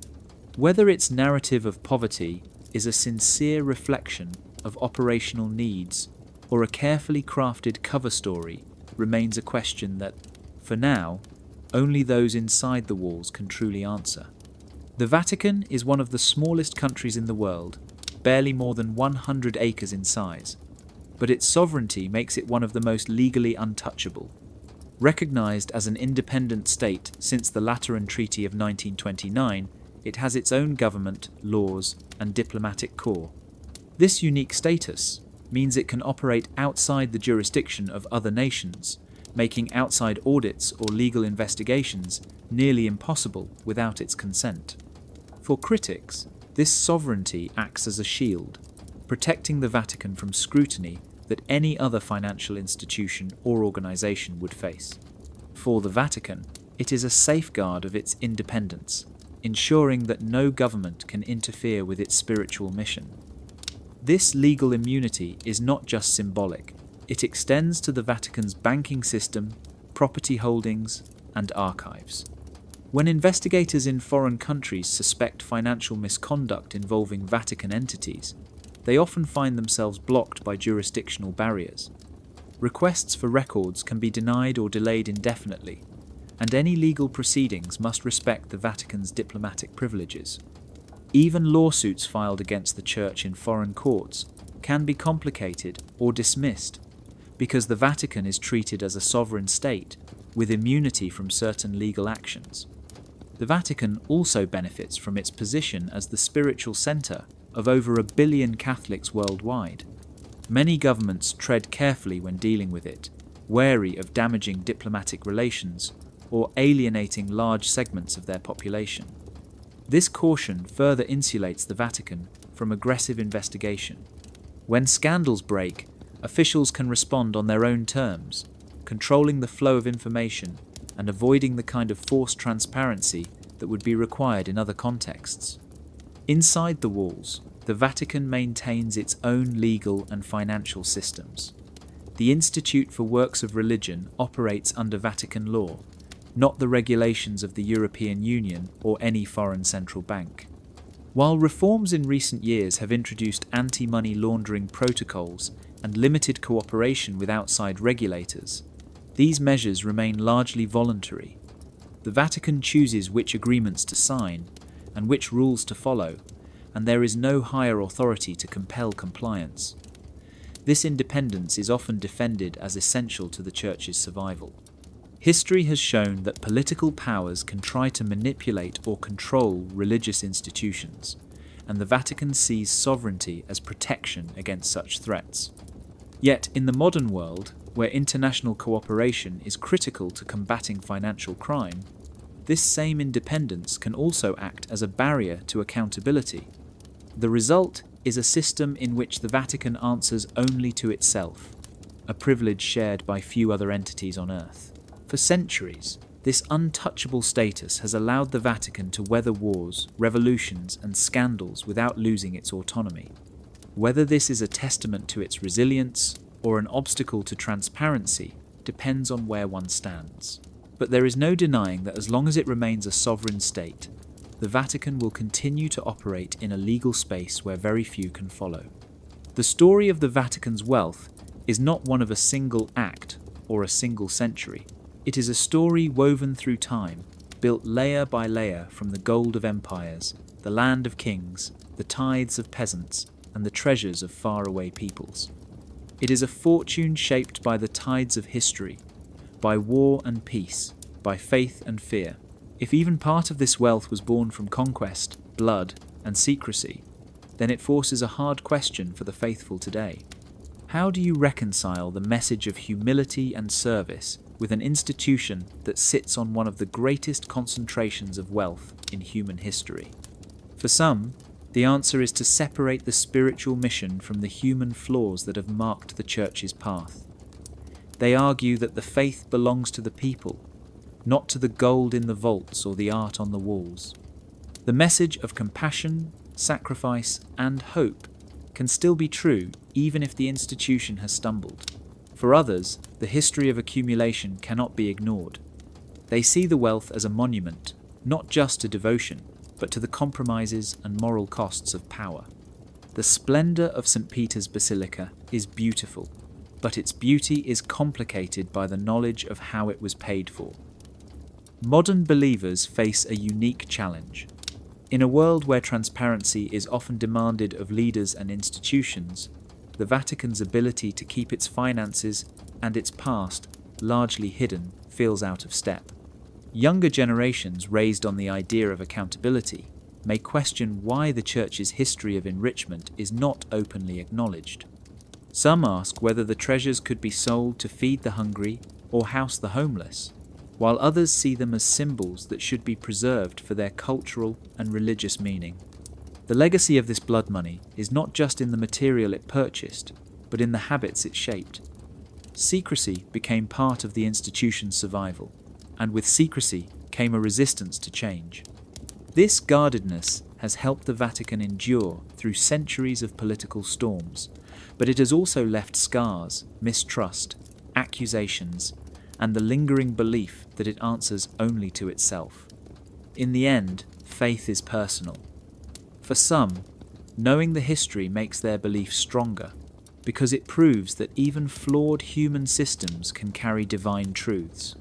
[SPEAKER 1] Whether its narrative of poverty is a sincere reflection of operational needs or a carefully crafted cover story remains a question that, for now, only those inside the walls can truly answer. The Vatican is one of the smallest countries in the world, barely more than 100 acres in size, but its sovereignty makes it one of the most legally untouchable. Recognized as an independent state since the Lateran Treaty of 1929, it has its own government, laws, and diplomatic corps. This unique status means it can operate outside the jurisdiction of other nations, making outside audits or legal investigations nearly impossible without its consent. For critics, this sovereignty acts as a shield, protecting the Vatican from scrutiny that any other financial institution or organization would face. For the Vatican, it is a safeguard of its independence, ensuring that no government can interfere with its spiritual mission. This legal immunity is not just symbolic, it extends to the Vatican's banking system, property holdings, and archives. When investigators in foreign countries suspect financial misconduct involving Vatican entities, they often find themselves blocked by jurisdictional barriers. Requests for records can be denied or delayed indefinitely, and any legal proceedings must respect the Vatican's diplomatic privileges. Even lawsuits filed against the Church in foreign courts can be complicated or dismissed because the Vatican is treated as a sovereign state with immunity from certain legal actions. The Vatican also benefits from its position as the spiritual centre of over 1 billion Catholics worldwide. Many governments tread carefully when dealing with it, wary of damaging diplomatic relations or alienating large segments of their population. This caution further insulates the Vatican from aggressive investigation. When scandals break, officials can respond on their own terms, controlling the flow of information and avoiding the kind of forced transparency that would be required in other contexts. Inside the walls, the Vatican maintains its own legal and financial systems. The Institute for Works of Religion operates under Vatican law, not the regulations of the European Union or any foreign central bank. While reforms in recent years have introduced anti-money laundering protocols and limited cooperation with outside regulators, these measures remain largely voluntary. The Vatican chooses which agreements to sign and which rules to follow, and there is no higher authority to compel compliance. This independence is often defended as essential to the Church's survival. History has shown that political powers can try to manipulate or control religious institutions, and the Vatican sees sovereignty as protection against such threats. Yet, in the modern world, where international cooperation is critical to combating financial crime, this same independence can also act as a barrier to accountability. The result is a system in which the Vatican answers only to itself, a privilege shared by few other entities on earth. For centuries, this untouchable status has allowed the Vatican to weather wars, revolutions, and scandals without losing its autonomy. Whether this is a testament to its resilience or an obstacle to transparency depends on where one stands. But there is no denying that as long as it remains a sovereign state, the Vatican will continue to operate in a legal space where very few can follow. The story of the Vatican's wealth is not one of a single act or a single century. It is a story woven through time, built layer by layer from the gold of empires, the land of kings, the tithes of peasants, and the treasures of faraway peoples. It is a fortune shaped by the tides of history, by war and peace, by faith and fear. If even part of this wealth was born from conquest, blood, and secrecy, then it forces a hard question for the faithful today. How do you reconcile the message of humility and service with an institution that sits on one of the greatest concentrations of wealth in human history? For some, the answer is to separate the spiritual mission from the human flaws that have marked the Church's path. They argue that the faith belongs to the people, not to the gold in the vaults or the art on the walls. The message of compassion, sacrifice, and hope can still be true even if the institution has stumbled. For others, the history of accumulation cannot be ignored. They see the wealth as a monument, not just to devotion, but to the compromises and moral costs of power. The splendour of St. Peter's Basilica is beautiful, but its beauty is complicated by the knowledge of how it was paid for. Modern believers face a unique challenge. In a world where transparency is often demanded of leaders and institutions, the Vatican's ability to keep its finances and its past largely hidden feels out of step. Younger generations raised on the idea of accountability may question why the Church's history of enrichment is not openly acknowledged. Some ask whether the treasures could be sold to feed the hungry or house the homeless, while others see them as symbols that should be preserved for their cultural and religious meaning. The legacy of this blood money is not just in the material it purchased, but in the habits it shaped. Secrecy became part of the institution's survival, and with secrecy came a resistance to change. This guardedness has helped the Vatican endure through centuries of political storms, but it has also left scars, mistrust, accusations, and the lingering belief that it answers only to itself. In the end, faith is personal. For some, knowing the history makes their belief stronger, because it proves that even flawed human systems can carry divine truths.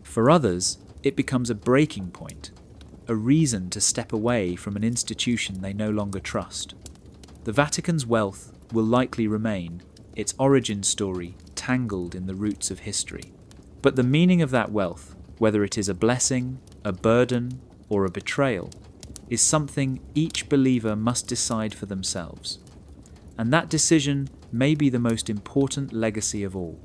[SPEAKER 1] For others, it becomes a breaking point, a reason to step away from an institution they no longer trust. The Vatican's wealth will likely remain, its origin story tangled in the roots of history. But the meaning of that wealth, whether it is a blessing, a burden, or a betrayal, is something each believer must decide for themselves. And that decision may be the most important legacy of all.